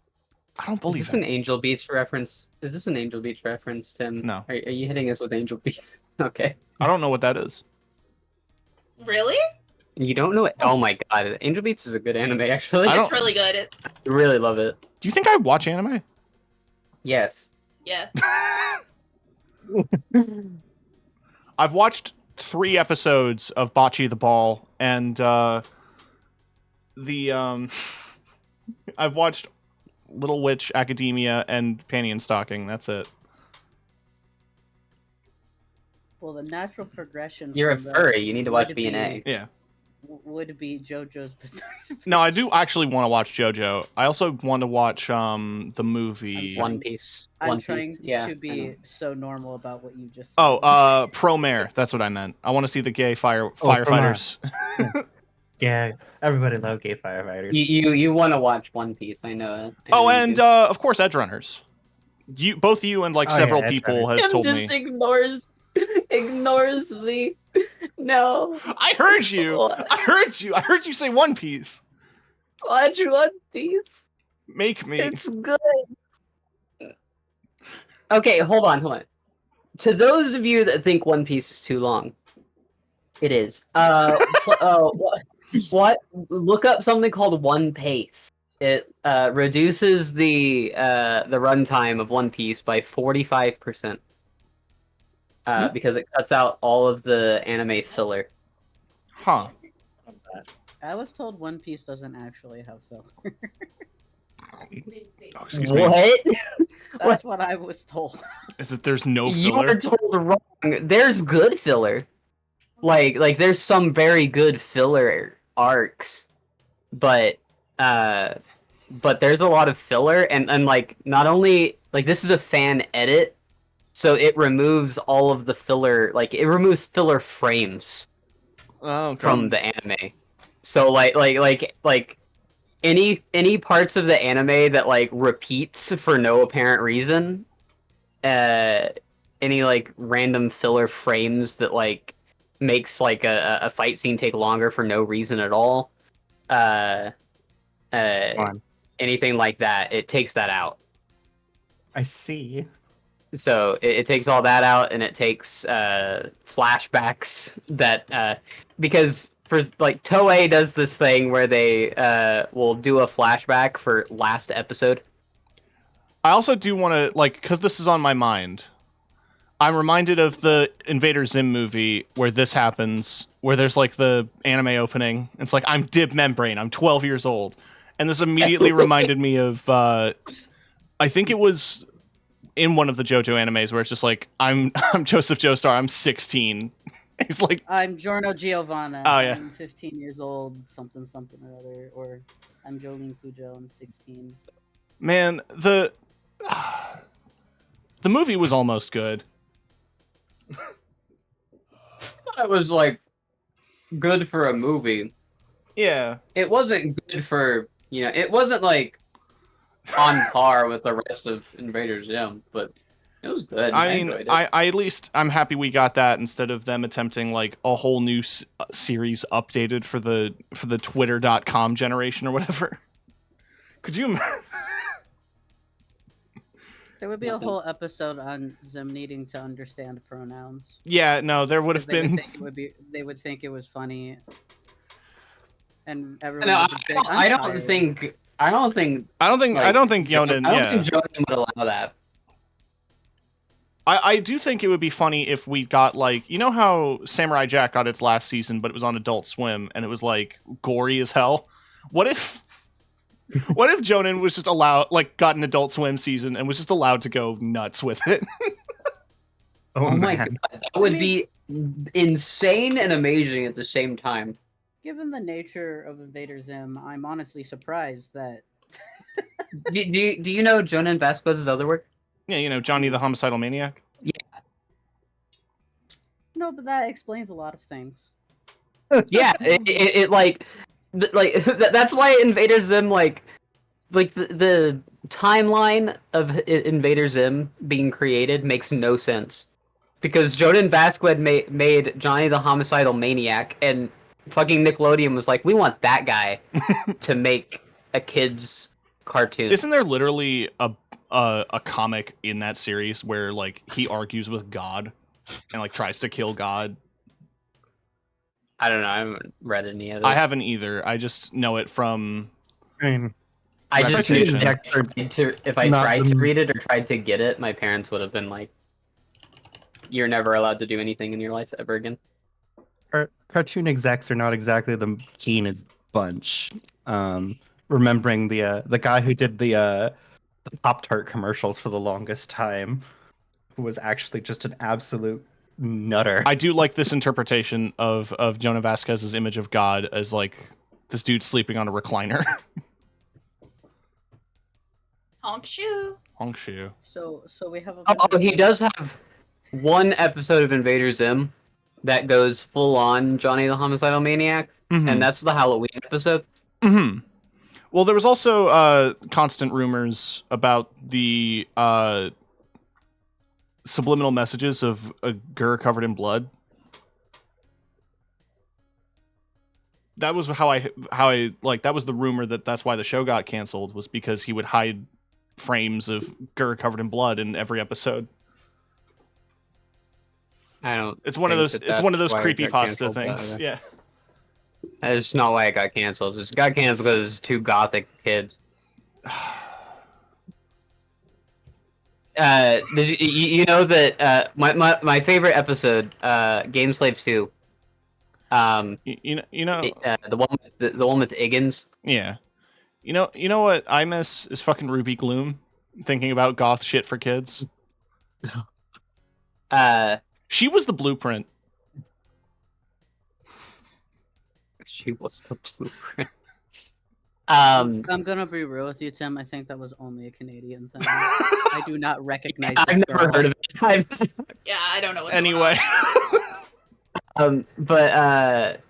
I don't is believe this it. an Angel Beats reference? Is this an Angel Beats reference, Tim? No. Are you hitting us with Angel Beats? Okay. I don't know what that is. Really? You don't know it? Oh my god, Angel Beats is a good anime, actually. I It's don't- really good. I really love it. Do you think I watch anime? Yes. Yeah. I've watched 3 episodes of Bocce the Ball, and I've watched Little Witch Academia and Panty and Stocking. That's it. Well, the natural progression. You're a from the- furry, you need to watch would B&A. Yeah. Would be JoJo's Bizarre. No, I do actually want to watch JoJo. I also want to watch the movie. One Piece. I'm One trying Piece. Yeah. to I know. be so normal about what you just said. Oh, Promare. That's what I meant. I want to see the gay firefighters. Yeah, everybody love gay firefighters. You want to watch One Piece? I know it. I know Oh, you and do. of course, Edge Runners. Both you and like Oh, yeah, several Edge people Runners. have Tim told just me. ignores me. No. I heard you. I heard you say One Piece. Watch One Piece. Make me. It's good. Okay, hold on. To those of you that think One Piece is too long, it is. What? Look up something called One Pace. It reduces the runtime of One Piece by 45%. Because it cuts out all of the anime filler. Huh. I was told One Piece doesn't actually have filler. Oh, excuse me. What? That's what I was told. Is that there's no You filler? were told wrong. There's good filler. Like there's some very good filler arcs, but there's a lot of filler and like not only like this is a fan edit, so it removes all of the filler, like it removes filler frames Oh, okay. from the anime. So like any parts of the anime that like repeats for no apparent reason, any like random filler frames that like makes like a fight scene take longer for no reason at all, anything like that, it takes that out. I see. So it takes all that out, and it takes flashbacks that because for like Toei does this thing where they will do a flashback for last episode. I also do want to, like, because this is on my mind, I'm reminded of the Invader Zim movie where this happens, where there's like the anime opening. It's like, I'm Dib Membrane, I'm 12 years old. And this immediately reminded me of, I think it was in one of the JoJo animes where it's just like, I'm Joseph Joestar, I'm 16. He's like, I'm Giorno Giovanna. Oh, yeah. I'm 15 years old, something or other. Or I'm Jolene Cujo, I'm 16. man, the movie was almost good. It was like good for a movie. Yeah. It wasn't good for, you know, it wasn't like on par with the rest of Invader Zim, but it was good. I mean, enjoyed it. I at least I'm happy we got that instead of them attempting like a whole new series updated for the Twitter.com generation or whatever. Could you? There would be a whole episode on Zim needing to understand pronouns. Yeah, no, there would have 'Cause they been. would think it would be. They would think it was funny, and everyone. No, would just be like, I "I'm don't tired." think. I don't think. I don't think. Like, I don't think Yonan. I don't Yeah, think Jonan would allow that. I do think it would be funny if we got like, you know how Samurai Jack got its last season, but it was on Adult Swim and it was like gory as hell. What if? What if Jonan was just allowed, like, got an Adult Swim season and was just allowed to go nuts with it? Oh, Oh my man. god, that would be insane and amazing at the same time. Given the nature of Invader Zim, I'm honestly surprised that. Do you know Jonan Vasquez's other work? Yeah, you know, Johnny the Homicidal Maniac. No, but that explains a lot of things. Yeah, it like that's why Invader Zim like the timeline of Invader Zim being created makes no sense, because Jonan Vasquez made Johnny the Homicidal Maniac, and fucking Nickelodeon was like, we want that guy to make a kid's cartoon. Isn't there literally a comic in that series where like he argues with God and like tries to kill God? I don't know. I haven't read any of it. I haven't either. I just know it from. I mean, I just knew Reputation. if I Not tried the- to read it or tried to get it, my parents would have been like, "You're never allowed to do anything in your life ever again." cartoon execs are not exactly the keenest bunch. Remembering the guy who did the Pop-Tart commercials for the longest time, who was actually just an absolute nutter. I do like this interpretation of Jonah Vasquez's image of God as like this dude sleeping on a recliner. Honk shoe. Honk shoe. So we have a. Oh, he does have one episode of Invader Zim that goes full on Johnny the Homicidal Maniac, Mhm. and that's the Halloween episode. Mm-hmm. Well, there was also constant rumors about the subliminal messages of a Gur covered in blood. That was how I like. That was the rumor that's why the show got canceled, was because he would hide frames of Gur covered in blood in every episode. I don't. It's one of think those. that It's one of that's those why it got creepypasta canceled, things. but, Yeah. That's not why it got canceled. It got canceled because it's two gothic kids. You know that my favorite episode, Game Slave 2. You know. The one with Iggins. Yeah. You know what I miss is fucking Ruby Gloom. Thinking about goth shit for kids. She was the blueprint. She was the blueprint. I'm gonna be real with you, Tim. I think that was only a Canadian thing. I do not recognize this I've never girl. heard of it. Yeah, I don't know what's Anyway. But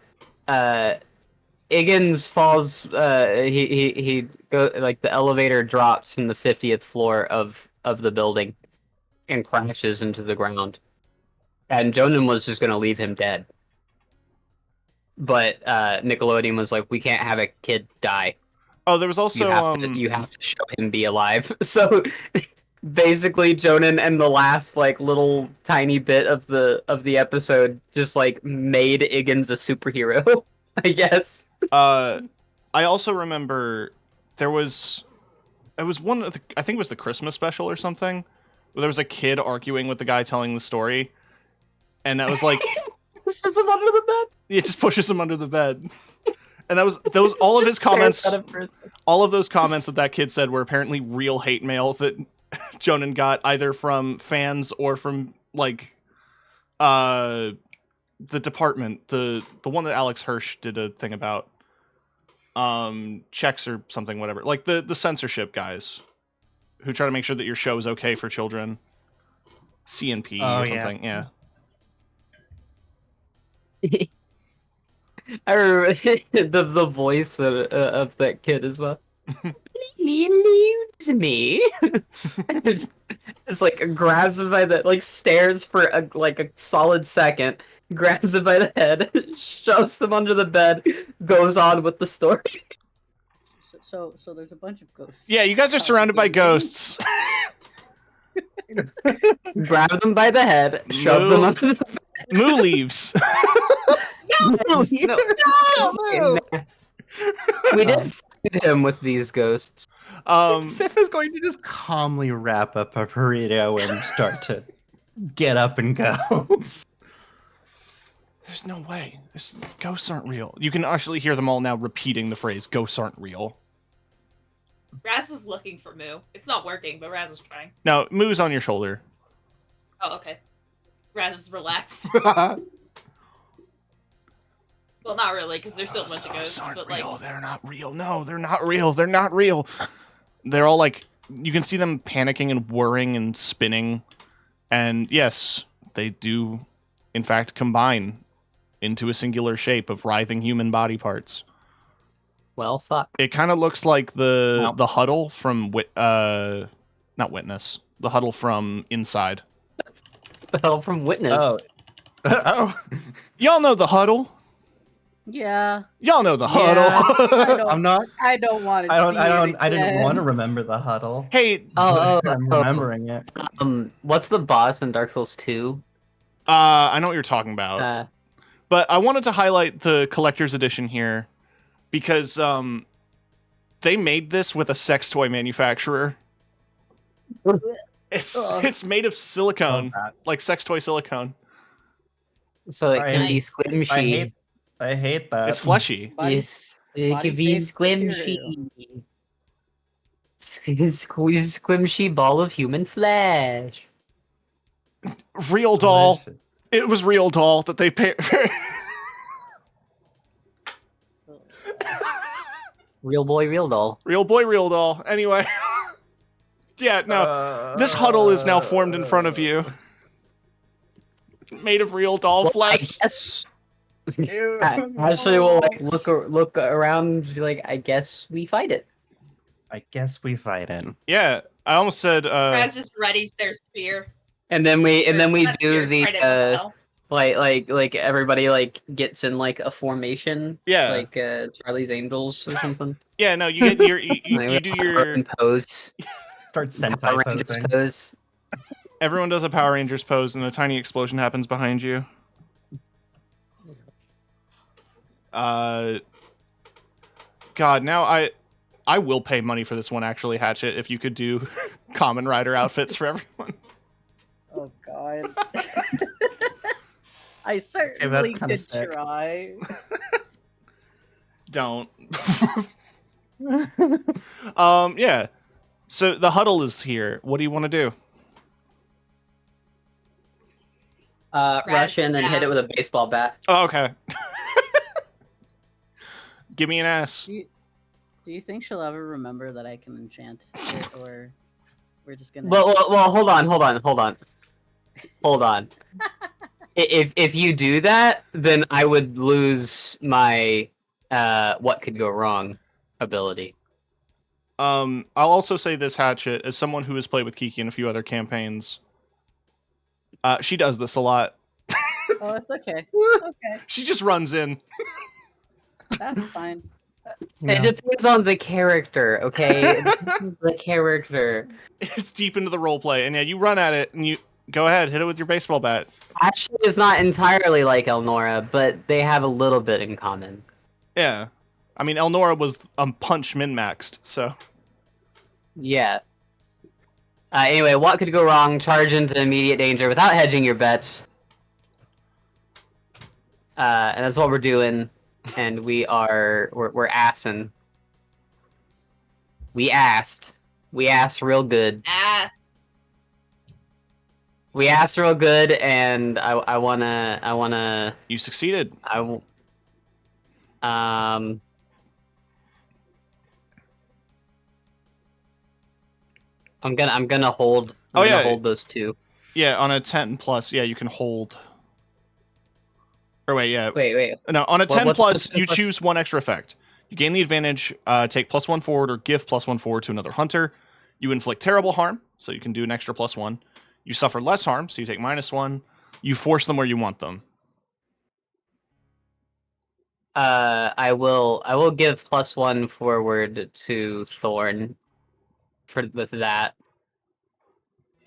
Higgins falls. He go like the elevator drops from the 50th floor of the building, and crashes into the ground. And Jonan was just gonna leave him dead, but Nickelodeon was like, "We can't have a kid die. Oh, there was also You have to show him be alive." So basically, Jonan and the last like little tiny bit of the episode just like made Higgins a superhero. I guess. I also remember it was one of I think it was the Christmas special or something, where there was a kid arguing with the guy telling the story, and that was like Pushes him under the bed. it just pushes him under the bed. And that was all of his comments. All of those comments that kid said were apparently real hate mail that Jonan got either from fans or from like the department, the one that Alex Hirsch did a thing about, checks or something, whatever, like the censorship guys who try to make sure that your show is okay for children, CNP or something. Yeah. I remember the voice of that kid as well. Eludes me. just like grabs him by the like stares for a solid second, grabs him by the head, shoves him under the bed, goes on with the story. So there's a bunch of ghosts. Yeah, you guys are surrounded by ghosts. Grab them by the head, shove them under the bed. Moo leaves. No. No! We did find him with these ghosts. Sif is going to just calmly wrap up a burrito and start to get up and go. There's no way. Ghosts aren't real. You can actually hear them all now repeating the phrase, ghosts aren't real. Raz is looking for Moo. It's not working, but Raz is trying. No, Moo's on your shoulder. Oh, okay. Raz is relaxed. Well, not really, because there's still a bunch of ghosts, aren't but real. like... They're not real. No, they're not real. They're not real. They're all like, you can see them panicking and whirring and spinning. And yes, they do, in fact, combine into a singular shape of writhing human body parts. Well, fuck. It kind of looks like the huddle from not Witness. The huddle from Inside. The hell from Witness. Oh. Oh. Y'all know the huddle. Yeah. Y'all know the Yeah, huddle. I'm not. I don't want to. I didn't want to remember the huddle. Hey, Oh, I'm remembering it. What's the boss in Dark Souls 2? I know what you're talking about. But I wanted to highlight the collector's edition here because they made this with a sex toy manufacturer. It's made of silicone, like sex toy silicone. So it can be squishy. I hate that. It's fleshy. Yes, it can be squishy. Squishy ball of human flesh. Real doll. It was real doll that they paid. Real boy, real doll. Real boy, real doll. Anyway. Yeah, no. This huddle is now formed in front of you. Made of real doll flesh. I guess. Actually, we'll like look around and be like, I guess we fight it. I guess we fight in. Yeah, I almost said. Raz just readies their spear. And then we That do spear's the right in the bell. like everybody like gets in like a formation. Yeah. Like Charlie's Angels or something. Yeah, no, you get your you do Power your and pose. Start Power sentai Rangers posing. pose. everyone does a Power Rangers pose and a tiny explosion happens behind you. God, now I will pay money for this one actually, Hatchet, if you could do Common Rider outfits for everyone. Oh God. I certainly kinda could sick. try. Don't. Yeah. So the huddle is here. What do you want to do? Rush in and hit it with a baseball bat. Oh, okay. Give me an ass. Do you think she'll ever remember that I can enchant it, or we're just gonna? Well, hold on. If you do that, then I would lose my what could go wrong ability. I'll also say this, Hatchet, as someone who has played with Kiki in a few other campaigns, she does this a lot. Oh, it's okay. Okay, She just runs in. that's fine. It depends on the character, okay? It depends on the character. It's deep into the role play, and yeah, you run at it, and you go ahead, hit it with your baseball bat. Ashley is not entirely like Elnora, but they have a little bit in common. Yeah, I mean, Elnora was punch min maxed, so Yeah. Anyway, what could go wrong? Charge into immediate danger without hedging your bets. And that's what we're doing. And we're assing. We asked real good. Ass. We asked real good, and I wanna. you succeeded. I'm gonna hold. I'm gonna hold those two. Yeah, on a 10 plus, yeah, you can hold. Or wait, yeah. Wait. No, on a 10 what's plus, the you plus? choose one extra effect. You gain the advantage, take +1 forward, or give +1 forward to another hunter. You inflict terrible harm, so you can do an extra +1. You suffer less harm, so you take -1. You force them where you want them. I will give +1 forward to Thorn with that,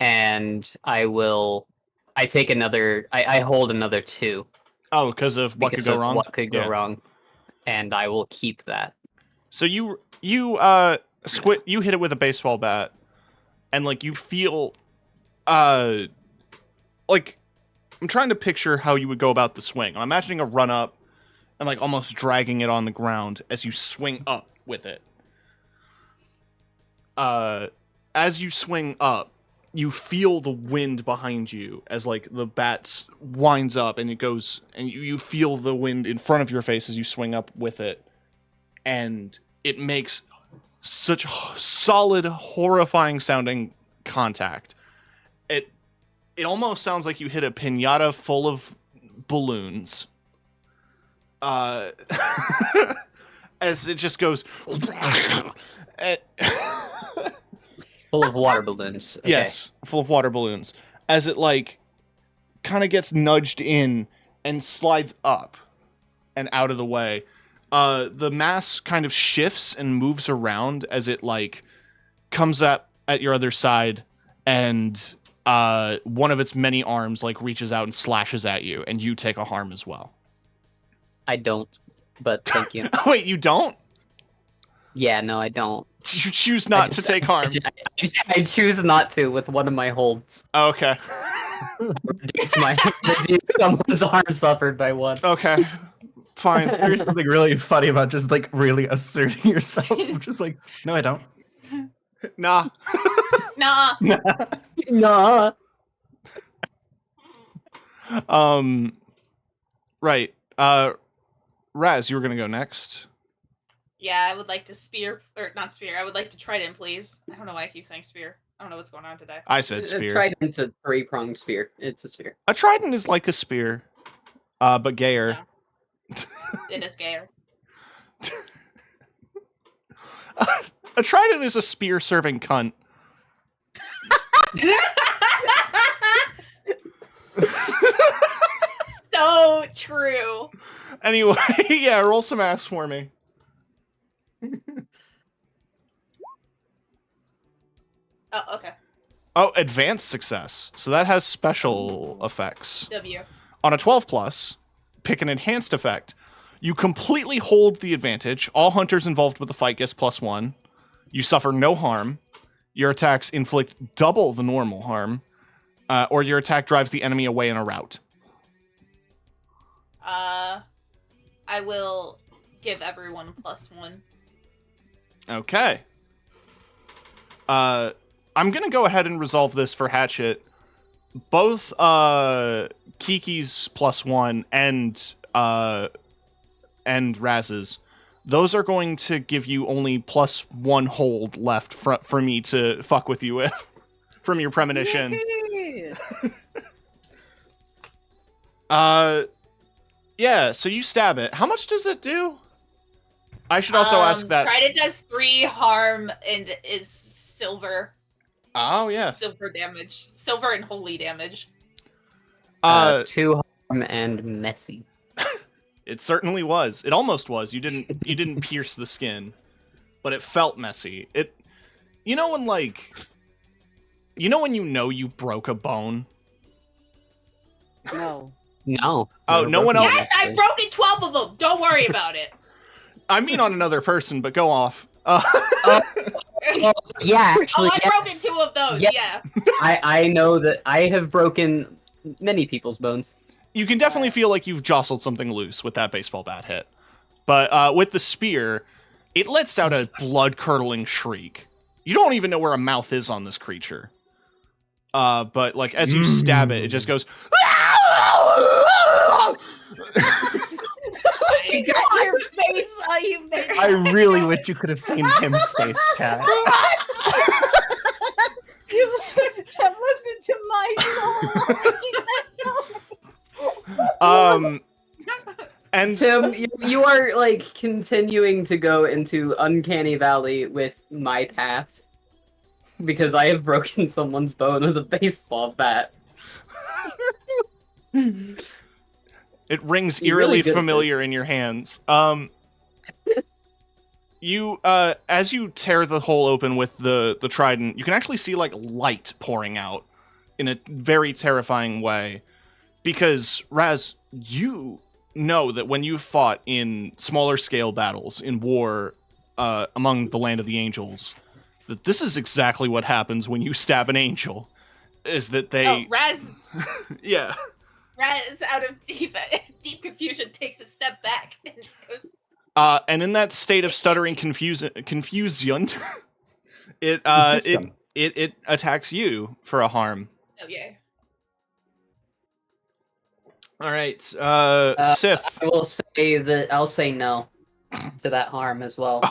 and I take another. I hold another 2. Oh, because of what could go wrong? What could go Yeah. wrong, and I will keep that. So you hit it with a baseball bat, and like you feel, like I'm trying to picture how you would go about the swing. I'm imagining a run up, and like almost dragging it on the ground as you swing up with it. As you swing up, you feel the wind behind you as like the bat winds up and it goes, and you feel the wind in front of your face as you swing up with it, and it makes such solid, horrifying sounding contact. It almost sounds like you hit a piñata full of balloons. As it just goes. Full of water balloons. Okay. Yes, full of water balloons. As it like kind of gets nudged in and slides up and out of the way. The mass kind of shifts and moves around as it like comes up at your other side, and one of its many arms like reaches out and slashes at you, and you take a harm as well. I don't, but thank you. Wait, you don't? Yeah, no, I don't. You choose not to take harm. I choose not to with one of my holds. Okay. Reduce someone's harm suffered by 1. Okay. Fine. There's something really funny about just like really asserting yourself. Just like, no, I don't. Nah. Nah. Nah. Right. Raz, you were gonna go next. Yeah, I would like to spear, or not spear. I would like to trident, please. I don't know why I keep saying spear. I don't know what's going on today. I said spear. Trident's a 3-pronged spear. It's a spear. A trident is like a spear, but gayer. Yeah. It is gayer. A trident is a spear-serving cunt. So true. Anyway, yeah, roll some ass for me. Oh, okay. Oh, advanced success. So that has special effects. W. On a 12 plus, pick an enhanced effect. You completely hold the advantage. All hunters involved with the fight gets +1. You suffer no harm. Your attacks inflict double the normal harm. Or your attack drives the enemy away in a rout. I will give everyone +1. Okay. I'm gonna go ahead and resolve this for Hatchet. Both Kiki's +1 and Raz's, those are going to give you only +1 hold left for me to fuck with you with from your premonition. Yeah, so you stab it. How much does it do? I should also ask that. Trident does 3 harm and is silver. Oh, yeah. Silver damage. Silver and holy damage. 2 harm and messy. It certainly was. It almost was. You didn't pierce the skin, but it felt messy. You know when you broke a bone? No. No. Oh, no one else. Yes, I've broken 12 of them. Don't worry about it. I mean on another person, but go off. Yeah, actually, I've broken 2 of those. Yeah. I know that I have broken many people's bones. You can definitely feel like you've jostled something loose with that baseball bat hit. But with the spear, it lets out a blood-curdling shriek. You don't even know where a mouth is on this creature. But like as you stab it, it just goes. Your face, you made I really wish you could have seen Tim's face, chat. You have looked into my soul. And Tim, you are like continuing to go into Uncanny Valley with my past because I have broken someone's bone with a baseball bat. it rings You're eerily really good at familiar in your hands. You as you tear the hole open with the trident, you can actually see like light pouring out in a very terrifying way. Because Raz, you know that when you fought in smaller scale battles in war among the land of the angels, that this is exactly what happens when you stab an angel. Is that they Oh, Raz, yeah. Raz out of deep confusion takes a step back and goes. And in that state of stuttering confusion, it attacks you for a harm. Oh yeah. All right, Sif. I will say that I'll say no to that harm as well.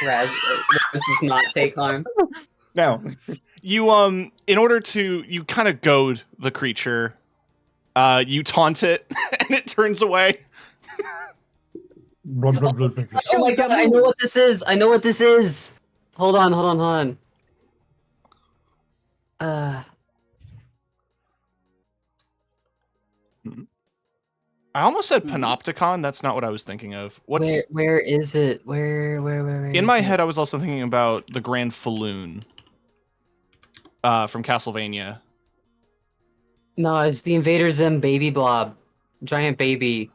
Raz does not take harm. No. You in order to you kind of goad the creature, you taunt it and it turns away. Oh my god, I know what this is! I know what this is! Hold on. I almost said panopticon. That's not what I was thinking of. What's where is it? Where in my head? I was also thinking about the Grand Falloon from Castlevania. No, it's the Invader Zim baby blob. Giant baby.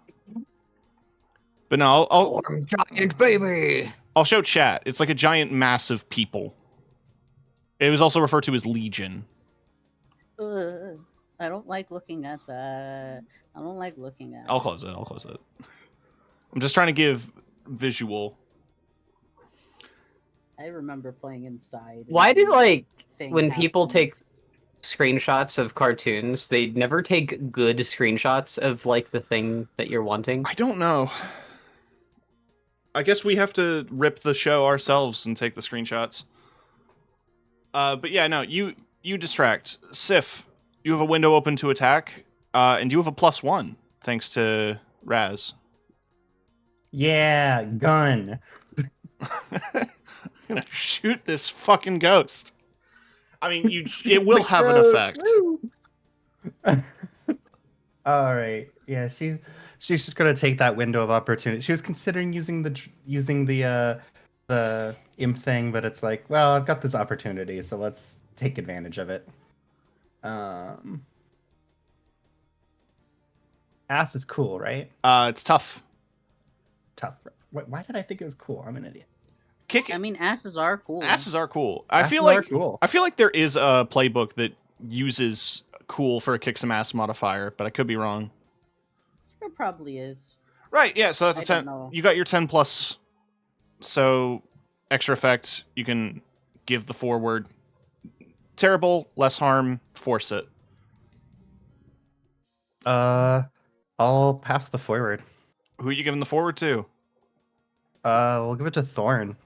But no, Giant baby! I'll show chat. It's like a giant mass of people. It was also referred to as Legion. I don't like looking at that. I don't like looking at I'll close it. I'm just trying to give visual. I remember playing inside. Why do, like, thing when people happened. take screenshots of cartoons, they never take good screenshots of, like, the thing that you're wanting? I don't know. I guess we have to rip the show ourselves and take the screenshots. But yeah, no, you distract. Sif, you have a window open to attack, and you have a +1, thanks to Raz. Yeah, gun. I'm gonna shoot this fucking ghost. I mean, it will have an effect. All right. Yeah, she's just gonna take that window of opportunity. She was considering using the imp thing, but it's like, well, I've got this opportunity, so let's take advantage of it. Ass is cool, right? It's tough. Tough. Why did I think it was cool? I'm an idiot. I mean, asses are cool. Asses are cool. Asses are cool. I feel like there is a playbook that uses cool for a kick some ass modifier, but I could be wrong. There probably is. Right, yeah, so that's a I 10. don't know. You got your 10+. So extra effect, you can give the forward. Terrible, less harm, force it. I'll pass the forward. Who are you giving the forward to? We'll give it to Thorn.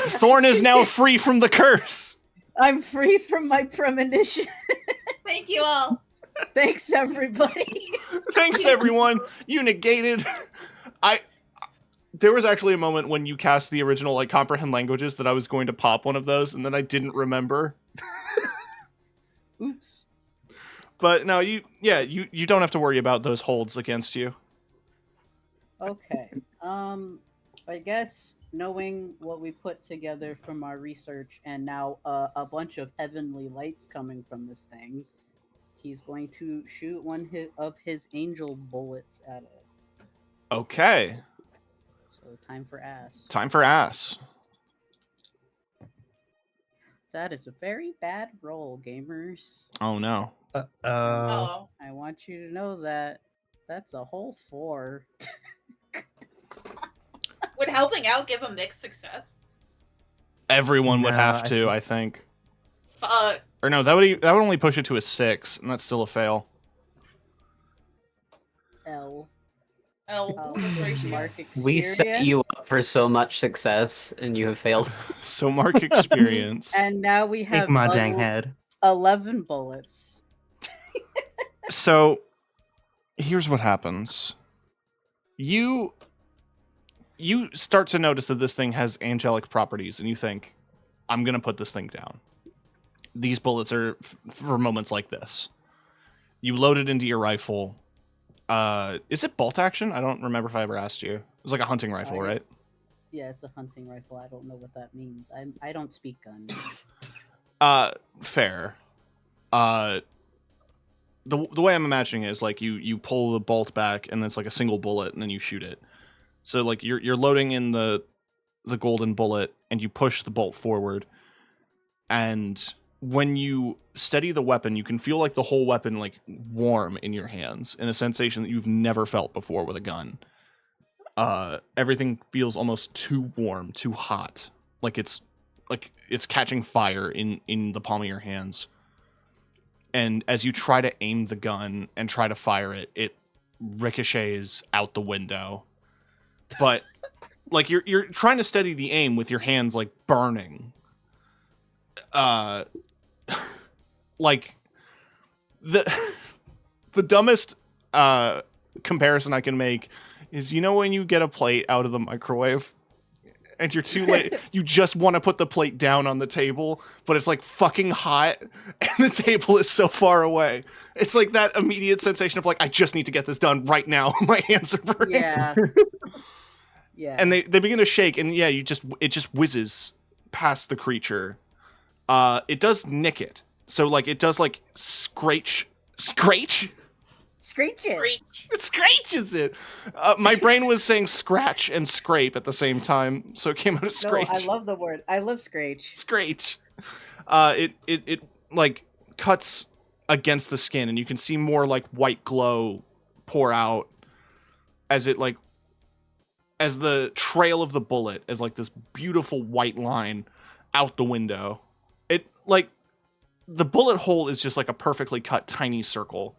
Thorn is now free from the curse. I'm free from my premonition. Thank you all. Thanks, everybody. Thanks, everyone. You negated. There was actually a moment when you cast the original like comprehend languages that I was going to pop one of those, and then I didn't remember. Oops. But no, you don't have to worry about those holds against you. Okay. I guess knowing what we put together from our research and now a bunch of heavenly lights coming from this thing, he's going to shoot one of his angel bullets at it. Okay. So time for ass. Time for ass. That is a very bad roll, gamers. Oh no. Oh. I want you to know that that's a whole 4. Would helping out give a mixed success? Everyone would No, have I to, think- I think. Fuck. Or no, that would only push it to a 6, and that's still a fail. L. Oh, this ratio. Mark We set you experience. up for so much success, and you have failed. So mark experience. And now we have Take my dang head. 11 bullets. So here's what happens. You start to notice that this thing has angelic properties, and you think, I'm going to put this thing down. These bullets are for moments like this. You load it into your rifle. Is it bolt action? I don't remember if I ever asked you. It's like a hunting rifle, right? Yeah, it's a hunting rifle. I don't know what that means. I don't speak guns. Fair. The way I'm imagining it is like you pull the bolt back, and it's like a single bullet, and then you shoot it. So like you're loading in the golden bullet, and you push the bolt forward, and when you steady the weapon, you can feel like the whole weapon like warm in your hands, in a sensation that you've never felt before with a gun. Everything feels almost too warm, too hot, like it's catching fire in the palm of your hands. And as you try to aim the gun and try to fire it, it ricochets out the window. But like you're trying to steady the aim with your hands like burning. Like the dumbest comparison I can make is, you know, when you get a plate out of the microwave and you're too late, you just want to put the plate down on the table, but it's like fucking hot and the table is so far away. It's like that immediate sensation of like, I just need to get this done right now. My hands are burning. Yeah. Yeah. And they begin to shake, and yeah, it just whizzes past the creature. It does nick it. So like it does like scratch. Screech it. Screech. It scratches it. My brain was saying scratch and scrape at the same time, so it came out as No, scratch. I love the word. I love screech. Scratch. It like cuts against the skin, and you can see more like white glow pour out as it like as the trail of the bullet as like this beautiful white line out the window. It like the bullet hole is just like a perfectly cut tiny circle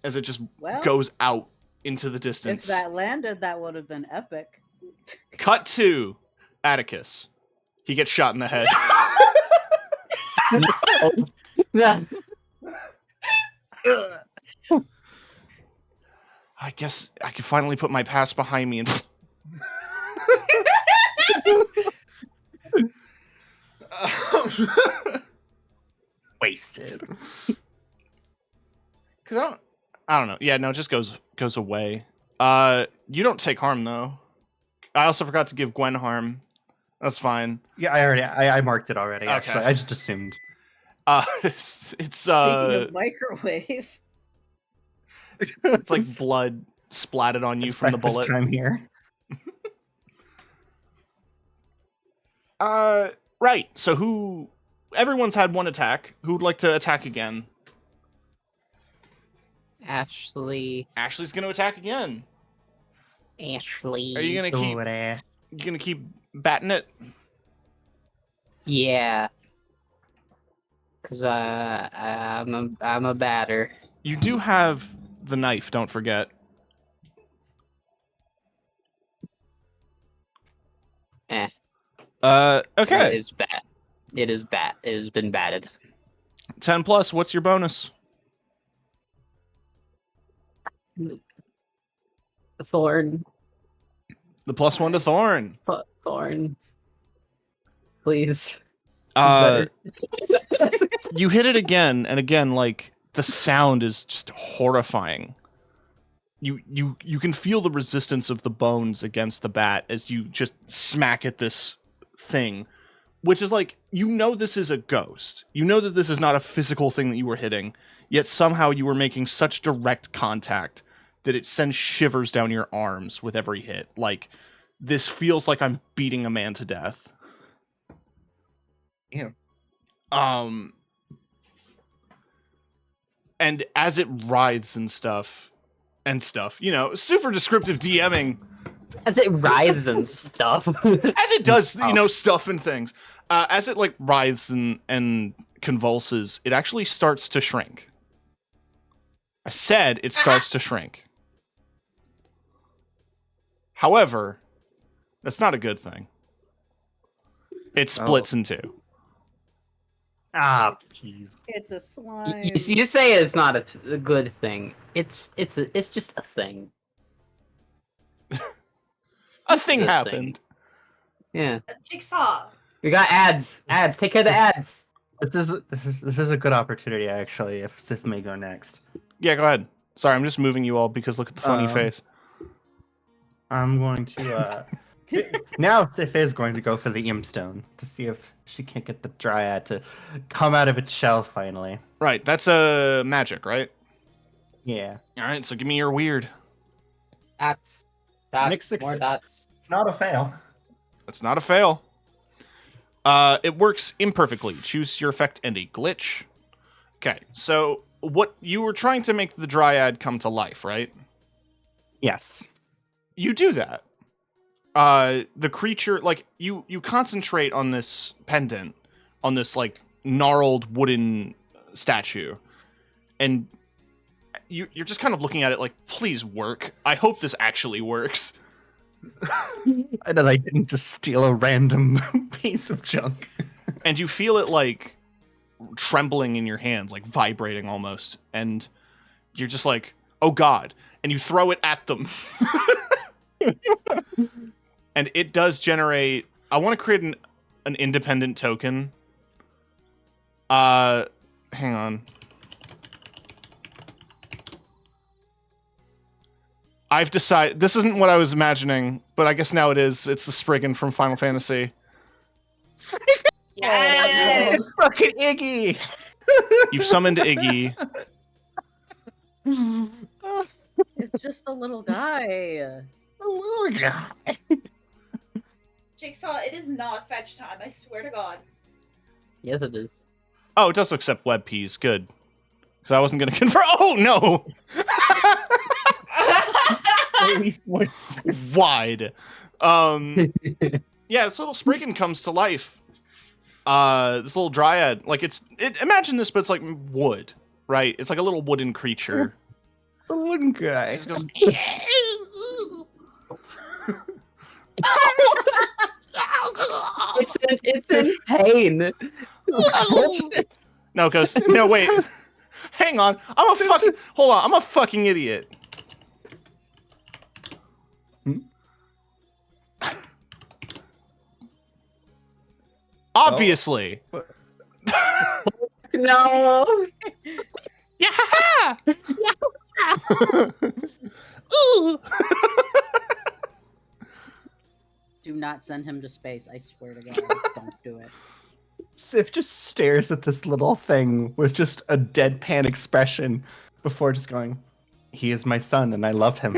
as it just Well, goes out into the if distance. that landed, that would have been epic. Cut to Atticus. He gets shot in the head. Yeah. I guess I can finally put my past behind me and Wasted. Cause I don't know. Yeah, no, it just goes away. You don't take harm though. I also forgot to give Gwen harm. That's fine. Yeah, I marked it already. Actually, Okay. I just assumed. It's Speaking of microwave, it's like blood splatted on you It's from the breakfast bullet. time here. Right. So everyone's had one attack. Who would like to attack again? Ashley. Ashley's going to attack again. Ashley. Are you going to keep Ooh, You gonna keep batting it? Yeah. Cause I'm a batter. You do have the knife, don't forget. Eh. It Okay. is bad. It is bad. It has been batted. 10 plus, what's your bonus? Thorn. The +1 to Thorn. Thorn. Please. You hit it again, and again, like, the sound is just horrifying. You can feel the resistance of the bones against the bat as you just smack at this thing, which is like, you know this is a ghost. You know that this is not a physical thing that you were hitting, yet somehow you were making such direct contact that it sends shivers down your arms with every hit. Like, this feels like I'm beating a man to death. Yeah. And as it writhes and stuff, you know, super descriptive DMing. As it writhes and stuff. As it does, you know, stuff and things. As it, like, writhes and convulses, it actually starts to shrink. I said it starts to shrink. However, that's not a good thing. It splits in two. Ah, jeez. It's a slime. You say it's not a good thing. It's just a thing. A thing Good happened. Yeah. Jigsaw. We got ads. Ads. Take care of the ads. This is a good opportunity, actually. If Sif may go next, Yeah, go ahead. Sorry, I'm just moving you all because look at the funny face. I'm going to. Now Sif is going to go for the Imstone to see if she can't get the Dryad to come out of its shell finally. Right, that's a magic, right? Yeah. All right, so give me your weird. Dots. Mixed More success. dots. Not a fail. That's not a fail. It works imperfectly. Choose your effect and a glitch. Okay, so what you were trying to make the Dryad come to life, right? Yes. You do that. The creature, like, you concentrate on this pendant, on this, like, gnarled wooden statue, and you're just kind of looking at it like, please work. I hope this actually works. And then I didn't just steal a random piece of junk. And you feel it, like, trembling in your hands, like, vibrating almost, and you're just like, oh god, and you throw it at them. And it does generate... I want to create an independent token. Hang on. I've decided... This isn't what I was imagining, but I guess now it is. It's the Spriggan from Final Fantasy. Yes. Fucking Iggy! You've summoned Iggy. It's just a little guy. A little guy. Jigsaw, it is not fetch time, I swear to God. Yes, it is. Oh, it does accept web peas. Good. Because I wasn't going to convert... Oh, no! Wide. Yeah, this little Spriggan comes to life. This little Dryad. Like, imagine this, but it's like wood, right? It's like a little wooden creature. A wooden guy. It just goes... It's in pain. No, it goes... No, wait. Hang on. Hold on. I'm a fucking idiot. Obviously. No. Yeah. Ooh. Do not send him to space. I swear to God, don't do it. Sif just stares at this little thing with just a deadpan expression before just going, he is my son and I love him.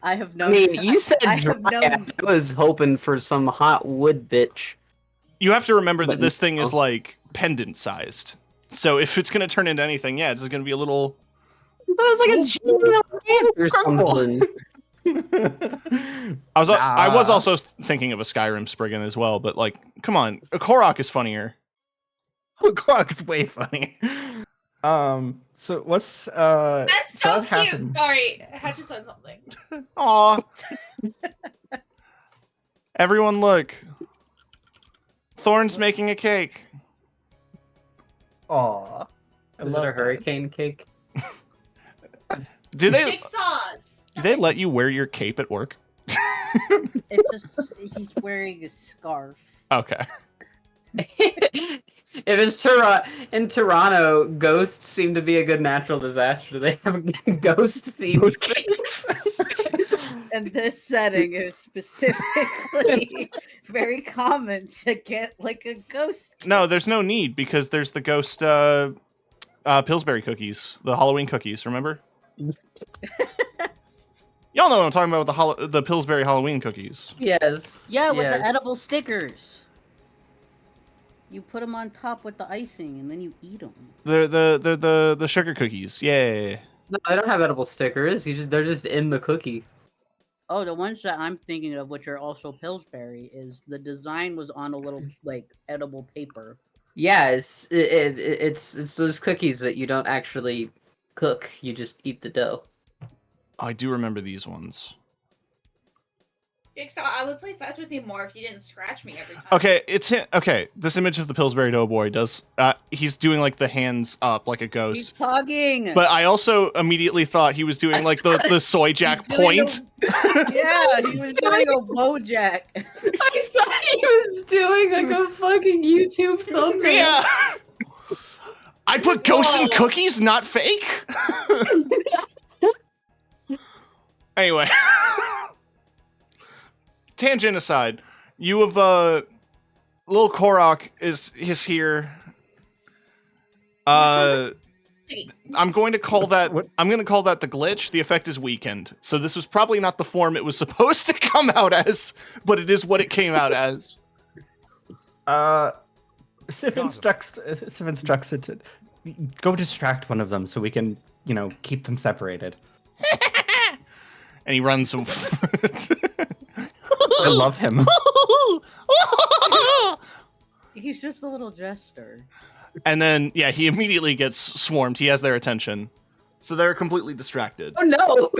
I have known. I mean, you said I have Dryad. known. I was hoping for some hot wood bitch. You have to remember that But this thing is no. like pendant sized. So if it's going to turn into anything, yeah, it's going to be a little... That was like a genial gift or something. I was also thinking of a Skyrim Spriggan as well, but like, come on, a Korok is funnier. Quack is way funny. So what's That's so that cute. happened? Sorry, Hatchet said something. Aw. Everyone look. Thorn's making a cake. Aw. I Is love it a that. hurricane cake? Do they Jigsaws. let you wear your cape at work? It's just he's wearing a scarf. Okay. If it's in Toronto, ghosts seem to be a good natural disaster. They have ghost themed cakes. And this setting is specifically very common to get like a ghost. No, there's no need because there's the ghost Pillsbury cookies, the Halloween cookies, remember? Y'all know what I'm talking about with the Pillsbury Halloween cookies. Yes. Yeah, with yes. the edible stickers. You put them on top with the icing, and then you eat them. They're the sugar cookies. Yay. No, they don't have edible stickers. They're just in the cookie. Oh, the ones that I'm thinking of, which are also Pillsbury, is the design was on a little like edible paper. Yeah, it's those cookies that you don't actually cook. You just eat the dough. I do remember these ones. Jigsaw, I would play fetch with you more if you didn't scratch me every time. Okay, okay. This image of the Pillsbury Doughboy does. He's doing like the hands up like a He's ghost. tugging. But I also immediately thought he was doing like the soy jack He's doing point. Yeah, he was doing a Bojack. I thought he was doing like a fucking YouTube thumbnail. Yeah. I put ghosts in Whoa. cookies, not fake. Anyway. Tangent aside, you have little Korok is here. I'm going to call that the glitch. The effect is weakened. So this was probably not the form it was supposed to come out as, but it is what it came out as. Sif instructs it to go distract one of them so we can, keep them separated. And he runs. I love him. He's just a little jester. And then, yeah, he immediately gets swarmed. He has their attention. So they're completely distracted. Oh no!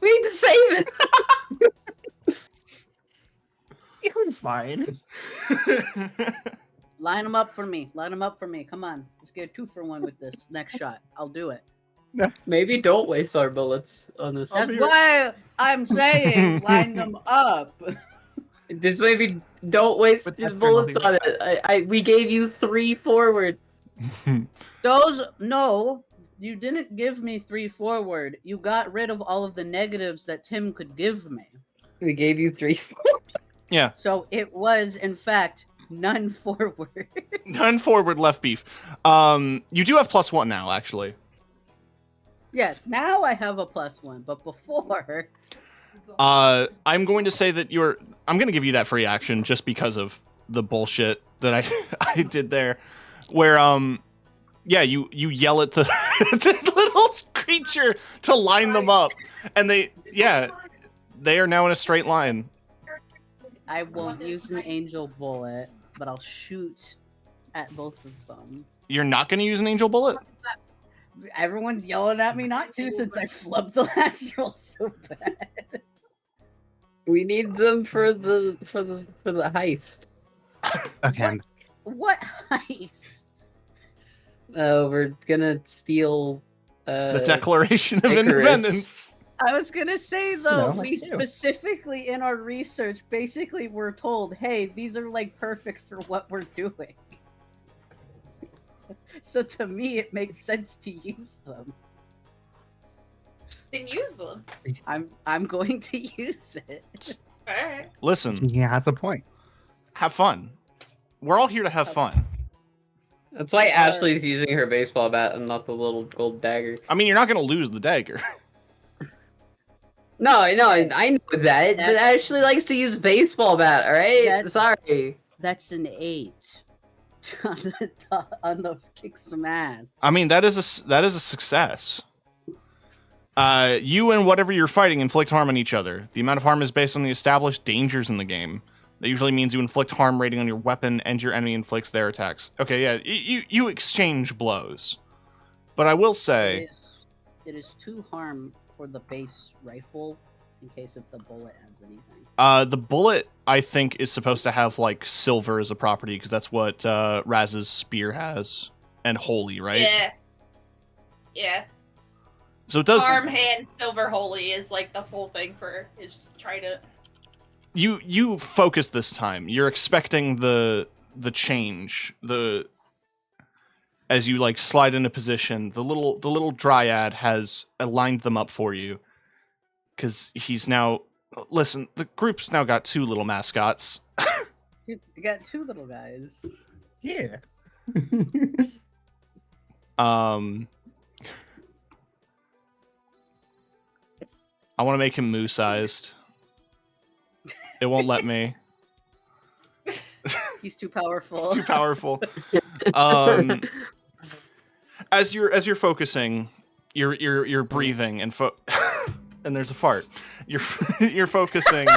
We need to save it. You're fine. Line them up for me. Line them up for me. Come on. Let's get a 2-for-1 with this next shot. I'll do it. Maybe don't waste our bullets on this. That's why I'm saying line them up. Just maybe don't waste But your that's bullets not on it. We gave you 3 forward. No, you didn't give me 3 forward. You got rid of all of the negatives that Tim could give me. We gave you 3 forward. Yeah. So it was, in fact, none forward. None forward, left beef. You do have +1 now, actually. Yes, now I have a +1, but before... I'm going to say that I'm going to give you that free action just because of the bullshit that I did there. Where, yeah, you yell at the, the little creature to line them up. And they are now in a straight line. I won't use an angel bullet, but I'll shoot at both of them. You're not going to use an angel bullet? Everyone's yelling at me not to since I flubbed the last roll so bad. We need them for the heist. Okay. What heist? We're gonna steal The Declaration of Icarus. Independence. I was gonna say though, No, we thank you. specifically in our research basically were told, hey, these are like perfect for what we're doing. So to me, it makes sense to use them. Then use them. I'm going to use it. Alright. Listen, He has a point. have fun. We're all here to have fun. That's why Ashley's using her baseball bat and not the little gold dagger. I mean, you're not going to lose the dagger. No, I know that, but Ashley likes to use baseball bat. All right, That's- sorry. That's an 8 on the kick some ass. I mean, that is a success. You and whatever you're fighting inflict harm on each other. The amount of harm is based on the established dangers in the game. That usually means you inflict harm rating on your weapon and your enemy inflicts their attacks. Okay, yeah, you exchange blows. But I will say... It is 2 harm for the base rifle, in case if the bullet adds anything. The bullet, I think, is supposed to have, like, silver as a property, because that's what Raz's spear has. And holy, right? Yeah. Yeah. So it does... Arm, hand, silver, holy is like the full thing for his trident. You focus this time. You're expecting the change. As you like slide into position, the little dryad has aligned them up for you. Cause he's now listen, the group's now got 2 little mascots. You got 2 little guys. Yeah. I want to make him moo-sized. It won't let me. He's too powerful. It's too powerful. As you're focusing, you're breathing and and there's a fart. You're focusing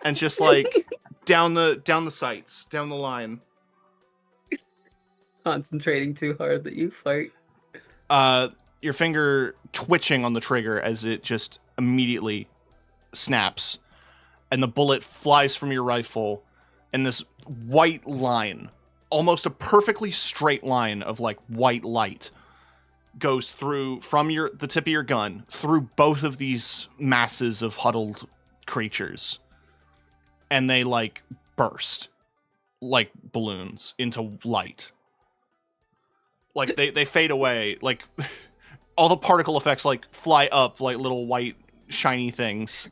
and just like down the sights, down the line. Concentrating too hard that you fart. Your finger twitching on the trigger as it just immediately snaps, and the bullet flies from your rifle, and this white line, almost a perfectly straight line of like white light, goes through from the tip of your gun through both of these masses of huddled creatures, and they like burst like balloons into light. Like they fade away, like all the particle effects like fly up like little white shiny things.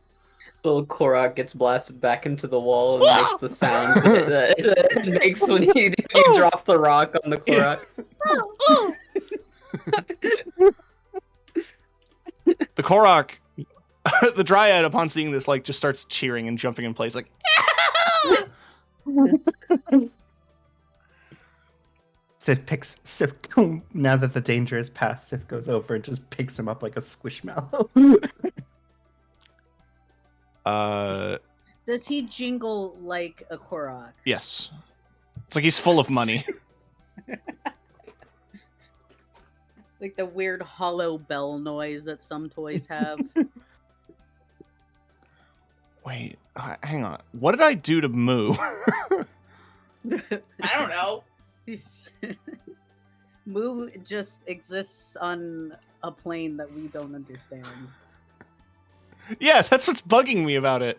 Little Korok gets blasted back into the wall and makes the sound that it makes when you drop the rock on the Korok. The Korok, the Dryad, upon seeing this, like just starts cheering and jumping in place, like. Sif, now that the danger is past, Sif goes over and just picks him up like a squishmallow. Does he jingle like a Korok? Yes. It's like he's full of money. Like the weird hollow bell noise that some toys have. Wait, hang on. What did I do to Moo? I don't know. Moo just exists on a plane that we don't understand. Yeah, that's what's bugging me about it.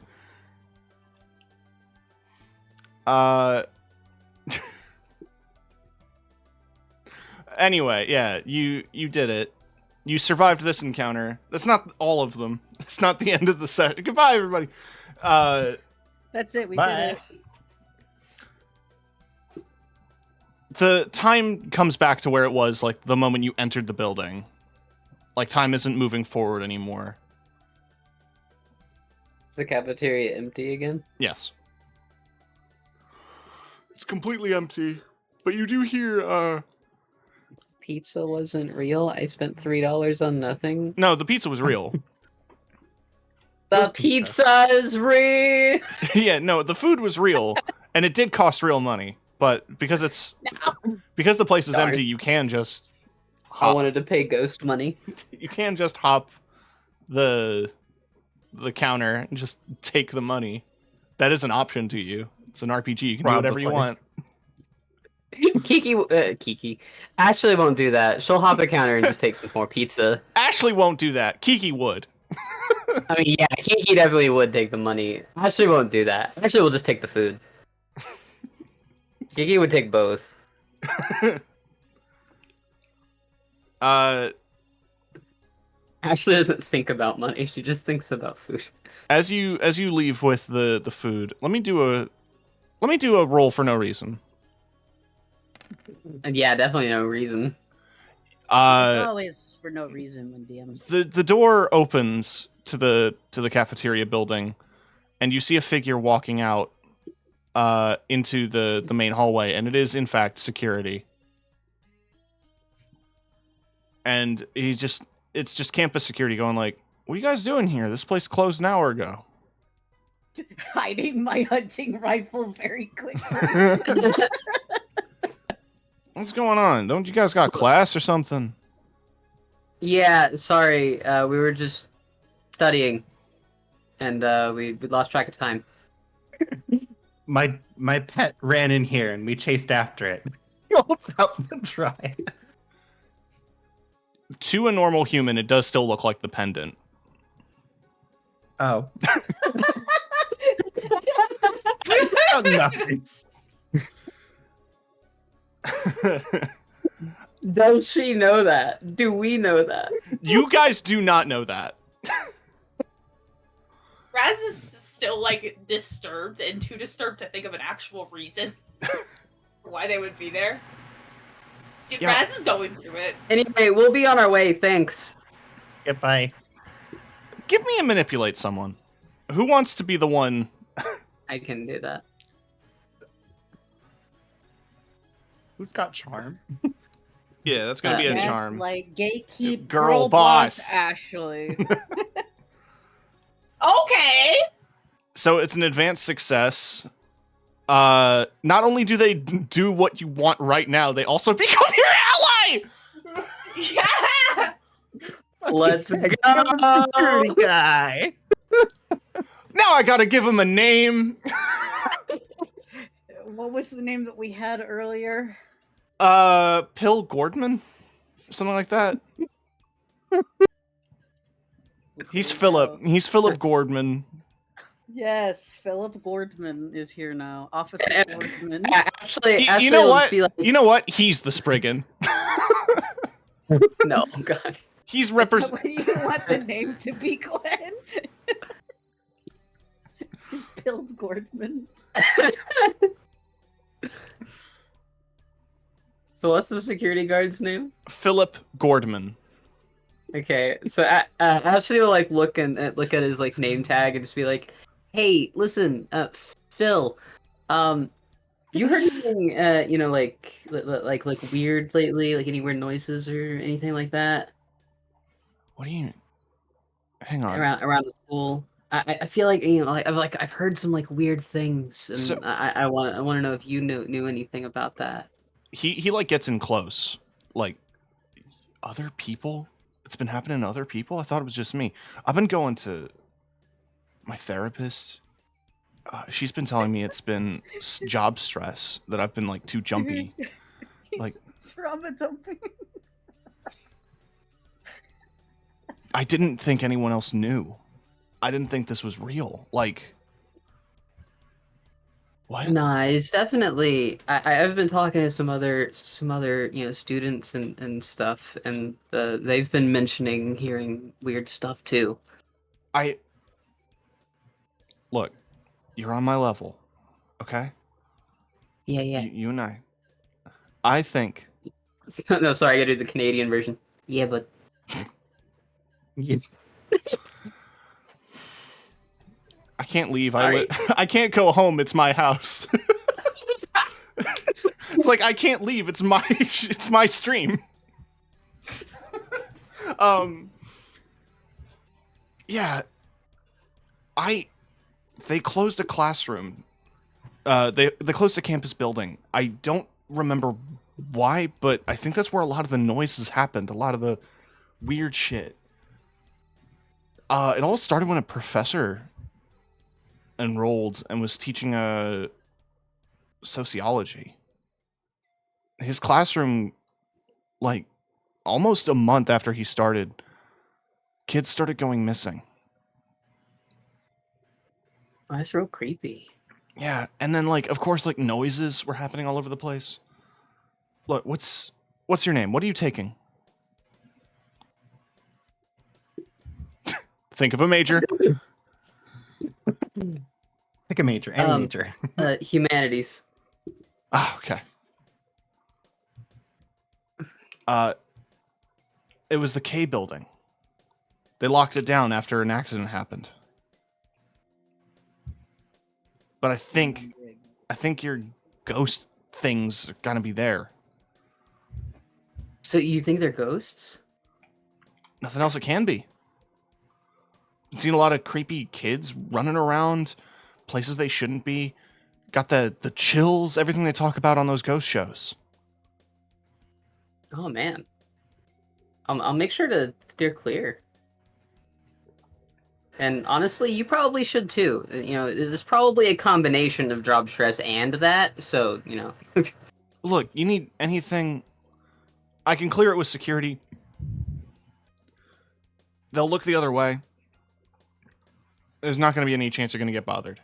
Anyway, yeah, you did it. You survived this encounter. That's not all of them. It's not the end of the set. Goodbye, everybody. That's it. We Bye. did it. The time comes back to where it was like the moment you entered the building. Like time isn't moving forward anymore. Is the cafeteria empty again? Yes. It's completely empty. But you do hear Pizza wasn't real. I spent $3 on nothing. No, the pizza was real. The pizza is real. Yeah, no, the food was real, and it did cost real money. But because because the place is Darn. empty, you can just I wanted to pay ghost money. you can just hop the counter and just take the money. That is an option to you. It's an RPG. You can do Rob the whatever you place. want. Kiki. Ashley won't do that. She'll hop the counter and just take some more pizza. Ashley won't do that. Kiki would. I mean, yeah, Kiki definitely would take the money. Ashley won't do that. Ashley will just take the food. Kiki would take both. Ashley doesn't think about money. She just thinks about food. As you leave with the food, let me do a roll for no reason. And yeah, definitely no reason. It's always for no reason when DMs. The door opens to the cafeteria building, and you see a figure walking out into the main hallway, and it is in fact security. And it's just campus security going like, "What are you guys doing here? This place closed an hour ago." Hiding my hunting rifle very quickly. What's going on? Don't you guys got class or something? Yeah, sorry. We were just studying, and we lost track of time. My pet ran in here and we chased after it. He holds out the try. To a normal human, it does still look like the pendant. Oh. Oh, nothing. Does she know that? Do we know that? You guys do not know that. Raz is still like disturbed and too disturbed to think of an actual reason why they would be there. Dude, Yeah. Raz is going through it. Anyway, we'll be on our way. Thanks. Goodbye. Give me a manipulate someone. Who wants to be the one? I can do that. Who's got charm? Yeah, that's gonna be a Yes, charm. like gatekeep Girl boss. Ashley. Okay. So it's an advanced success. Not only do they do what you want right now, they also become your ally. Yeah. Let's go. Security guy. Now I gotta give him a name. What was the name that we had earlier? Pill Gordman, something like that. He's Philip. He's Philip Gordman. Yes, Philip Gordman is here now. Officer Gordman. Actually, You know will what? just be like, You know what? He's the Spriggan. no, God. He's Is that represent. what you want the name to be, Gwen? He's Philip Gordman. So what's the security guard's name? Philip Gordman. Okay, so Ashley will like look at his like name tag and just be like, "Hey, listen, Phil, you heard anything, like weird lately? Like any weird noises or anything like that What do you? Hang on. around the school? I feel like I've heard some like weird things, and So- I want to know if you knew anything about that." He like gets in close. Like other people. It's been happening to other people. I thought it was just me. I've been going to my therapist. She's been telling me it's been job stress that I've been like too jumpy. Like- trauma dumping. I didn't think anyone else knew. I didn't think this was real. Like, what? Nah, it's definitely. I've been talking to some other students and stuff, and they've been mentioning hearing weird stuff too. Look, you're on my level, okay? Yeah, yeah. You and I think No, sorry, I gotta do the Canadian version. Yeah, but Yeah. I can't leave. Sorry. I can't go home. It's my house. It's like I can't leave. It's my stream. Yeah. They closed a classroom. They closed a campus building. I don't remember why, but I think that's where a lot of the noises happened. A lot of the weird shit. It all started when a professor enrolled and was teaching sociology. His classroom, like almost a month after he started, kids started going missing. oh, that's real creepy. Yeah, and then like of course like noises were happening all over the place. Look, what's your name? What are you taking? Think of a major. Pick a major, any major. Humanities. Ah, okay. It was the K building. They locked it down after an accident happened. But I think your ghost things are gonna be there. So you think they're ghosts? nothing else it can be. I've seen a lot of creepy kids running around places they shouldn't be. Got the chills, everything they talk about on those ghost shows. Oh man. I'll make sure to steer clear. And honestly, you probably should too. You know, there's probably a combination of job stress and that. So, you know. Look, you need anything, I can clear it with security. They'll look the other way. There's not going to be any chance you're going to get bothered.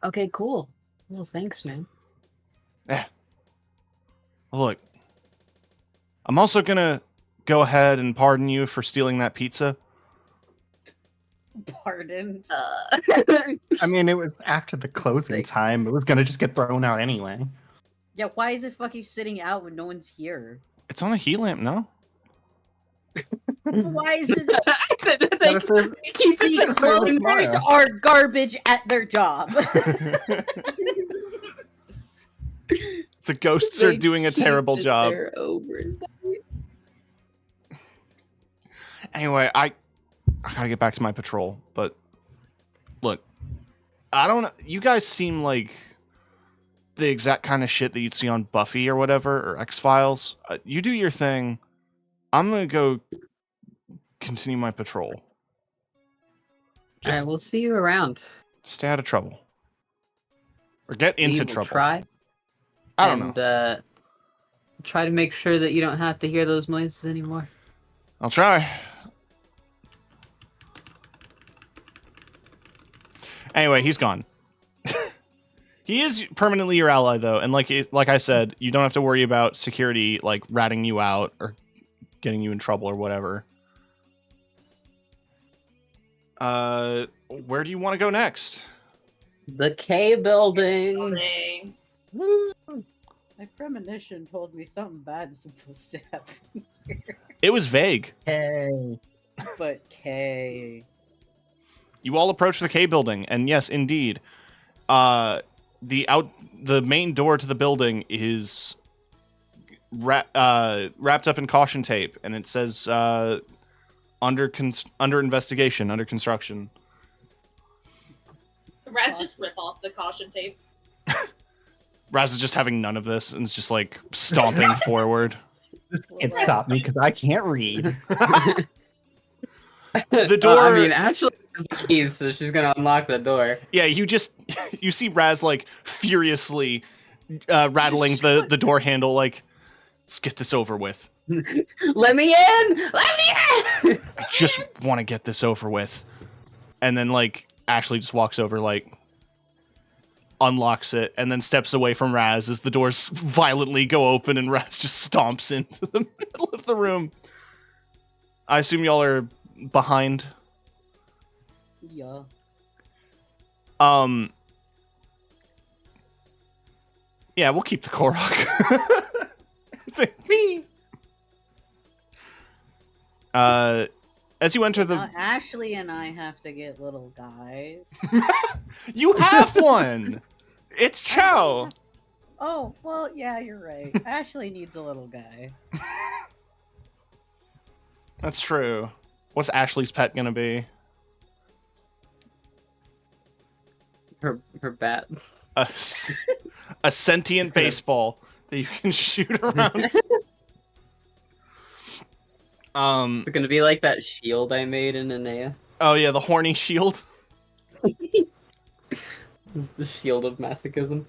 Okay, cool. Well, thanks, man. Look, I'm also going to go ahead and pardon you for stealing that pizza. Pardon. I mean, it was after the closing time. It was gonna just get thrown out anyway. Yeah, why is it fucking sitting out when no one's here? It's on a heat lamp, no? Why is it? Gotta serve- Keep The it closing closers smile. are garbage at their job. The ghosts are doing a terrible job. Anyway, I gotta get back to my patrol, but look, I don't know. You guys seem like the exact kind of shit that you'd see on Buffy or whatever, or X-Files. You do your thing. I'm gonna go continue my patrol. All Just right, we'll see you around. stay out of trouble. Or get into We will trouble. Try. I don't know. And try to make sure that you don't have to hear those noises anymore. I'll try. Anyway, he's gone. He is permanently your ally, though, and like I said, you don't have to worry about security like ratting you out or getting you in trouble or whatever. Where do you want to go next? The K building. Building. My premonition told me something bad is supposed to happen here. It was vague. Hey. But K. You all approach the K building, and yes, indeed, the main door to the building is wrapped up in caution tape, and it says under investigation, under construction. Raz just rip off the caution tape. Raz is just having none of this and is just like stomping forward. This can't stop me because I can't read. The door. I mean, Ashley has the keys, so she's gonna unlock the door. Yeah, you see Raz like furiously rattling the door handle, like, let's get this over with. Let me in! Let me in! I just want to get this over with. And then like Ashley just walks over, like unlocks it, and then steps away from Raz as the doors violently go open and Raz just stomps into the middle of the room. I assume y'all are behind. Yeah. Yeah, we'll keep the Korok. Me. As you enter the... Now Ashley and I have to get little guys. You have one! It's Chow! Oh, well, yeah, you're right. Ashley needs a little guy. That's true. What's Ashley's pet gonna be? Her bat. A sentient baseball that you can shoot around. Is it gonna be like that shield I made in Anea? Oh yeah, the horny shield. The shield of masochism.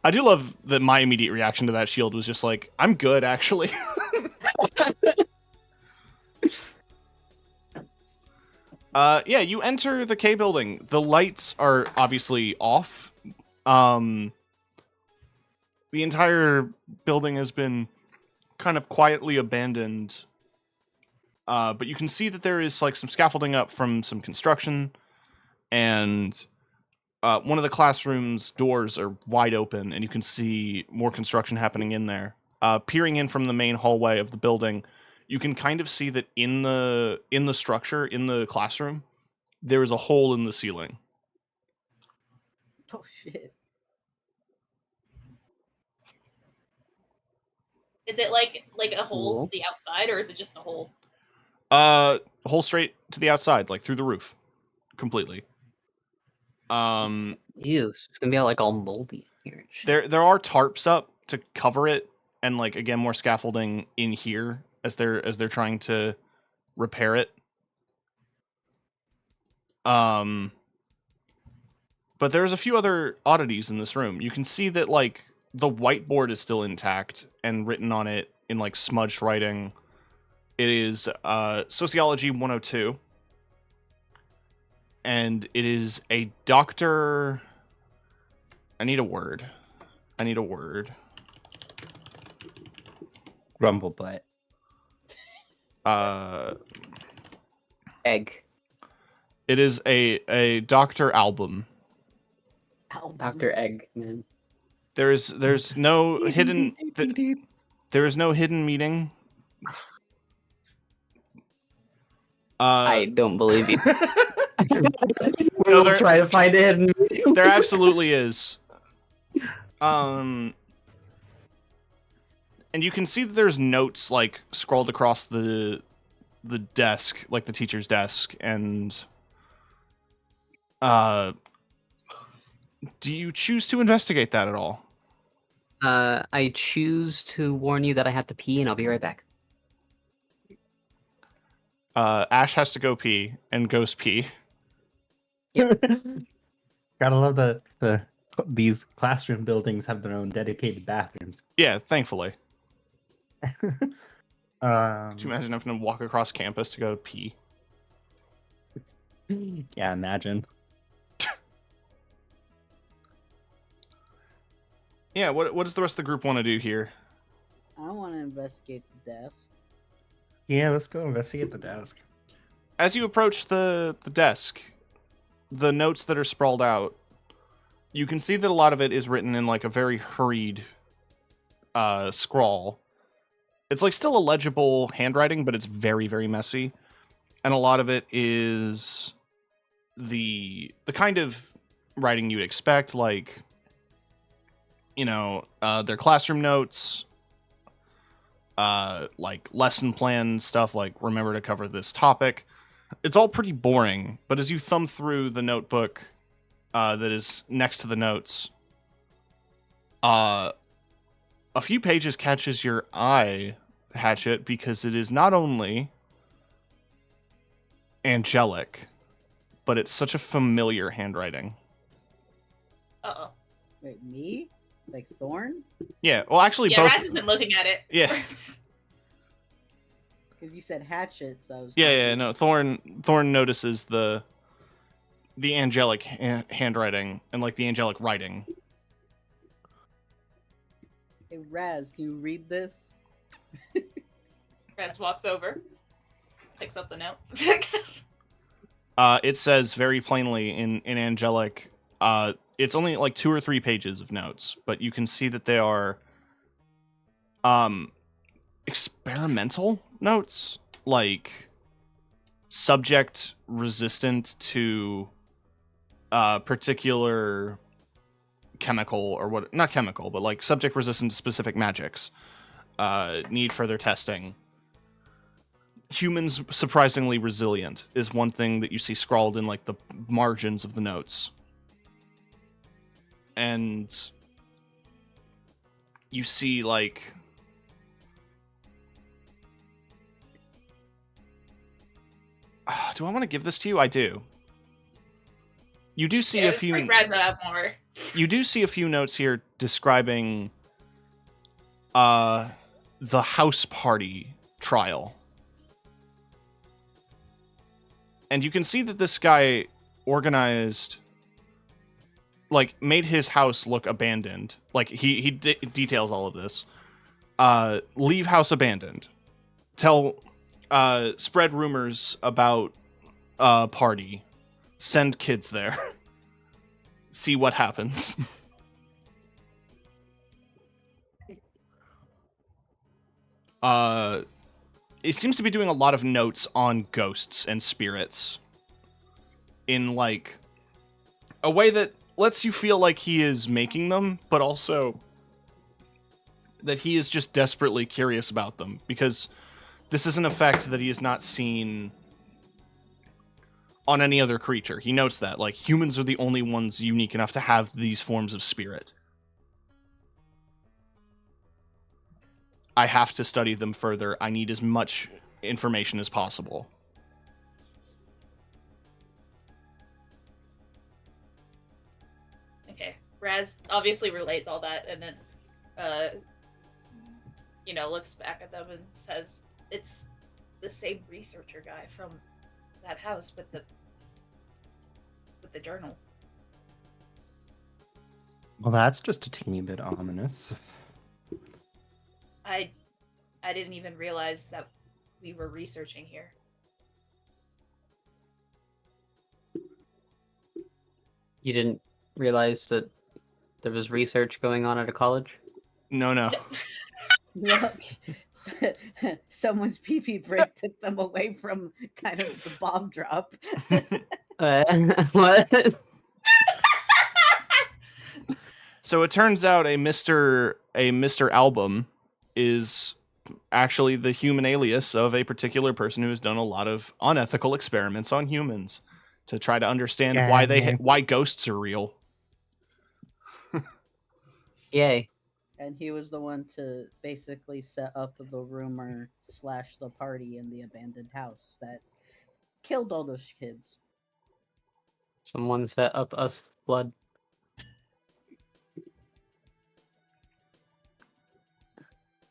I do love that my immediate reaction to that shield was just like, I'm good, actually. Yeah, you enter the K building. The lights are obviously off. The entire building has been kind of quietly abandoned. But you can see that there is like some scaffolding up from some construction, and one of the classrooms' doors are wide open, and you can see more construction happening in there. Peering in from the main hallway of the building, you can kind of see that in the structure, in the classroom, there is a hole in the ceiling. Oh, shit. Is it like a hole Cool. to the outside, or is it just a hole? Hole straight to the outside, like through the roof, completely. Ew, so it's gonna be all, like all moldy here. And shit. There are tarps up to cover it, and like again more scaffolding in here as they're trying to repair it. But there's a few other oddities in this room. You can see that like the whiteboard is still intact and written on it in like smudged writing. It is Sociology 102. And it is a doctor. I need a word. Grumble butt. Egg. It is a doctor album. Dr. Eggman. There's no hidden there is no hidden meaning. I don't believe you. No, We'll try to find a hidden meaning. There absolutely is. And you can see that there's notes like scrolled across the desk, like the teacher's desk, and do you choose to investigate that at all? I choose to warn you that I have to pee, and I'll be right back. Ash has to go pee and goes pee. Gotta love these classroom buildings have their own dedicated bathrooms. Yeah, thankfully. Um, Could you imagine having to walk across campus to go pee? yeah, imagine. Yeah, what does the rest of the group want to do here? I want to investigate the desk. Yeah, let's go investigate the desk. As you approach the desk, the notes that are sprawled out, you can see that a lot of it is written in like a very hurried scrawl. It's like still a legible handwriting, but it's very, very messy. And a lot of it is the kind of writing you'd expect, like, you know, their classroom notes, like lesson plan stuff, like remember to cover this topic. It's all pretty boring, but as you thumb through the notebook that is next to the notes, a few pages catches your eye, Hatchet, because it is not only angelic, but it's such a familiar handwriting. Uh-oh. Wait, me? Like Thorn? Yeah, well, actually, Yeah, both. Raz isn't looking at it. Yeah. Because you said hatchet, so I was. Yeah, no. Thorn notices the angelic handwriting and like the angelic writing. Hey, Raz, can you read this? Raz walks over, picks up the note. It says very plainly in angelic. It's only like 2 or 3 pages of notes, but you can see that they are experimental notes, like subject resistant to particular chemical or what, not chemical, but like subject resistant to specific magics, need further testing. Humans surprisingly resilient is one thing that you see scrawled in like the margins of the notes. And you see like do I want to give this to you? I do. You do see a few. Raz up more. You do see a few notes here describing the house party trial. And you can see that this guy organized, like, made his house look abandoned. Like, he details all of this. Leave house abandoned. Spread rumors about party. Send kids there. See what happens. It seems to be doing a lot of notes on ghosts and spirits in like a way that lets you feel like he is making them, but also that he is just desperately curious about them, because this is an effect that he has not seen on any other creature. He notes that, like, humans are the only ones unique enough to have these forms of spirit. I have to study them further. I need as much information as possible. Okay. Raz obviously relates all that, and then, looks back at them and says, "It's the same researcher guy from that house with the journal." Well, that's just a teeny bit ominous. I didn't even realize that we were researching here. You didn't realize that there was research going on at a college? No. Look, someone's pee-pee break took them away from kind of the bomb drop. What? So it turns out a Mr. Album is actually the human alias of a particular person who has done a lot of unethical experiments on humans to try to understand why ghosts are real. Yay. And he was the one to basically set up the rumor / the party in the abandoned house that killed all those kids. Someone set up us blood.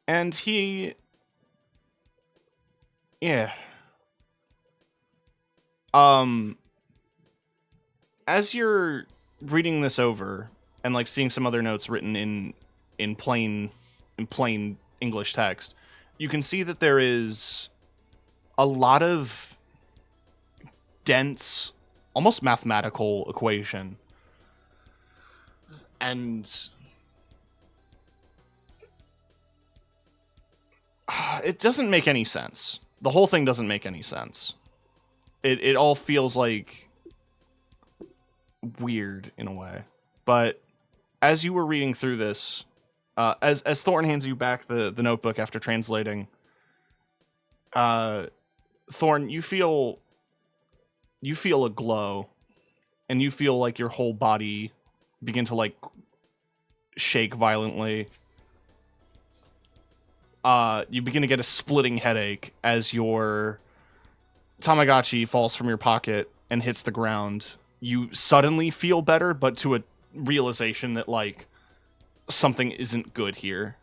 And he... Yeah. As you're reading this over and like seeing some other notes written in plain English text, you can see that there is a lot of dense, almost mathematical equation. And it doesn't make any sense. The whole thing doesn't make any sense. It all feels like weird in a way. But as you were reading through this, as Thorn hands you back the notebook after translating, Thorn, you feel a glow, and you feel like your whole body begin to like shake violently. You begin to get a splitting headache as your Tamagotchi falls from your pocket and hits the ground. You suddenly feel better, but to a realization that, like, something isn't good here.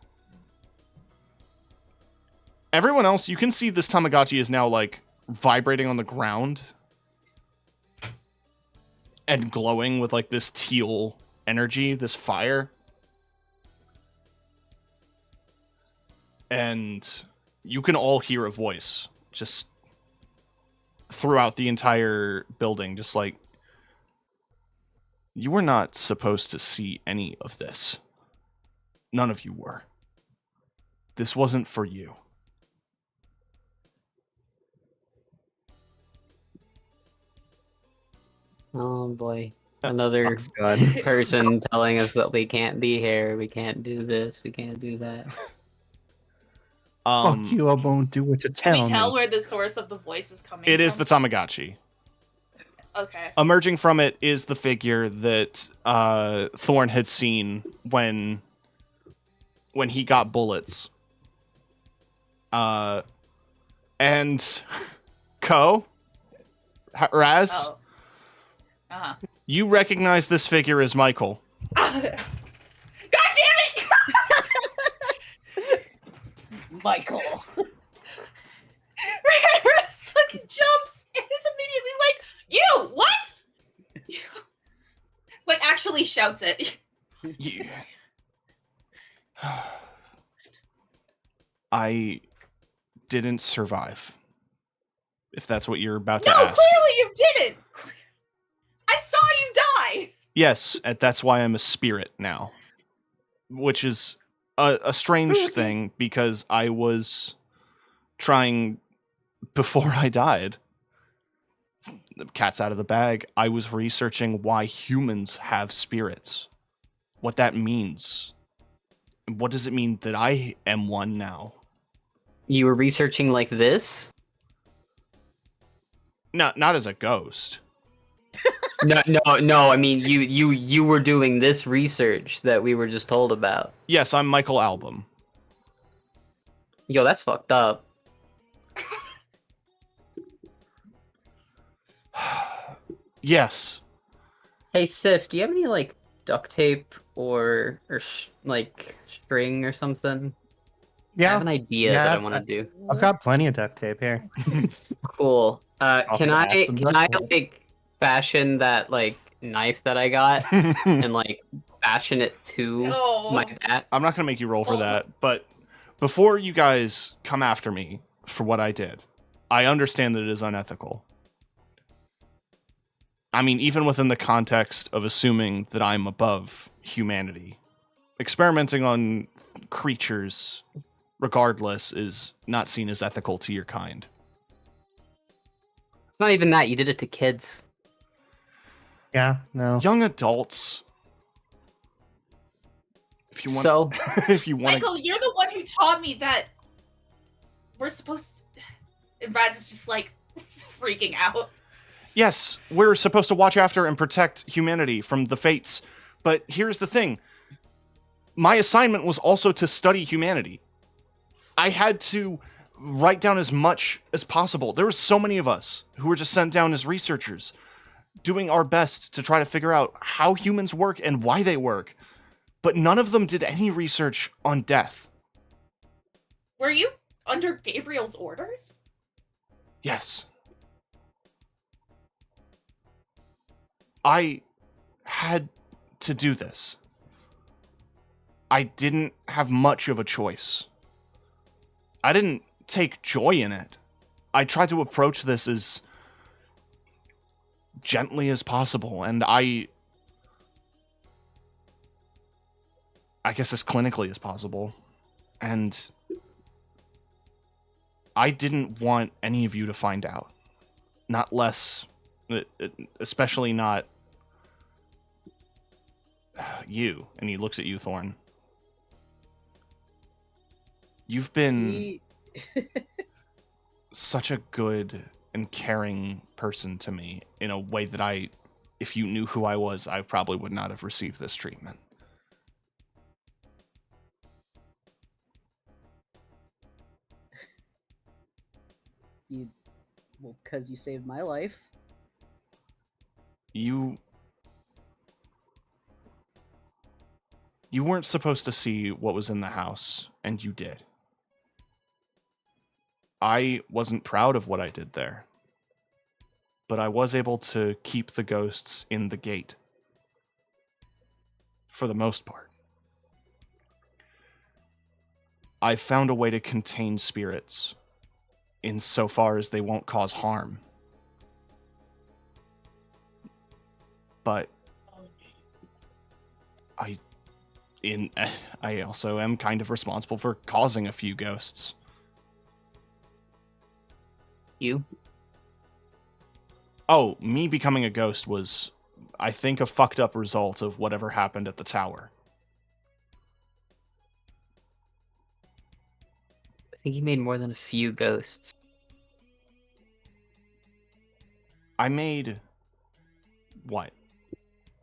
Everyone else, you can see this Tamagotchi is now, like, vibrating on the ground and glowing with, like, this teal energy, this fire. And you can all hear a voice just throughout the entire building, just like, you were not supposed to see any of this. None of you were. This wasn't for you. Oh boy. Another God. person telling us that we can't be here, we can't do this, we can't do that. Fuck you, I won't do what you Can tell we tell me. where the source of the voice is coming It from? is the Tamagotchi. Okay. Emerging from it is the figure that Thorn had seen when he got bullets. And Raz, Oh. Uh-huh. you recognize this figure as Michael. God damn it! Michael. Raz fucking jumps and is immediately like, "You! What?" Like, actually shouts it. Yeah. I didn't survive. If that's what you're about to No, ask. clearly you didn't! I saw you die! Yes, and that's why I'm a spirit now. Which is a strange thing, because I was trying, before I died, the cat's out of the bag, I was researching why humans have spirits. What that means. What does it mean that I am one now? You were researching like this? No, not as a ghost. No. I mean, you were doing this research that we were just told about. Yes, I'm Michael Album. Yo, that's fucked up. Yes. Hey, Sif, do you have any like duct tape or like string or something? I Yeah, have an idea Yeah, that I want to do. I've got plenty of duct tape here. Cool. Also Can add I some can I duct tape. like fashion that like knife that I got and like fashion it to No. my bat? I'm not gonna make you roll for Oh. that, but before you guys come after me for what I did, I understand that it is unethical. I mean, even within the context of assuming that I'm above humanity, experimenting on creatures, regardless, is not seen as ethical to your kind. It's not even that. You did it to kids. Yeah, no. Young adults. If you want, So if you want, Michael, you're the one who taught me that we're supposed to. And Raz is just like freaking out. yes, we're supposed to watch after and protect humanity from the fates. But here's the thing. My assignment was also to study humanity. I had to write down as much as possible. There were so many of us who were just sent down as researchers, doing our best to try to figure out how humans work and why they work. But none of them did any research on death. Were you under Gabriel's orders? Yes. I had to do this. I didn't have much of a choice. I didn't take joy in it. I tried to approach this as gently as possible, and I guess as clinically as possible. And I didn't want any of you to find out. Not less, especially not you. And he looks at you, Thorn. You've been He- such a good and caring person to me in a way that if you knew who I was, I probably would not have received this treatment. Well, because you saved my life. You weren't supposed to see what was in the house, and you did. I wasn't proud of what I did there, but I was able to keep the ghosts in the gate. For the most part. I found a way to contain spirits, insofar as they won't cause harm. But I also am kind of responsible for causing a few ghosts. you. Oh, me becoming a ghost was, I think, a fucked up result of whatever happened at the tower. I think he made more than a few ghosts. I made, what,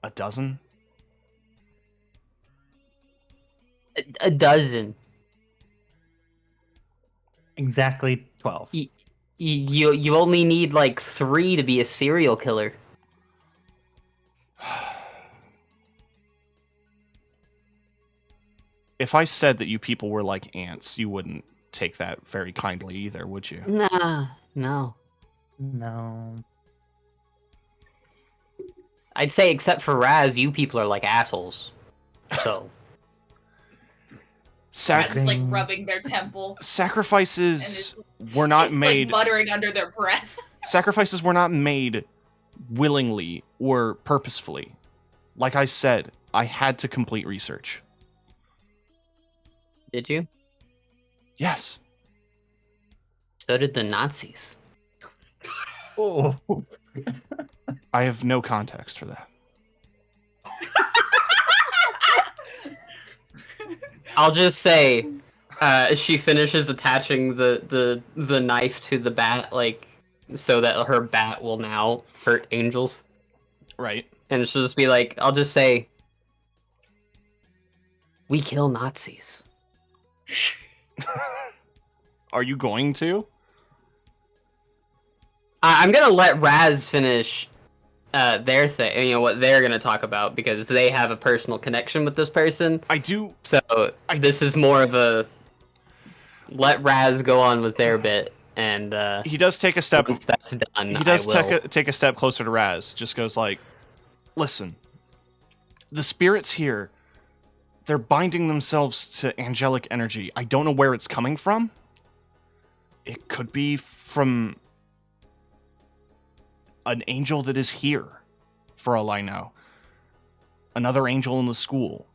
a dozen? A dozen. Exactly 12. You only need like 3 to be a serial killer. If I said that you people were like ants, you wouldn't take that very kindly either, would you? Nah, no. No. I'd say except for Raz, you people are like assholes. So Raz is like Ding. rubbing their temple. Sacrifices And were not it's, made. like muttering under their breath. Sacrifices were not made willingly or purposefully. Like I said, I had to complete research. did you? Yes. So did the Nazis. Oh. I have no context for that. I'll just say, she finishes attaching the knife to the bat, like, so that her bat will now hurt angels. Right. And she'll just be like, I'll just say, we kill Nazis. Are you going to? I'm gonna let Raz finish their thing, what they're gonna talk about, because they have a personal connection with this person. I do. So this is more of a let Raz go on with their bit, and He does take a step. once that's done, He does I will. take a step closer to Raz. Just goes like, listen, the spirits here, they're binding themselves to angelic energy. I don't know where it's coming from. It could be from an angel that is here, for all I know. Another angel in the school.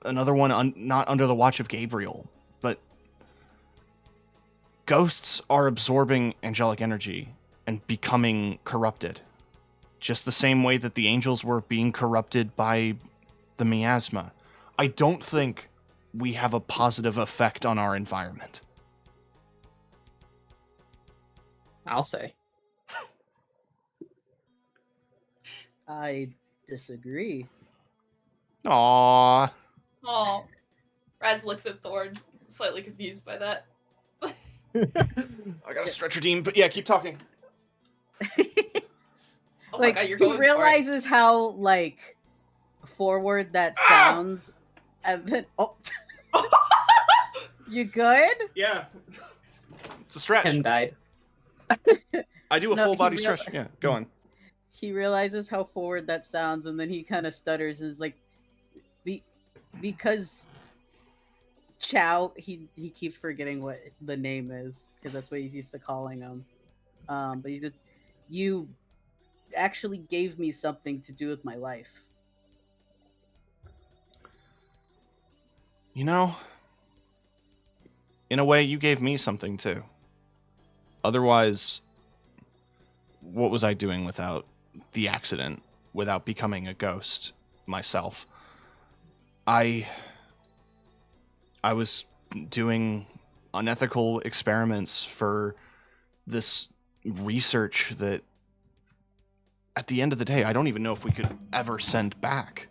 Another one not under the watch of Gabriel. But ghosts are absorbing angelic energy and becoming corrupted. Just the same way that the angels were being corrupted by the miasma. I don't think we have a positive effect on our environment. I'll say. I disagree. Aww. Oh, Raz looks at Thorn, slightly confused by that. I got a stretch redeem, but yeah, keep talking. Oh my Like, god, you're he going for it. realizes how, like, forward that sounds, and then, oh. You good? Yeah. It's a stretch. Ken died. I do a No, full he body real- stretch. Yeah, go on. He realizes how forward that sounds, and then he kind of stutters and is like, because Chow, he keeps forgetting what the name is, because that's what he's used to calling him. But he's just, you actually gave me something to do with my life. You know, in a way, you gave me something too. Otherwise, what was I doing without the accident, without becoming a ghost myself? I was doing unethical experiments for this research that, at the end of the day, I don't even know if we could ever send back.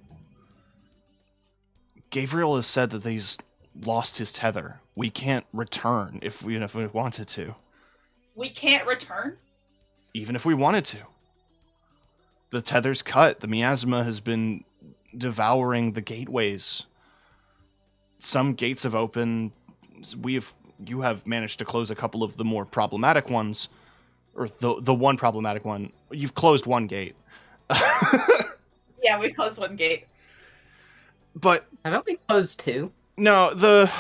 Gabriel has said that he's lost his tether. We can't return if we wanted to. We can't return? Even if we wanted to. The tether's cut. The miasma has been devouring the gateways. Some gates have opened. You have managed to close a couple of the more problematic ones, or the one problematic one. You've closed one gate. Yeah, we closed one gate. But Haven't we closed two? no, the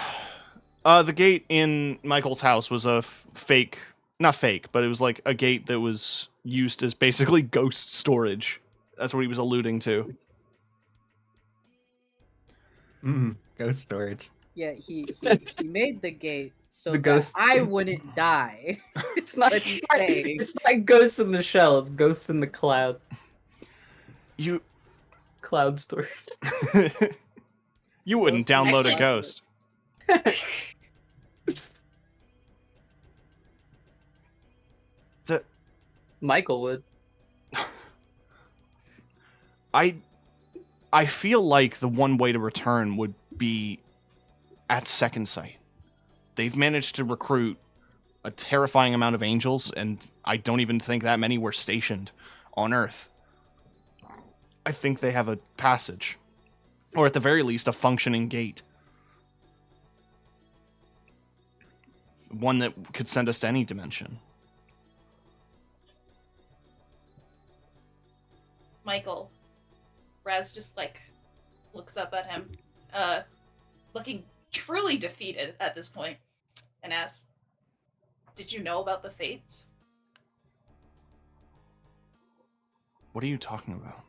gate in Michael's house was a fake, not fake, but it was like a gate that was used as basically ghost storage. That's what he was alluding to. Ghost storage. Yeah, he made the gate so The that ghost- I wouldn't die. It's not. What he's saying. It's not Ghosts in the Shell. It's Ghosts in the Cloud. Cloud storage. You wouldn't Ghost download a actually- ghost. Michael would. I feel like the one way to return would be at Second Sight. They've managed to recruit a terrifying amount of angels, and I don't even think that many were stationed on Earth. I think they have a passage, or at the very least, a functioning gate. One that could send us to any dimension. Michael. Raz just, like, looks up at him, looking truly defeated at this point, and asks, "Did you know about the fates?" What are you talking about?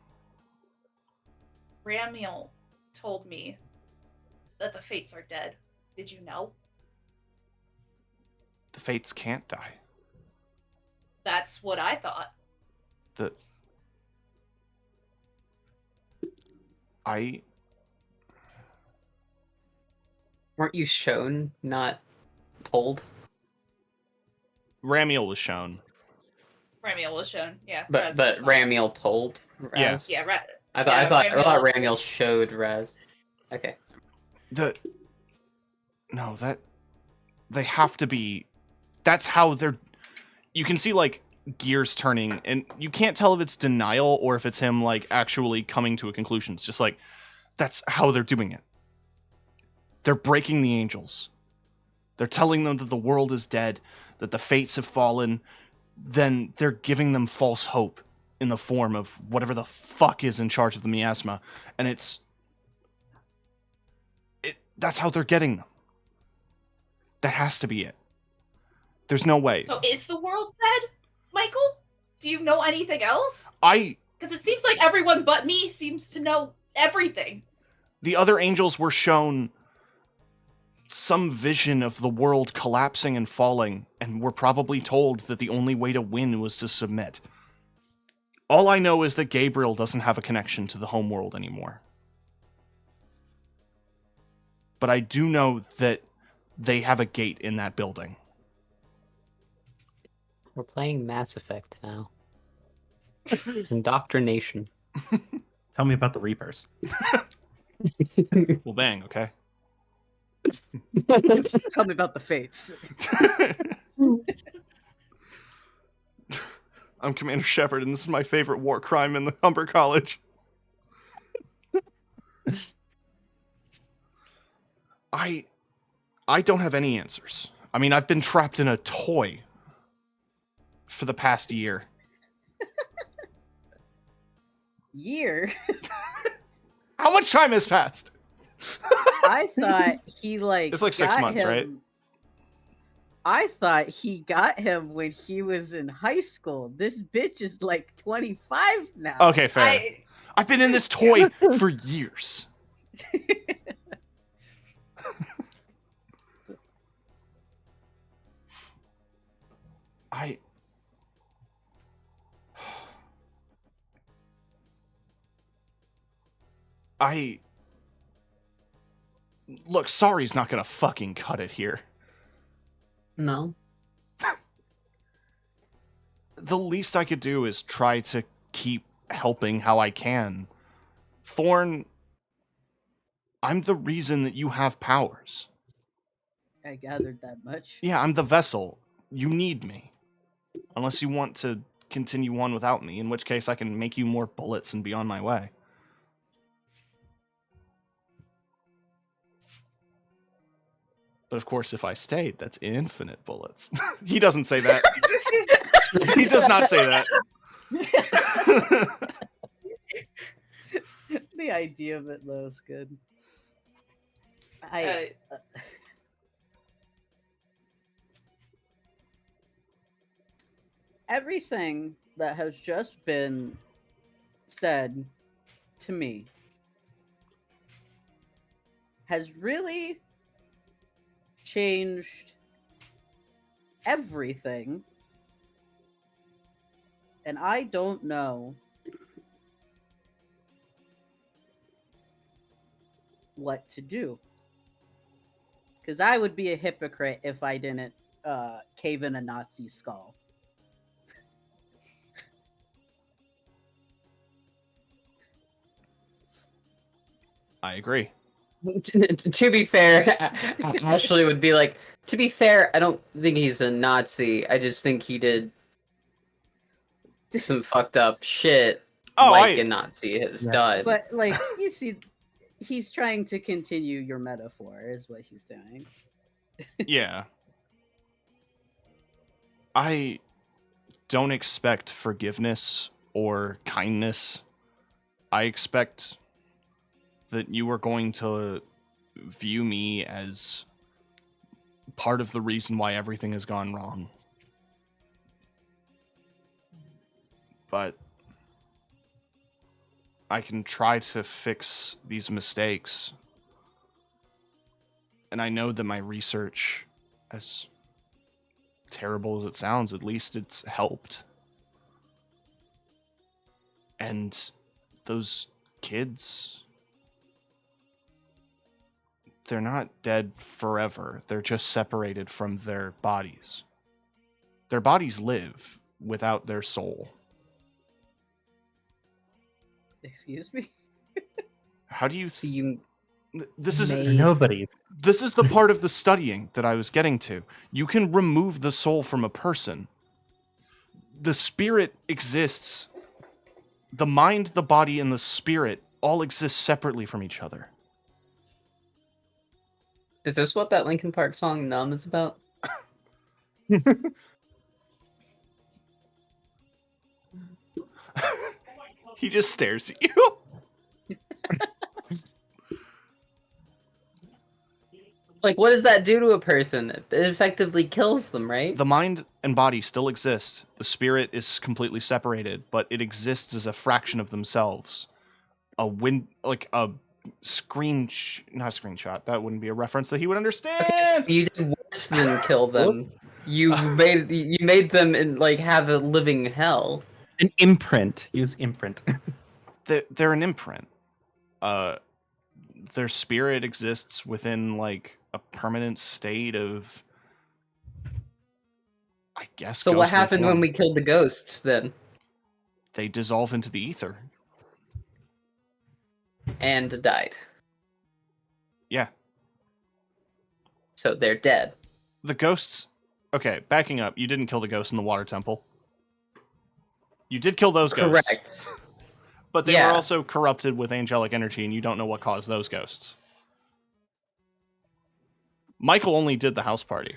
Ramiel told me that the fates are dead. Did you know? The fates can't die. That's what I thought. Weren't you shown, not told? Ramiel was shown. Ramiel was shown. Yeah. But Raz but was not. Ramiel told Raz. Yeah. Yeah. I yeah, thought Ramiel was- Ramiel showed Raz. Okay. No, that they have to be. That's how they're. You can see like gears turning, and you can't tell if it's denial or if it's him like actually coming to a conclusion. It's just like that's how they're doing it. They're breaking the angels. They're telling them that the world is dead, that the fates have fallen. Then they're giving them false hope in the form of whatever the fuck is in charge of the miasma, and that's how they're getting them. That has to be it. There's no way. So is the world dead, Michael? Do you know anything else? Because it seems like everyone but me seems to know everything. The other angels were shown some vision of the world collapsing and falling, and were probably told that the only way to win was to submit. All I know is that Gabriel doesn't have a connection to the home world anymore. But I do know that they have a gate in that building. We're playing Mass Effect now. It's indoctrination. Tell me about the Reapers. Well, bang, okay? Tell me about the fates. I'm Commander Shepard, and this is my favorite war crime in the Humber College. I don't have any answers. I mean, I've been trapped in a toy for the past year. Year? How much time has passed? I thought he It's like 6 got months, him- right? I thought he got him when he was in high school. This bitch is like 25 now. Okay, fair. I've been in this toy for years. Look, sorry's not gonna fucking cut it here. No. The least I could do is try to keep helping how I can. Thorn, I'm the reason that you have powers. I gathered that much. Yeah, I'm the vessel. You need me. Unless you want to continue on without me, in which case I can make you more bullets and be on my way. But of course, if I stayed, that's infinite bullets. He doesn't say that. He does not say that. The idea of it, though, is good. Everything that has just been said to me has really changed everything, and I don't know what to do, because I would be a hypocrite if I didn't cave in a Nazi skull. I agree. To be fair, Ashley would be like, to be fair, I don't think he's a Nazi. I just think he did some fucked up shit a Nazi has done. But, like, you see, he's trying to continue your metaphor, is what he's doing. Yeah. I don't expect forgiveness or kindness. I expect that you are going to view me as part of the reason why everything has gone wrong. But I can try to fix these mistakes. And I know that my research, as terrible as it sounds, at least it's helped. And those kids, they're not dead forever. They're just separated from their bodies. Their bodies live without their soul. Excuse me? How do you... So you This is... made- Nobody. This is the part of the studying that I was getting to. You can remove the soul from a person. The spirit exists. The mind, the body, and the spirit all exist separately from each other. Is this what that Linkin Park song "Numb" is about? He just stares at you. Like, what does that do to a person? It effectively kills them, right? The mind and body still exist. The spirit is completely separated, but it exists as a fraction of themselves. Not a screenshot. That wouldn't be a reference that he would understand. Okay, so you did worse than kill them. You made them have a living hell. An imprint. Use imprint. They're an imprint. Their spirit exists within a permanent state of, I guess. So what ghostly happened form. when we killed the ghosts then? They dissolve into the ether. And died. Yeah. So they're dead. The ghosts. Okay, backing up. You didn't kill the ghosts in the water temple. You did kill those ghosts. Correct. But they Yeah. were also corrupted with angelic energy, and you don't know what caused those ghosts. Michael only did the house party.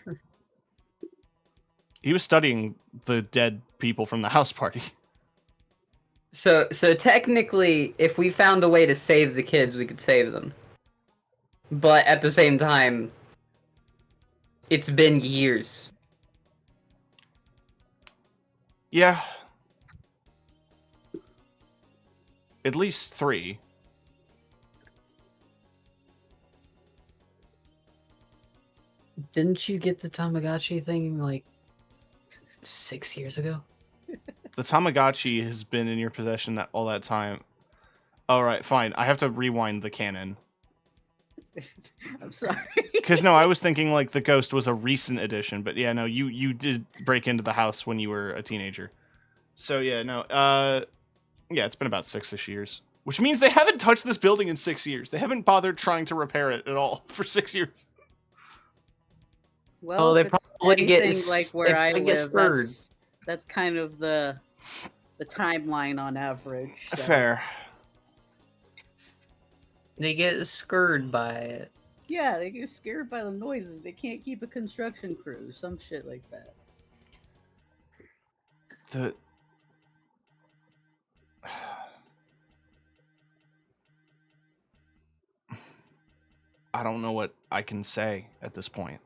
He was studying the dead people from the house party. So technically, if we found a way to save the kids, we could save them. But at the same time, it's been years. Yeah. At least 3. Didn't you get the Tamagotchi thing 6 years ago? The Tamagotchi has been in your possession all that time. All right, fine. I have to rewind the canon. I'm sorry. Because, no, I was thinking, the ghost was a recent addition. But, yeah, no, you did break into the house when you were a teenager. So, yeah, no. Yeah, it's been about 6-ish years. Which means they haven't touched this building in 6 years. They haven't bothered trying to repair it at all for 6 years. Well, they if it's probably get anything like they where I probably get live, spurred. that's kind of the timeline on average. So. Fair. They get scurred by it. Yeah, they get scared by the noises. They can't keep a construction crew. Some shit like that. I don't know what I can say at this point.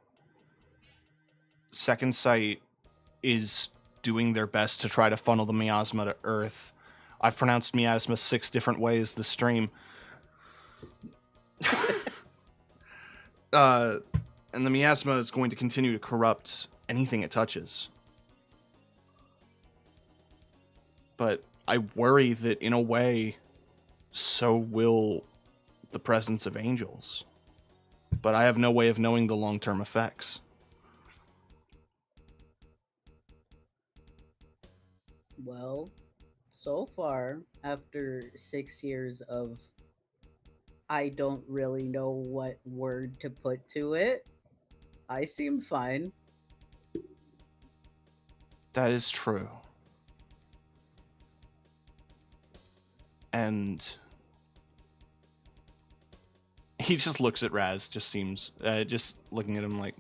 Second Sight is doing their best to try to funnel the miasma to Earth. I've pronounced miasma 6 different ways this stream. And the miasma is going to continue to corrupt anything it touches. But I worry that in a way, so will the presence of angels. But I have no way of knowing the long-term effects. Well, so far, after 6 years of I don't really know what word to put to it, I seem fine. That is true. And he just looks at Raz, just looking at him like,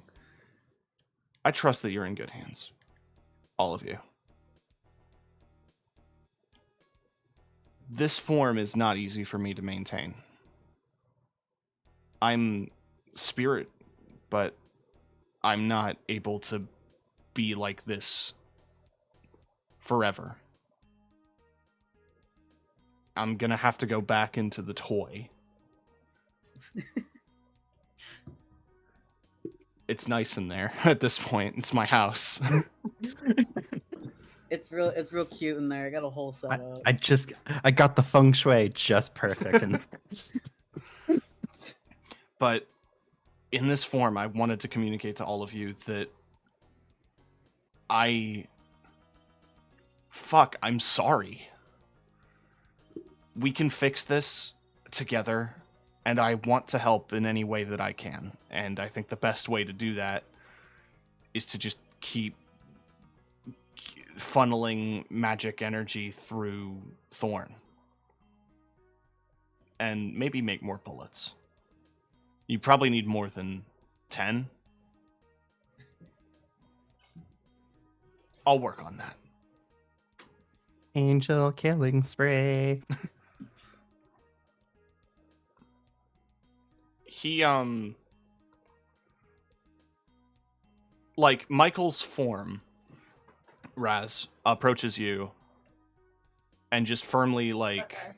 I trust that you're in good hands. All of you. This form is not easy for me to maintain. I'm spirit, but I'm not able to be like this forever. I'm gonna have to go back into the toy. It's nice in there at this point. It's my house. It's real cute in there. I got a whole setup. I got the feng shui just perfect. And But in this form, I wanted to communicate to all of you that I'm sorry. We can fix this together, and I want to help in any way that I can. And I think the best way to do that is to just keep funneling magic energy through Thorn. And maybe make more bullets. You probably need more than 10. I'll work on that. Angel killing spray. He, like, Michael's form, Raz, approaches you and just firmly, like, Okay.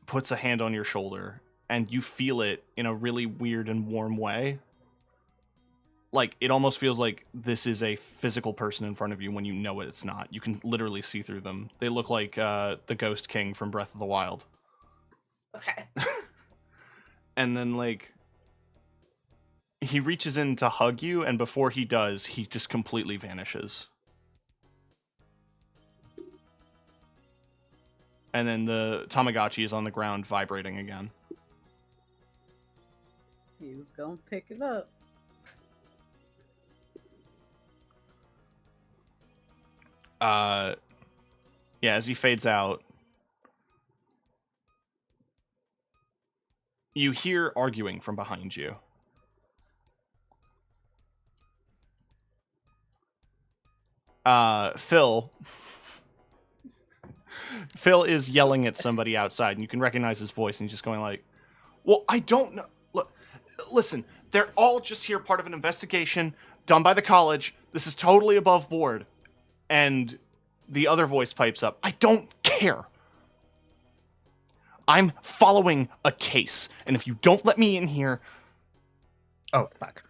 puts a hand on your shoulder, and you feel it in a really weird and warm way. Like, it almost feels like this is a physical person in front of you when you know it's not. You can literally see through them. They look like the Ghost King from Breath of the Wild. Okay. And then, like, he reaches in to hug you, and before he does, he just completely vanishes. And then the Tamagotchi is on the ground vibrating again. He's gonna pick it up. Yeah, as he fades out, you hear arguing from behind you. Phil is yelling at somebody outside, and you can recognize his voice, and he's just going like, well, I don't know. Look, listen, they're all just here part of an investigation done by the college. This is totally above board. And the other voice pipes up, I don't care. I'm following a case, and if you don't let me in here, Oh, fuck.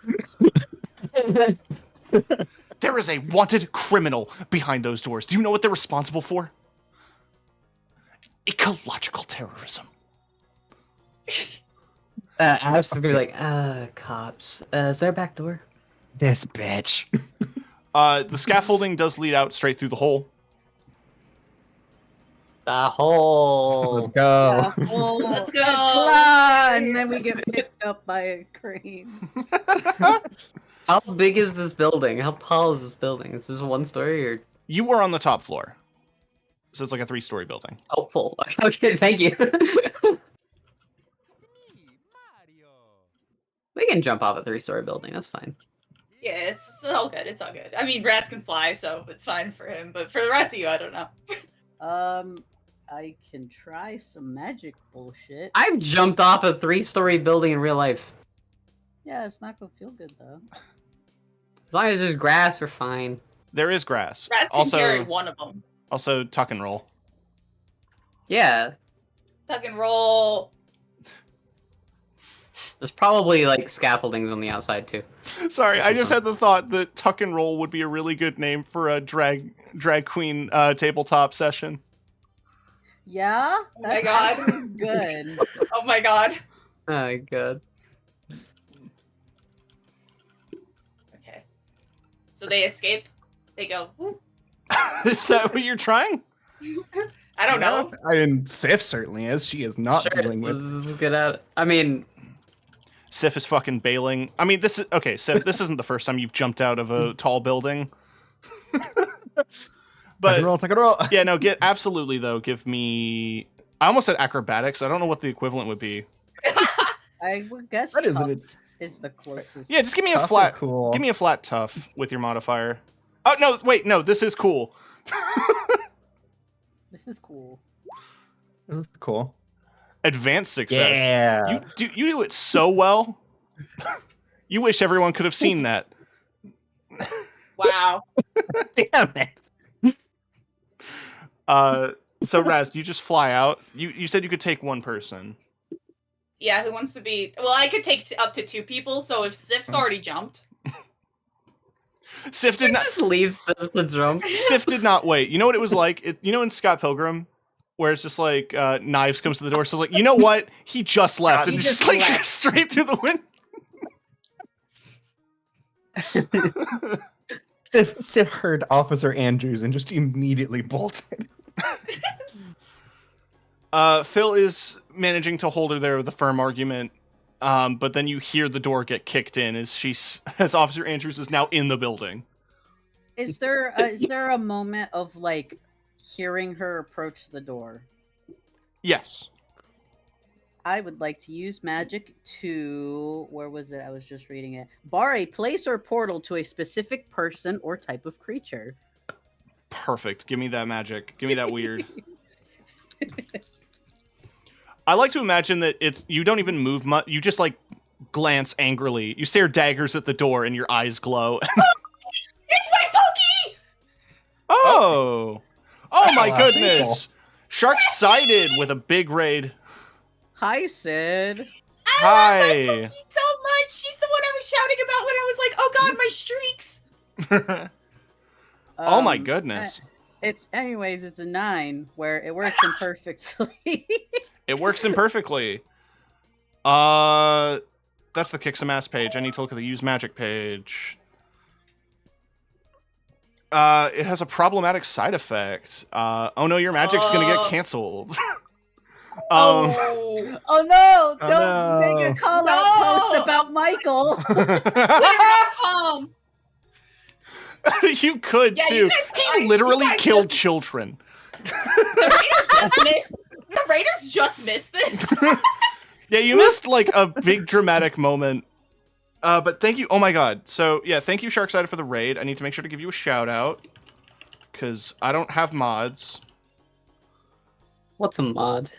there is a wanted criminal behind those doors. Do you know what they're responsible for? Ecological terrorism. Alex is gonna be like, cops. Is there a back door? This bitch. The scaffolding does lead out straight through the hole. The hole. Let's go. Let's go. Fly, and then we get picked up by a crane. How big is this building? How tall is this building? Is this one story or You were on the top floor. So it's like a 3-story building. helpful? Okay, thank you. We can jump off a 3-story building. That's fine. Yeah, it's all good. It's all good. I mean, rats can fly, so it's fine for him. But for the rest of you, I don't know. I can try some magic bullshit. I've jumped off a 3-story building in real life. Yeah, it's not gonna feel good though. As long as there's grass, we're fine. There is grass. Rats can carry one of them. Also tuck and roll. Yeah, Tuck and roll. there's probably like scaffoldings on the outside too. Sorry, I just had the thought that tuck and roll would be a really good name for a drag queen tabletop session. Yeah. Oh my That's God. actually good. Oh my god. Oh my god. Okay. So they escape. They go. Whoop. Is that what you're trying? I don't know. I mean, Sif certainly is. She is not Sure, dealing with. let's get out. I mean, Sif is fucking bailing. I mean, this is okay. Sif, this isn't the first time you've jumped out of a tall building. But Tuck and roll. yeah, no, absolutely though. Give me. I almost said acrobatics. I don't know what the equivalent would be. I would guess What is tough it? is the closest. Yeah, just give me a Tough or flat. cool. Give me a flat tough with your modifier. Oh no! Wait, no. This is cool. This is cool. This is cool. Advanced success. Yeah. You do it so well. You wish everyone could have seen that. Wow. Damn it. So Raz, you just fly out. You said you could take one person. Yeah, who wants to be? Well, I could take up to 2 people. So if Sif's already jumped, Sif did not. just leave Sif to jump. Sif did not wait. You know what it was like? You know in Scott Pilgrim, where it's just like Knives comes to the door. So like, you know what? He just left and He just just like left. straight through the window. Sif heard Officer Andrews and just immediately bolted. Phil is managing to hold her there with a firm argument, but then you hear the door get kicked in as Officer Andrews is now in the building. Is there a moment of like hearing her approach the door? Yes. I would like to use magic to, where was it? I was just reading it. Bar a place or portal to a specific person or type of creature. Perfect. Give me that magic. Give me that weird. I like to imagine that you don't even move much. You just like glance angrily. You stare daggers at the door and your eyes glow. It's my Pokey! Oh my Wow. goodness. Shark-sided with a big raid. Hi, Sid. I love my Hi. Pokey so much. She's the one I was shouting about when I was like, oh god, my streaks. Oh my Um, goodness. It's a 9 where it works imperfectly. It works imperfectly. That's the kick some ass page. I need to look at the use magic page. It has a problematic side effect. Oh no, your magic's gonna get canceled. Oh. Oh no! Oh, Don't make no. a call No! out post about Michael. Twitter.com. You could Yeah, too. you guys- He literally you guys killed just- children. The Raiders just missed this. Yeah, you missed like a big dramatic moment. But thank you. Oh my god. So yeah, thank you, Sharkside, for the raid. I need to make sure to give you a shout out because I don't have mods. What's a mod?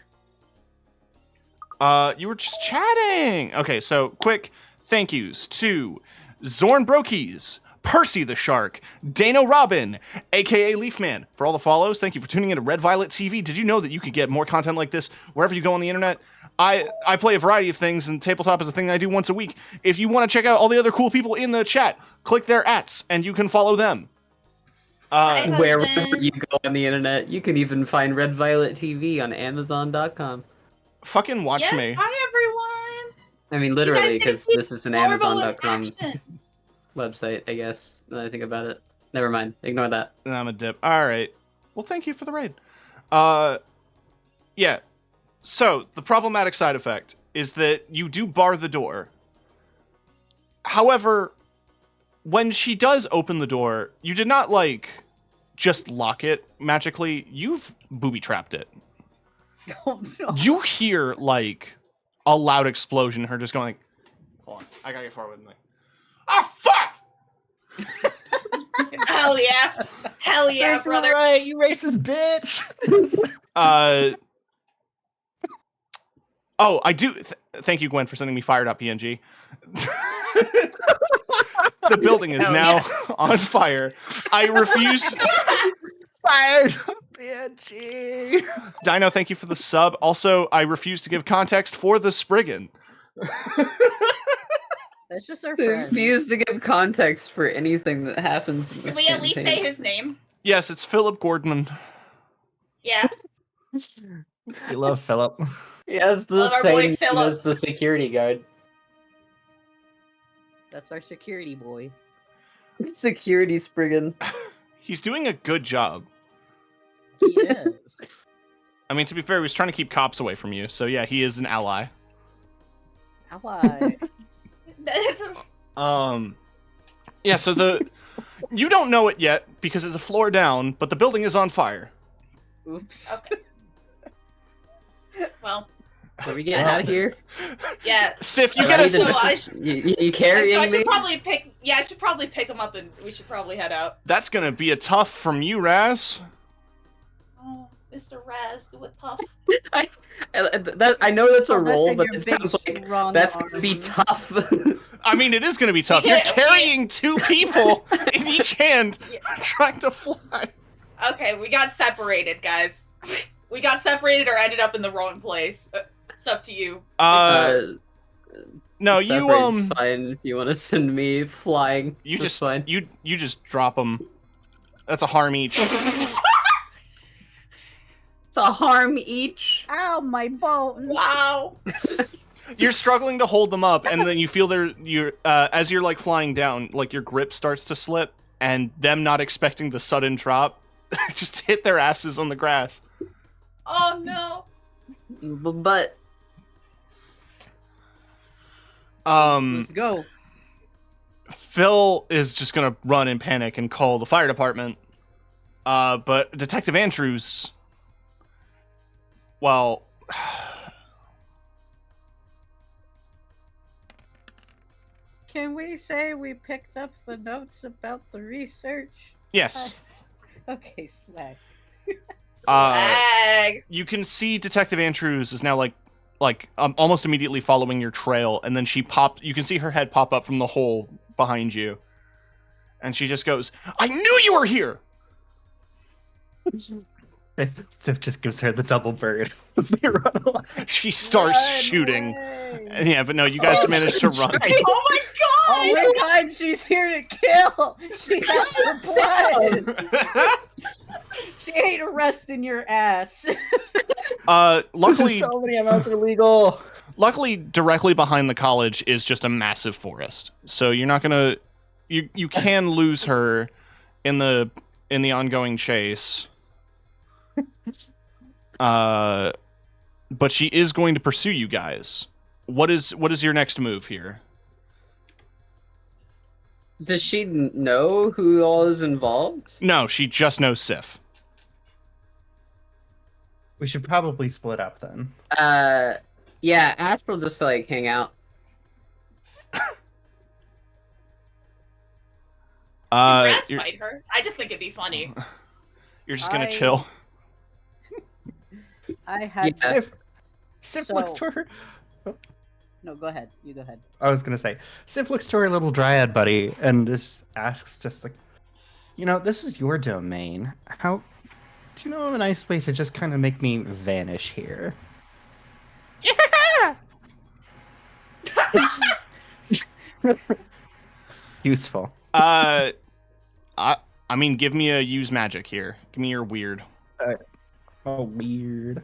You were just chatting. Okay, so quick thank yous to Zorn Brokies, Percy the Shark, Dano Robin, aka Leafman, for all the follows. Thank you for tuning into Red Violet TV. Did you know that you could get more content like this wherever you go on the internet? I play a variety of things, and tabletop is a thing I do once a week. If you want to check out all the other cool people in the chat, click their @, and you can follow them. Hi. Wherever husband. you go on the internet, you can even find Red Violet TV on Amazon.com. Fucking watch Yes, me. hi everyone. I mean, literally, You guys get to because see this is an Marvel in Amazon.com action. website, I guess. Now that I think about it. Never mind. Ignore that. I'm a dip. All right. Well, thank you for the raid. Yeah. So the problematic side effect is that you do bar the door. However, when she does open the door, you did not like just lock it magically. You've booby trapped it. Oh, no. You hear like a loud explosion. Her just going like, hold on, I gotta get forward with me. Ah, fuck! Hell yeah. Hell yeah, Serves you brother. right, you racist bitch. Oh, I do. Thank you, Gwen, for sending me fire.png. The building is Hell now on fire. I refuse. Fired. Bitchy. Dino, thank you for the sub. Also, I refuse to give context for the Spriggan. That's just our friend. Refuse to give context for anything that happens in this Can we at least say campaign. his name? Yes, it's Philip Gordman. Yeah. We love Philip. He has the Love our boy same name Philip. as the security guard. That's our security boy. Security Spriggan. He's doing a good job. He is. I mean, to be fair, he was trying to keep cops away from you. So yeah, he is an ally. Ally. That's Yeah, so you don't know it yet because it's a floor down, but the building is on fire. Oops. okay. Well, Are we getting out of here? yeah. Sif, you Do get I a need to- So I should, You carrying I me? should probably pick. Yeah, I should probably pick him up, and we should probably head out. That's gonna be a tough from you, Raz. Oh, Mr. Raz, do it tough. I know that's a Unless roll, in but your it big, sounds like strong that's gonna be arms. tough. I mean, it is gonna be tough. You're can't- carrying two people in each hand, trying to fly. Okay, we got separated, guys. We got separated or ended up in the wrong place. It's up to you. No, you separate's fine if you want to send me flying. you that's just fine. you just drop them. That's a harm each. It's a harm each. Ow, my bone. Wow. You're struggling to hold them up, and then you feel as you're like flying down, like your grip starts to slip, and them not expecting the sudden drop, just hit their asses on the grass. Oh no. But Let's go. Phil is just gonna run in panic and call the fire department. But Detective Andrews, well, Can we say we picked up the notes about the research? yes. Okay, swag. Swag. You can see Detective Andrews is now almost immediately following your trail, and then you can see her head pop up from the hole behind you, and she just goes, "I knew you were here!" Sif just gives her the double bird. They run away. She starts Run shooting. away. Yeah, but no, you guys managed to run. Oh my Oh god! my god, she's here to kill! She has the blood! She ain't arresting your ass. Luckily, So many amounts illegal. luckily, directly behind the college is just a massive forest, so you're not gonna. You can lose her in the ongoing chase. But she is going to pursue you guys. What is your next move here? does she know who all is involved? No, she just knows Sif. We should probably split up then. Yeah, Ash will just like hang out. Rats You're, fight her. I just think it'd be funny. you're just gonna I- chill. I had. Yeah. Sif So- looks to her. No, go ahead. You go ahead. I was gonna say, Sif looks to her little dryad buddy and just asks, just like, this is your domain. How do you know of a nice way to just kind of make me vanish here? Yeah. Useful. I mean, give me a use magic here. Give me your weird. Oh, weird.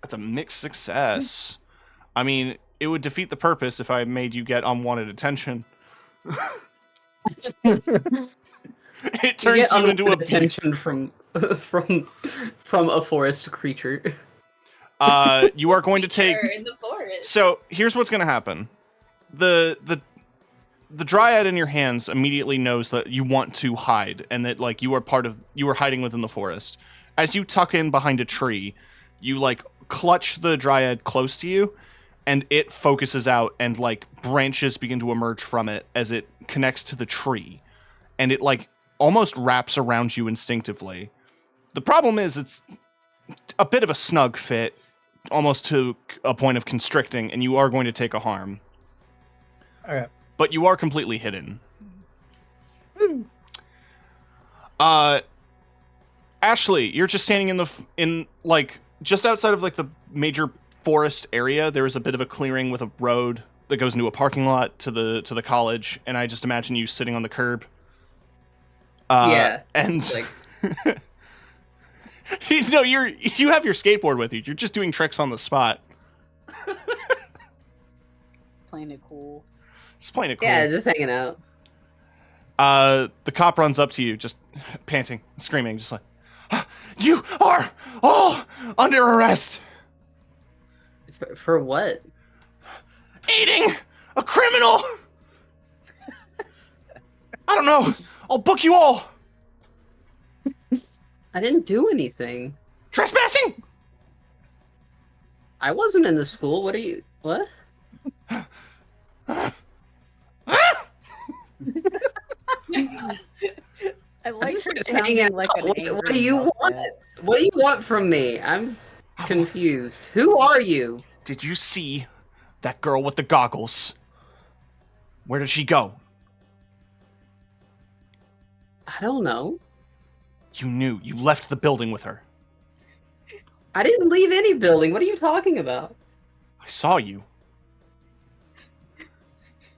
That's a mixed success. I mean, it would defeat the purpose if I made you get unwanted attention. It You turns get you into a attention from a forest creature. you are going to take. They're in the forest. So here's what's going to happen. The dryad in your hands immediately knows that you want to hide, and that like you are hiding within the forest. As you tuck in behind a tree, you like clutch the dryad close to you, and it focuses out, and like branches begin to emerge from it as it connects to the tree, and it like almost wraps around you instinctively. The problem is it's a bit of a snug fit, almost to a point of constricting, and you are going to take a harm. Okay. But you are completely hidden. Ashley, you're just standing in just outside of like the major forest area. There is a bit of a clearing with a road that goes into a parking lot to the college, and I just imagine you sitting on the curb. Yeah, and like you have your skateboard with you. You're just doing tricks on the spot. Playing it cool. Just playing it cool. yeah, just hanging out. The cop runs up to you, just panting, screaming, just like, "You are all under arrest! For what? Aiding a criminal! I don't know. I'll book you all. I didn't do anything. Trespassing! I wasn't in the school. What are you? What? I like just her hanging sounding like out. an What angry do you want? muppet. What do you want from me? I'm confused. Who are you? Did you see that girl with the goggles? Where did she go? I don't know. You knew. You left the building with her. I didn't leave any building. What are you talking about? I saw you.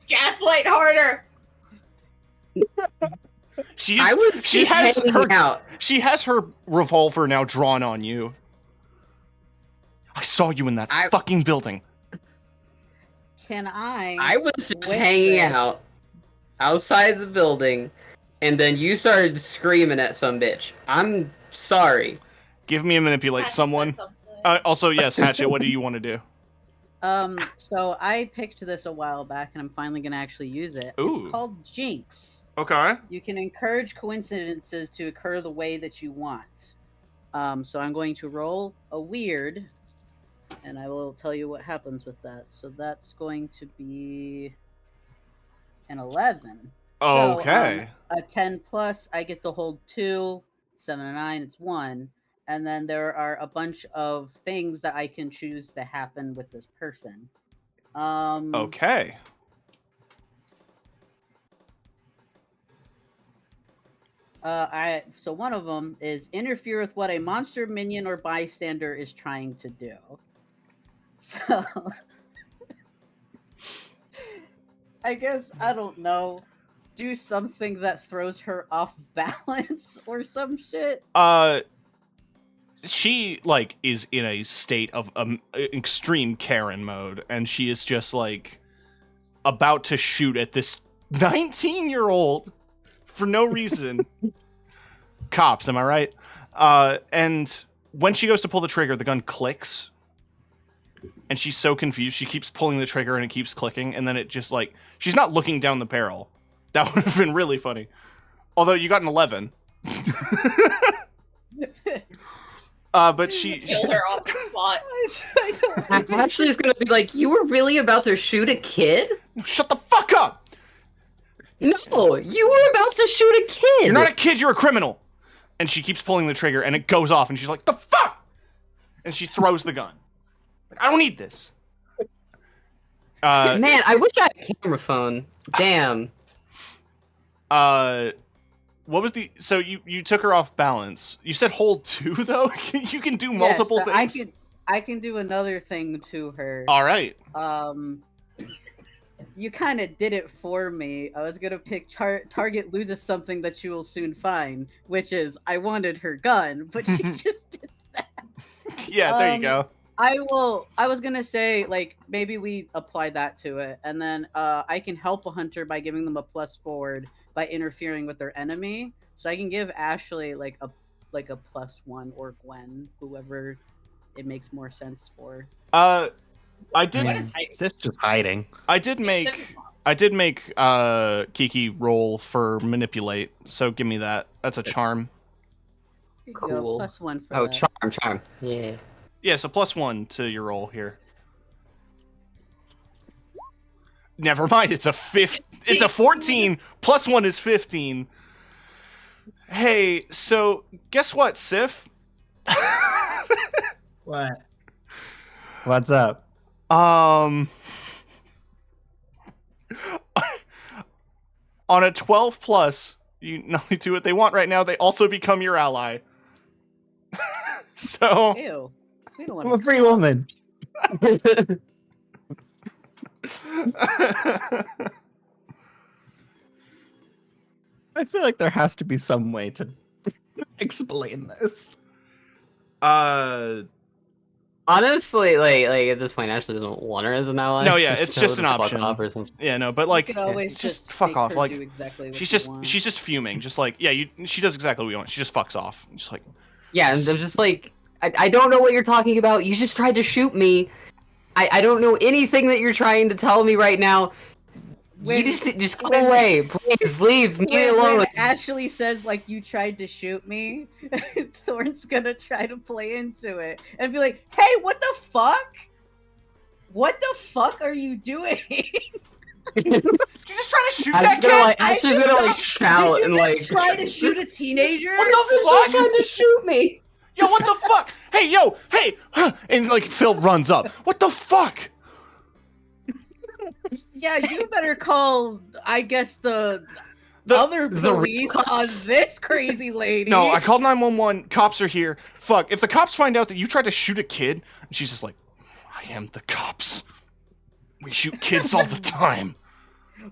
Gaslight harder. I was she just has hanging her out. she has her revolver now drawn on you. I saw you in that fucking building. Can I was just with hanging this- out outside the building, and then you started screaming at some bitch. I'm sorry. Give me a manipulate Hatchet said someone. something. Also, yes, Hatchet, what do you want to do? So I picked this a while back, and I'm finally gonna actually use it. Ooh. It's called Jinx. Okay. You can encourage coincidences to occur the way that you want. So I'm going to roll a weird, and I will tell you what happens with that. So that's going to be an 11. Okay. So, a 10 plus, I get to hold 2. 7 and 9, it's 1. And then there are a bunch of things that I can choose to happen with this person. Okay. So one of them is interfere with what a monster, minion, or bystander is trying to do. So I guess, I don't know, do something that throws her off balance or some shit. She like is in a state of extreme Karen mode, and she is just like about to shoot at this 19-year-old for no reason. Cops, am I right? And when she goes to pull the trigger, the gun clicks, and she's so confused. She keeps pulling the trigger, and it keeps clicking, and then it just like she's not looking down the barrel. That would have been really funny. Although you got an 11. But she Kill her on the spot. Ashley's gonna be like, you were really about to shoot a kid? Shut the fuck up! No, you were about to shoot a kid! You're not a kid, you're a criminal! And she keeps pulling the trigger, and it goes off, and she's like, the fuck? And she throws the gun. Like, I don't need this. Man, I wish I had a camera phone. Damn. What was the... So you took her off balance. You said hold 2, though? You can do multiple Yes, things? I can do another thing to her. Alright. You kind of did it for me. I was gonna pick target loses something that you will soon find, which is I wanted her gun, but she just did that. Yeah, there you go. I was gonna say, like, maybe we apply that to it, and then I can help a hunter by giving them a plus forward by interfering with their enemy. So I can give Ashley like a +1, or Gwen, whoever it makes more sense for. I did. What is hiding? It's just hiding. I did make Kiki roll for manipulate. So give me that. That's a charm. Here you Cool. go, +1 for Oh, that. charm. Yeah. Yeah, so +1 to your roll here. Never mind. It's a 14. +1 is 15. Hey, so guess what, Sif? What? What's up? On a 12 plus, you not only do what they want right now, they also become your ally. So Ew. We don't I'm want a free woman. I feel like there has to be some way to explain this. Honestly, like at this point, Ashley doesn't want her as an ally. No, yeah, so it's tell just her an to fuck option. off or something. Yeah, no, but like, You could always just fuck make off. her Like, do exactly what she's you just want. she's just fuming. Just like, yeah, she does exactly what you want. She just fucks off. Just like, Yeah, and they're just like, I don't know what you're talking about. You just tried to shoot me. I don't know anything that you're trying to tell me right now. When- You just go when- away. Please leave me when alone. Ashley says, like, you tried to shoot me, Thorn's gonna try to play into it and be like, hey, what the fuck? What the fuck are you doing? did you just try to shoot I'm that just gonna kid? like, Ashley's gonna like shout Did and you like just try to shoot a teenager? What the She's fuck? trying to shoot me. Yo, what the fuck? Hey, yo, hey, and like Phil runs up. What the fuck? Yeah, you better call, I guess, the The- other the police real on cops. this crazy lady. No, I called 911. Cops are here. Fuck. If the cops find out that you tried to shoot a kid, and she's just like, I am the cops. We shoot kids all the time.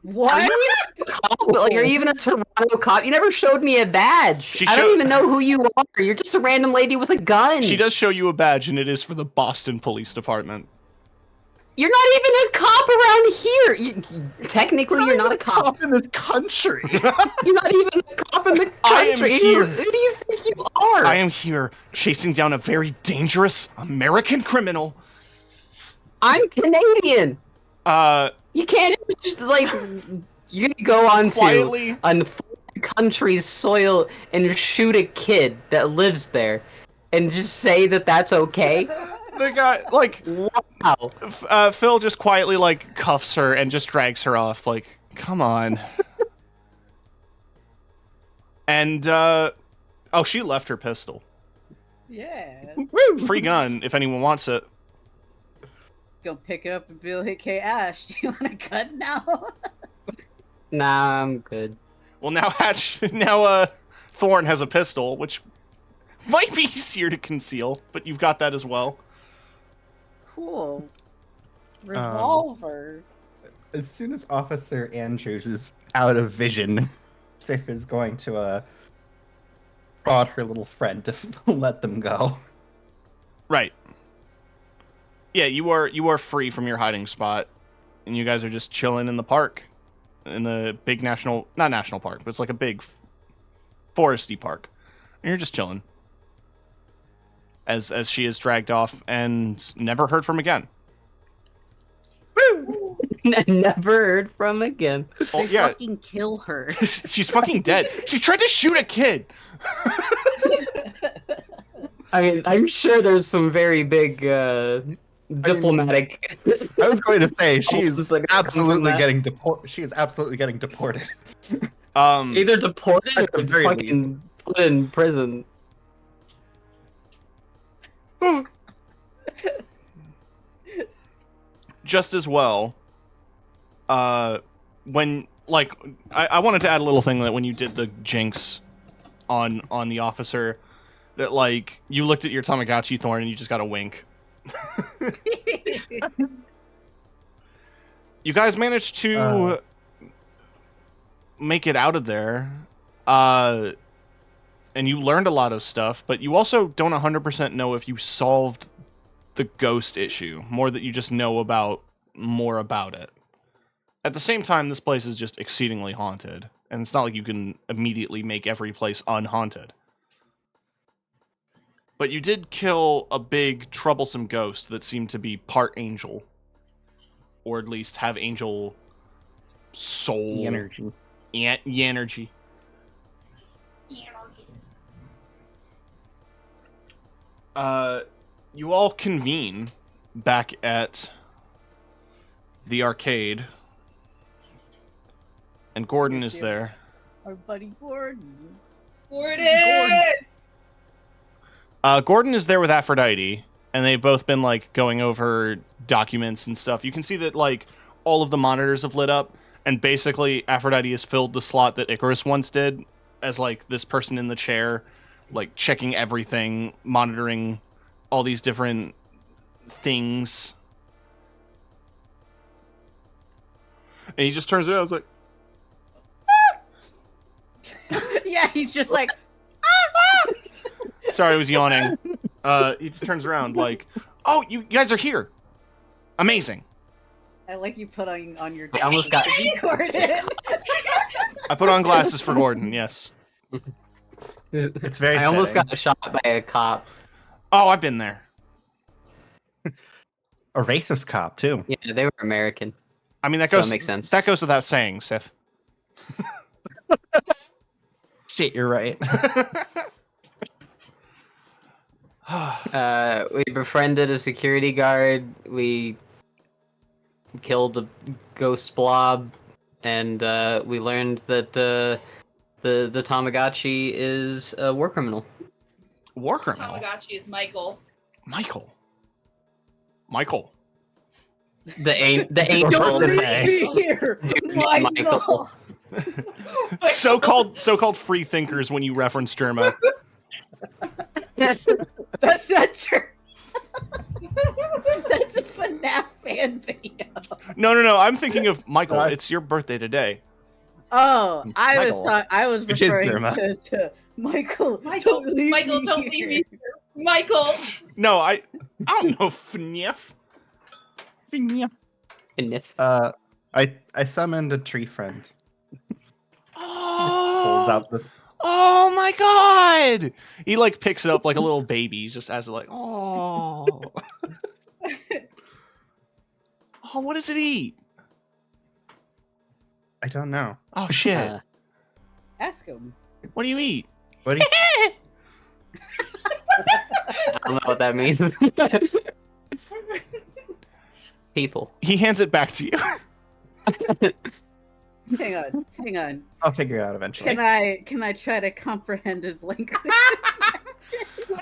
What? Are you even a cop? Like, are you even a Toronto cop? You never showed me a badge. I showed- don't even know who you are. You're just a random lady with a gun. She does show you a badge, and it is for the Boston Police Department. You're not even a cop around here. Technically, you're not a cop. in this country. You're not even a cop in the country. I am here. Who do you think you are? I am here chasing down a very dangerous American criminal. I'm Canadian. You can't just, like, you can go onto Quietly. a foreign country's soil and shoot a kid that lives there and just say that that's okay? The guy, like, Wow. Phil just quietly, like, cuffs her and just drags her off. Like, come on. And, oh, she left her pistol. Yeah. Free gun, if anyone wants it. Go pick it up and be like, "Hey Ash, do you want a gun now?" Nah, I'm good. Well, now Thorn has a pistol, which might be easier to conceal, but you've got that as well. Cool. Revolver. As soon as Officer Andrews is out of vision, Sif is going to prod her little friend to let them go. Right. Yeah, you are free from your hiding spot, and you guys are just chilling in the park, in a big not national park, but it's like a big foresty park, and you're just chilling. As she is dragged off and never heard from again. Never heard from again. Oh, They yeah, fucking kill her. she's fucking dead. She tried to shoot a kid. I mean, I'm sure there's some very big diplomatic. I was going to say she's Just like absolutely that. getting deported. She is absolutely getting deported. Either deported At the or very fucking put in prison. Just as well, when, like, I wanted to add a little thing that when you did the jinx on the officer, that, like, you looked at your Tamagotchi Thorn and you just got a wink. You guys managed to make it out of there, and you learned a lot of stuff, but you also don't 100% know if you solved the ghost issue, more that you just know more about it. At the same time, this place is just exceedingly haunted, and it's not like you can immediately make every place unhaunted. But you did kill a big, troublesome ghost that seemed to be part angel. Or at least have angel soul. Energy. Energy. You all convene back at the arcade. And Gordon is there. Our buddy Gordon. Gordon! Gordon is there with Aphrodite, and they've both been, like, going over documents and stuff. You can see that, like, all of the monitors have lit up, and basically Aphrodite has filled the slot that Icarus once did as, like, this person in the chair, like, checking everything, monitoring all these different things. And he just turns around and is like, Yeah, he's just like, sorry, I was yawning. He just turns around like, oh, you guys are here. Amazing. I like you put on your I almost got- Gordon. I put on glasses for Gordon, yes. It's very. I almost fitting. got shot by a cop. Oh, I've been there. A racist cop too. Yeah, they were American. I mean, that So it goes makes sense. That goes without saying, Sif. Shit, you're right. We befriended a security guard. We killed a ghost blob, and we learned that the Tamagotchi is a war criminal. War criminal. Tamagotchi is Michael. Michael. The angel. Don't Gordon. leave me here, Dude, Michael. Michael. So-called free thinkers when you reference Germa. That's not true. That's a FNAF fan video. No. I'm thinking of Michael. Uh, It's your birthday today. Oh, Michael. I was Which is referring Grandma. to Michael. Michael, Don't leave Michael, me don't leave here. me here. Michael. No, I don't know. Fniff. And if I summoned a tree friend. Pulls Oh, out the oh my god! He like picks it up like a little baby. He just has it like, oh. Oh, what does it eat? I don't know. Oh shit! Ask him. What do you eat? What do you, I don't know what that means. People. He hands it back to you. Hang on. I'll figure it out eventually. Can I try to comprehend his language?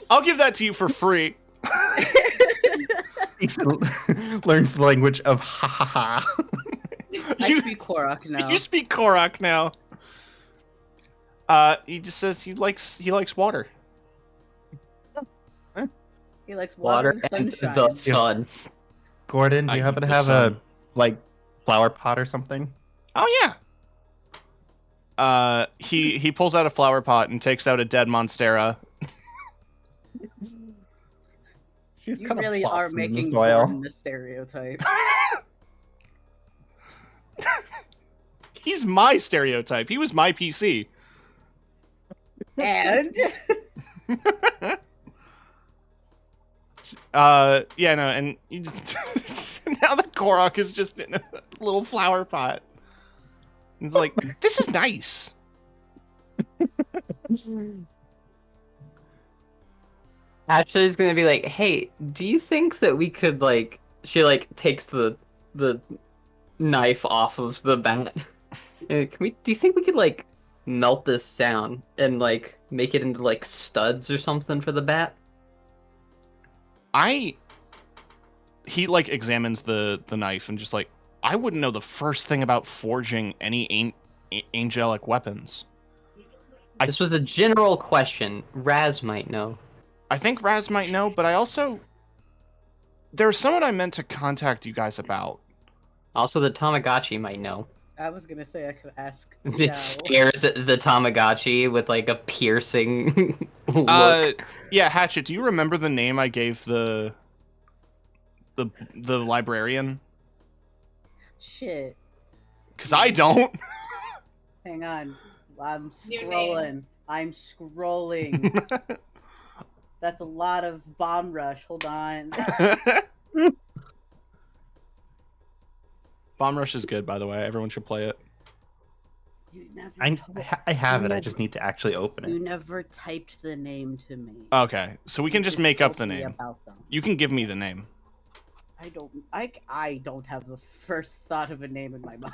I'll give that to you for free. He learns the language of ha ha ha. I You- speak Korok now. You speak Korok now. He just says he likes water. He likes water, Water and and sunshine. the sun. Gordon, do you I happen to eat the have sun. a flower pot or something? Oh yeah. He pulls out a flower pot and takes out a dead monstera. She's You kinda really are flops in the making soil. Gordon the stereotype. He's my stereotype. He was my PC. And Yeah, no, and you just now the Korok is just in a little flower pot. He's like, this is nice. Ashley's gonna be like, "Hey, do you think that we could like?" She like takes the knife off of the bat. Can we? Do you think we could like melt this down and like make it into like studs or something for the bat? He like examines the knife and just like, I wouldn't know the first thing about forging any angelic weapons. This was a general question. Raz might know. I think Raz might know, but I also there's someone I meant to contact you guys about. Also, the Tamagotchi might know. I was gonna say I could ask. It Xiao. stares at the Tamagotchi with like a piercing look. Yeah, Hatchet, do you remember the name I gave the librarian? Shit. Cause I don't. Hang on. I'm New name. scrolling. I'm scrolling. That's a lot of bomb rush. Hold on. Bomb Rush is good, by the way. Everyone should play it. You never. I have it. I never- just need to actually open You it. never typed the name to me. Okay, so we can just make up the told me name. About them. You can give me the name. I don't have the first thought of a name in my mind.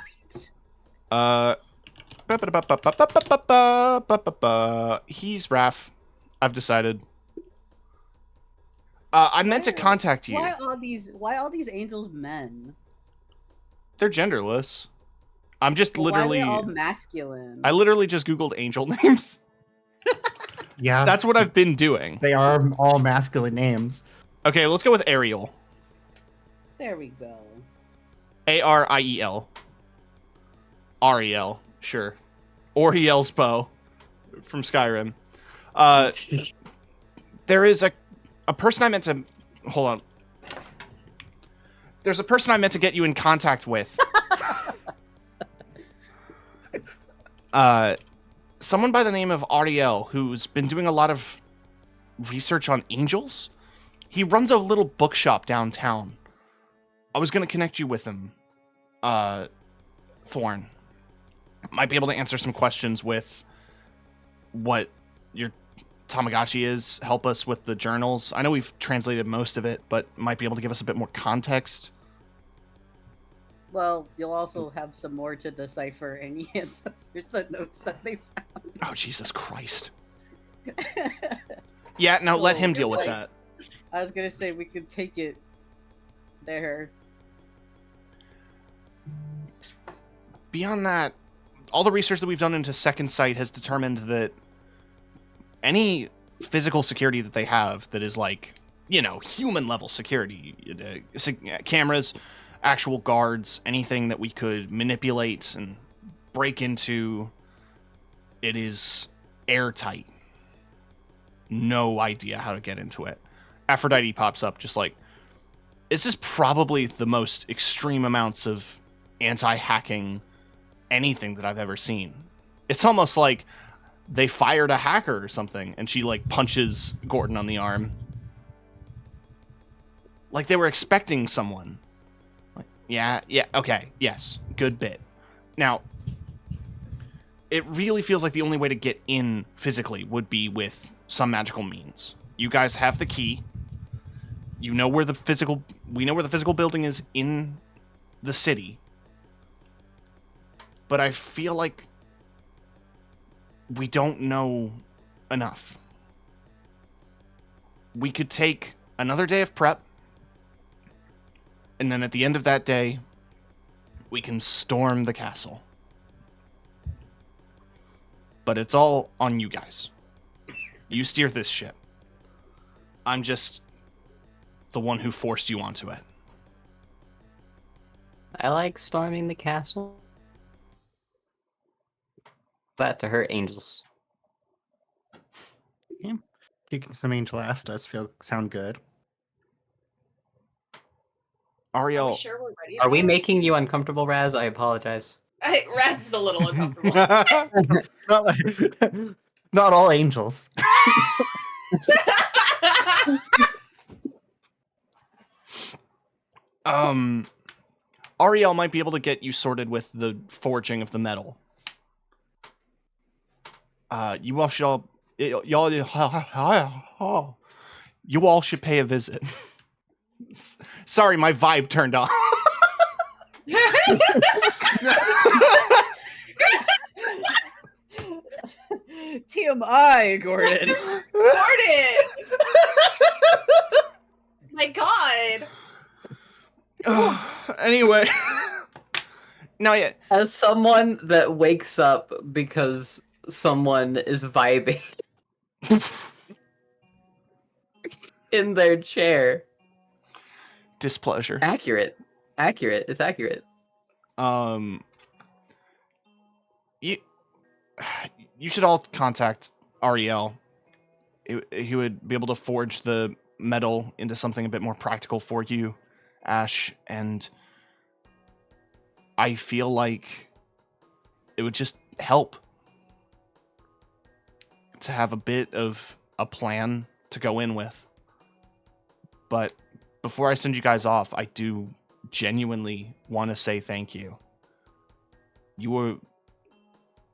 He's Raph. I've decided. I meant to contact you. Why all these angels men? They're genderless. I'm just Why literally. are they all masculine? I literally just googled angel names. Yeah, That's what I've been doing. they are all masculine names. Okay, let's go with Ariel. There we go. Ariel. Ariel, sure. Oriel's bow from Skyrim. There is a person I meant to hold on. There's a person I meant to get you in contact with. Someone by the name of Ariel, who's been doing a lot of research on angels. He runs a little bookshop downtown. I was gonna connect you with him. Thorn. Might be able to answer some questions with what your Tamagotchi is, help us with the journals. I know we've translated most of it, but might be able to give us a bit more context. Well, you'll also have some more to decipher any answer the notes that they Oh, Jesus Christ. found. Yeah, now let him So, deal with like, that. I was gonna say we could take it there. Beyond that, all the research that we've done into Second Sight has determined that any physical security that they have that is like, human level security, cameras, actual guards, anything that we could manipulate and break into. It is airtight. No idea how to get into it. Aphrodite pops up just like, this is probably the most extreme amounts of anti-hacking anything that I've ever seen. It's almost like they fired a hacker or something, and she like punches Gordon on the arm. Like they were expecting someone. Like, yeah, okay, yes, good bit. Now, it really feels like the only way to get in physically would be with some magical means. You guys have the key. We know where the physical building is in the city. But I feel like we don't know enough. We could take another day of prep, and then at the end of that day, we can storm the castle. But it's all on you guys. You steer this ship. I'm just the one who forced you onto it. I like storming the castle. That to hurt angels. Kicking some angel ass does sound good. Are we Ariel. sure we're ready? Are we though? making you uncomfortable, Raz? I apologize. Raz is a little uncomfortable. Not, like, not all angels. Ariel might be able to get you sorted with the forging of the metal. You all should you all should pay a visit. Sorry, my vibe turned on. TMI, Gordon. Gordon! My God! Anyway. Now, yeah. As someone that wakes up because someone is vibing in their chair. Displeasure. Accurate. It's accurate. You should all contact Ariel. He would be able to forge the metal into something a bit more practical for you, Ash, and I feel like it would just help to have a bit of a plan to go in with. But before I send you guys off, I do genuinely want to say thank you.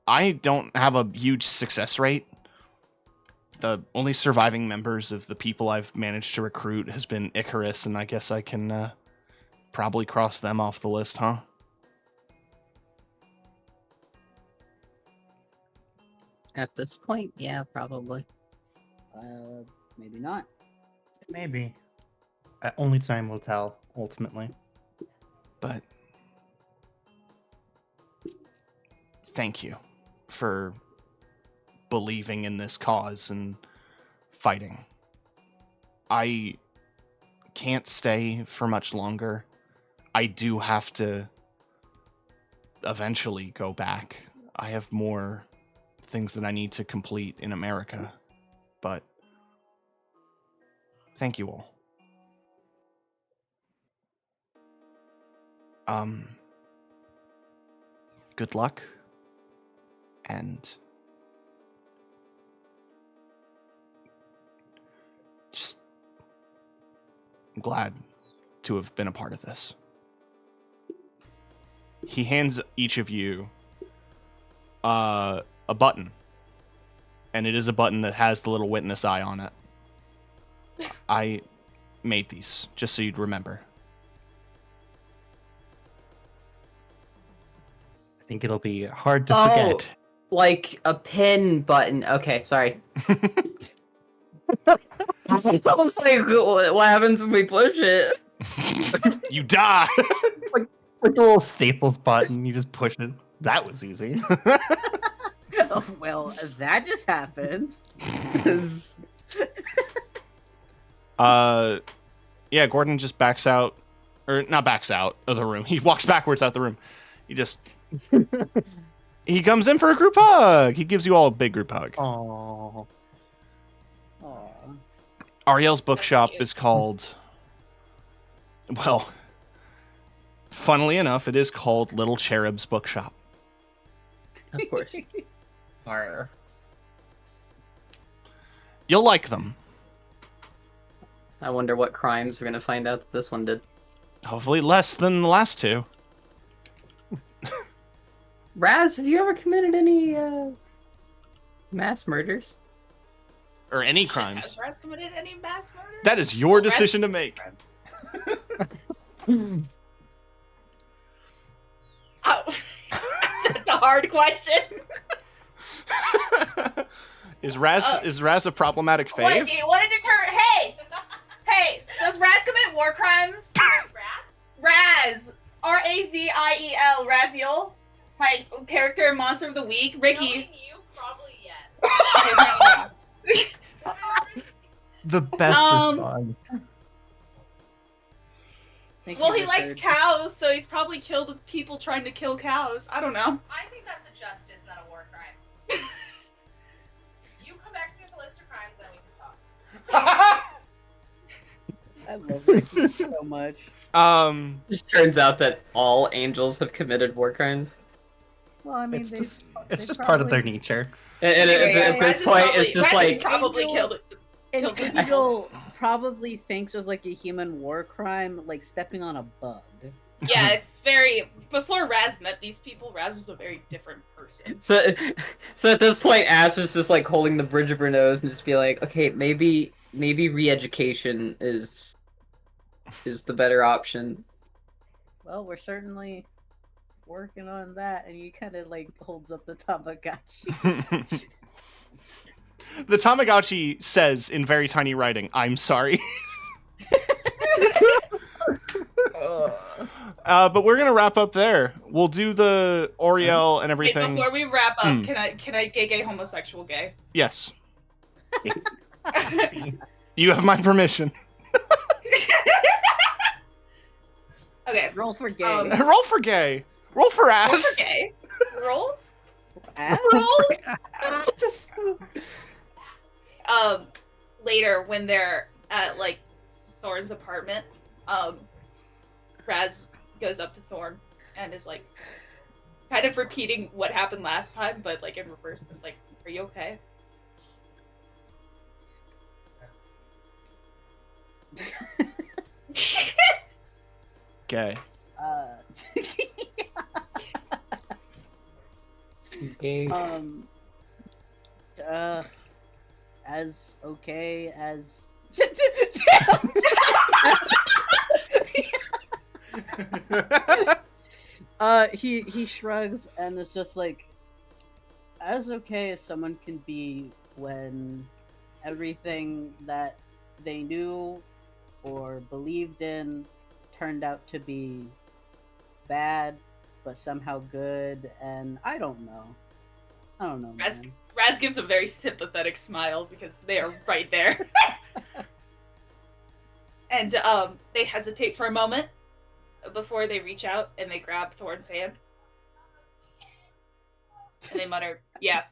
I don't have a huge success rate. The only surviving members of the people I've managed to recruit has been Icarus, and I guess I can probably cross them off the list, huh? At this point, yeah, probably. Maybe not. Maybe. Only time will tell, ultimately. But thank you for believing in this cause and fighting. I can't stay for much longer. I do have to eventually go back. I have more things that I need to complete in America. But thank you all. Good luck, and just I'm glad to have been a part of this. He hands each of you a button, and it is a button that has the little witness eye on it. I made these just so you'd remember. I think it'll be hard to forget. Like a pin button. Okay, sorry. I was like, what happens when we push it? You die! Like the little Staples button, you just push it. That was easy. Oh, well, that just happened. Yeah, Gordon just backs out or not backs out of the room. He walks backwards out the room. He just he comes in for a group hug. He gives you all a big group hug. Oh. Aw. Ariel's bookshop cute. is called, well, funnily enough, it is called Little Cherub's Bookshop. Of course. Arr. You'll like them. I wonder what crimes we're gonna find out that this one did. Hopefully less than the last two. Raz, have you ever committed any mass murders? Or any Has crimes. Raz committed any mass murder? That is your decision to make. Oh, that's a hard question. Is Raz a problematic What, fave? do you want to deter? Hey, does Raz commit war crimes? Raz, Raziel, Raziel, my character and monster of the week, Ricky. Knowing you, probably yes. Okay, The best response. Thank well, you, he likes Richard. cows, so he's probably killed people trying to kill cows. I don't know. I think that's a justice, not a war crime. You come back to me with a list of crimes, then we can talk. I love Ricky so much. Just turns out that all angels have committed war crimes. Well, I mean, It's they- just they part of their probably- nature. And Anyway, at Raz this is point, probably- it's just Raz is like probably Angel- killed. An Kills him. angel probably thinks of like a human war crime, like stepping on a bug. Yeah, it's very. Before Raz met these people, Raz was a very different person. so. So at this point, Ash is just like holding the bridge of her nose and just be like, okay, maybe re-education is the better option. Well, we're certainly working on that, and he kind of like holds up the Tamagotchi. The Tamagotchi says in very tiny writing, "I'm sorry." But we're gonna wrap up there. We'll do the Oriel and Wait, everything. before we wrap up, Mm. can I gay homosexual gay? Yes, you have my permission. Okay. Roll for gay. Roll for gay. Roll for Roll ass. for gay. Roll. Ass? Later when they're at like Thorn's apartment, Raz goes up to Thorn and is like kind of repeating what happened last time, but like in reverse. It's like, "Are you okay?" Gay. As okay as. He shrugs and is just like, as okay as someone can be when everything that they knew or believed in turned out to be bad, but somehow good, and I don't know. Man. Raz gives a very sympathetic smile because they are right there. And they hesitate for a moment before they reach out and they grab Thorn's hand. And they mutter, "Yeah,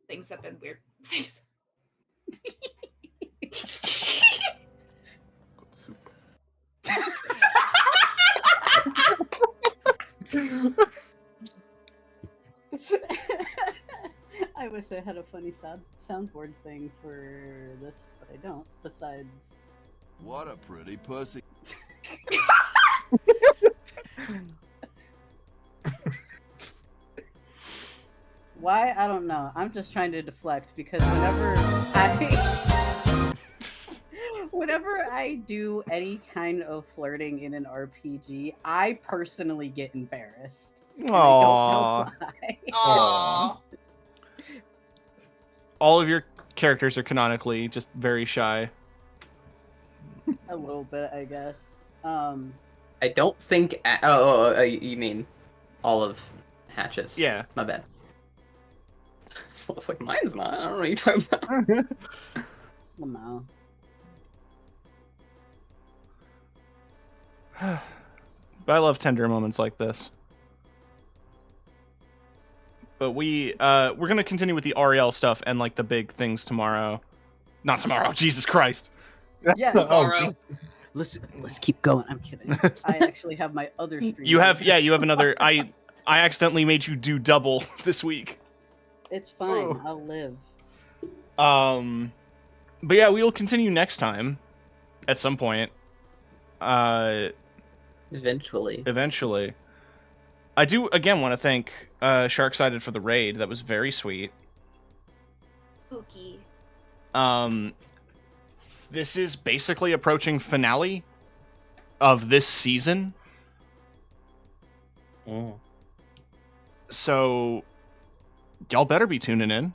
things have been weird." Thanks. I wish I had a funny soundboard thing for this, but I don't. Besides, What a pretty pussy. why I don't know. I'm just trying to deflect because whenever I do any kind of flirting in an RPG, I personally get embarrassed. And I Aww. don't know why. Aww. All of your characters are canonically just very shy. A little bit, I guess. I don't think. You mean all of Hatch's? Yeah. My bad. So it's like mine's not. I don't know what you're talking about. No. But I love tender moments like this. But we're gonna continue with the Ariel stuff and like the big things tomorrow. Not tomorrow, Jesus Christ. Yeah. Tomorrow. Let's keep going. I'm kidding. I actually have my other stream. You have another. I accidentally made you do double this week. It's fine. Oh. I'll live. But yeah, we will continue next time at some point. Eventually. I do again want to thank Sharksided for the raid. That was very sweet. Spooky. This is basically approaching finale of this season. Oh. So y'all better be tuning in.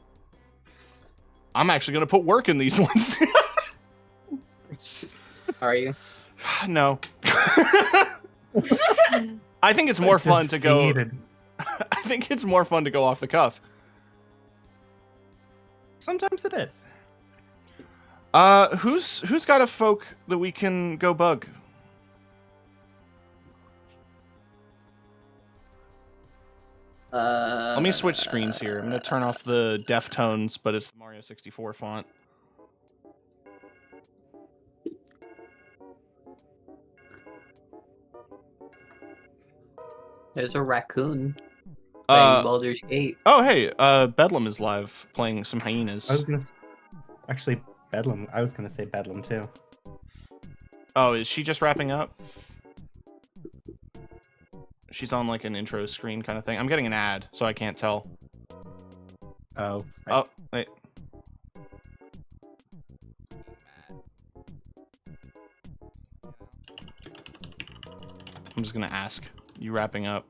I'm actually going to put work in these ones. Are you? No. I think it's more fun to go. Defeated. I think it's more fun to go off the cuff. Sometimes it is. Who's got a folk that we can go bug? Let me switch screens here. I'm gonna turn off the Deftones, but it's the Mario 64 font. There's a raccoon playing Baldur's Gate. Oh hey, Bedlam is live playing some hyenas. Actually, Bedlam. I was gonna say Bedlam too. Oh, is she just wrapping up? She's on like an intro screen kind of thing. I'm getting an ad, so I can't tell. Oh. Oh, wait. I'm just gonna ask. You wrapping up?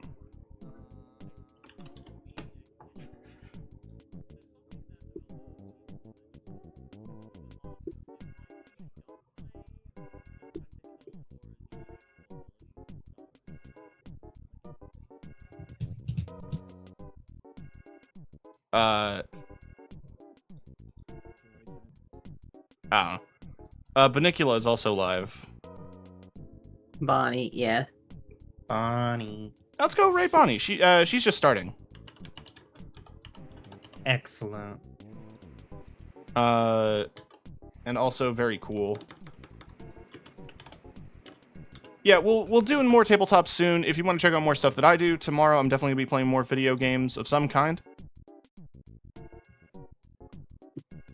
I don't know. Benicula is also live. Bonnie, yeah. Bonnie. Let's go raid Bonnie. She's just starting. Excellent. And also very cool. Yeah, we'll do more tabletops soon. If you want to check out more stuff that I do tomorrow, I'm definitely gonna be playing more video games of some kind.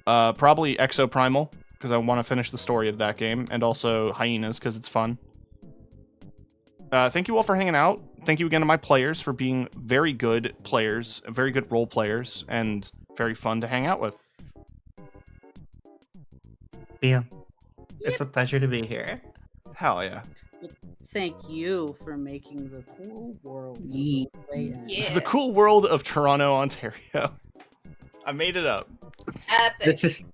Probably Exoprimal, because I want to finish the story of that game, and also Hyenas, because it's fun. Thank you all for hanging out. Thank you again to my players for being very good players, very good role players, and very fun to hang out with. Yeah. It's a pleasure to be here. Hell yeah. Thank you for making the cool world. Yeet. Yeah. The cool world of Toronto, Ontario. I made it up. Epic. This is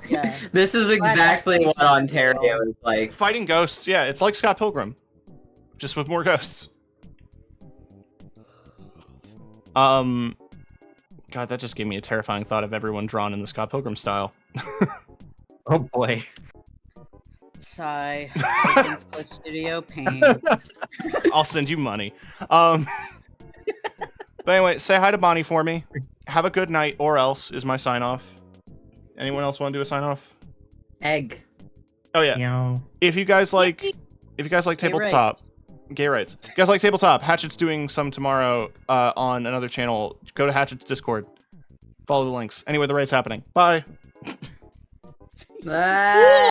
Yeah. this is exactly what Ontario is like. Fighting ghosts, yeah, it's like Scott Pilgrim. Just with more ghosts. God, that just gave me a terrifying thought of everyone drawn in the Scott Pilgrim style. Oh boy. Sigh. Against Glitch Studio pain. I'll send you money. But anyway, say hi to Bonnie for me. Have a good night, or else is my sign off. Anyone else want to do a sign off? Egg. Oh yeah. Yo. If you guys like tabletop, gay rights. If you guys like tabletop, Hatchet's doing some tomorrow on another channel. Go to Hatchet's Discord. Follow the links. Anyway, the raid's happening. Bye. Ah.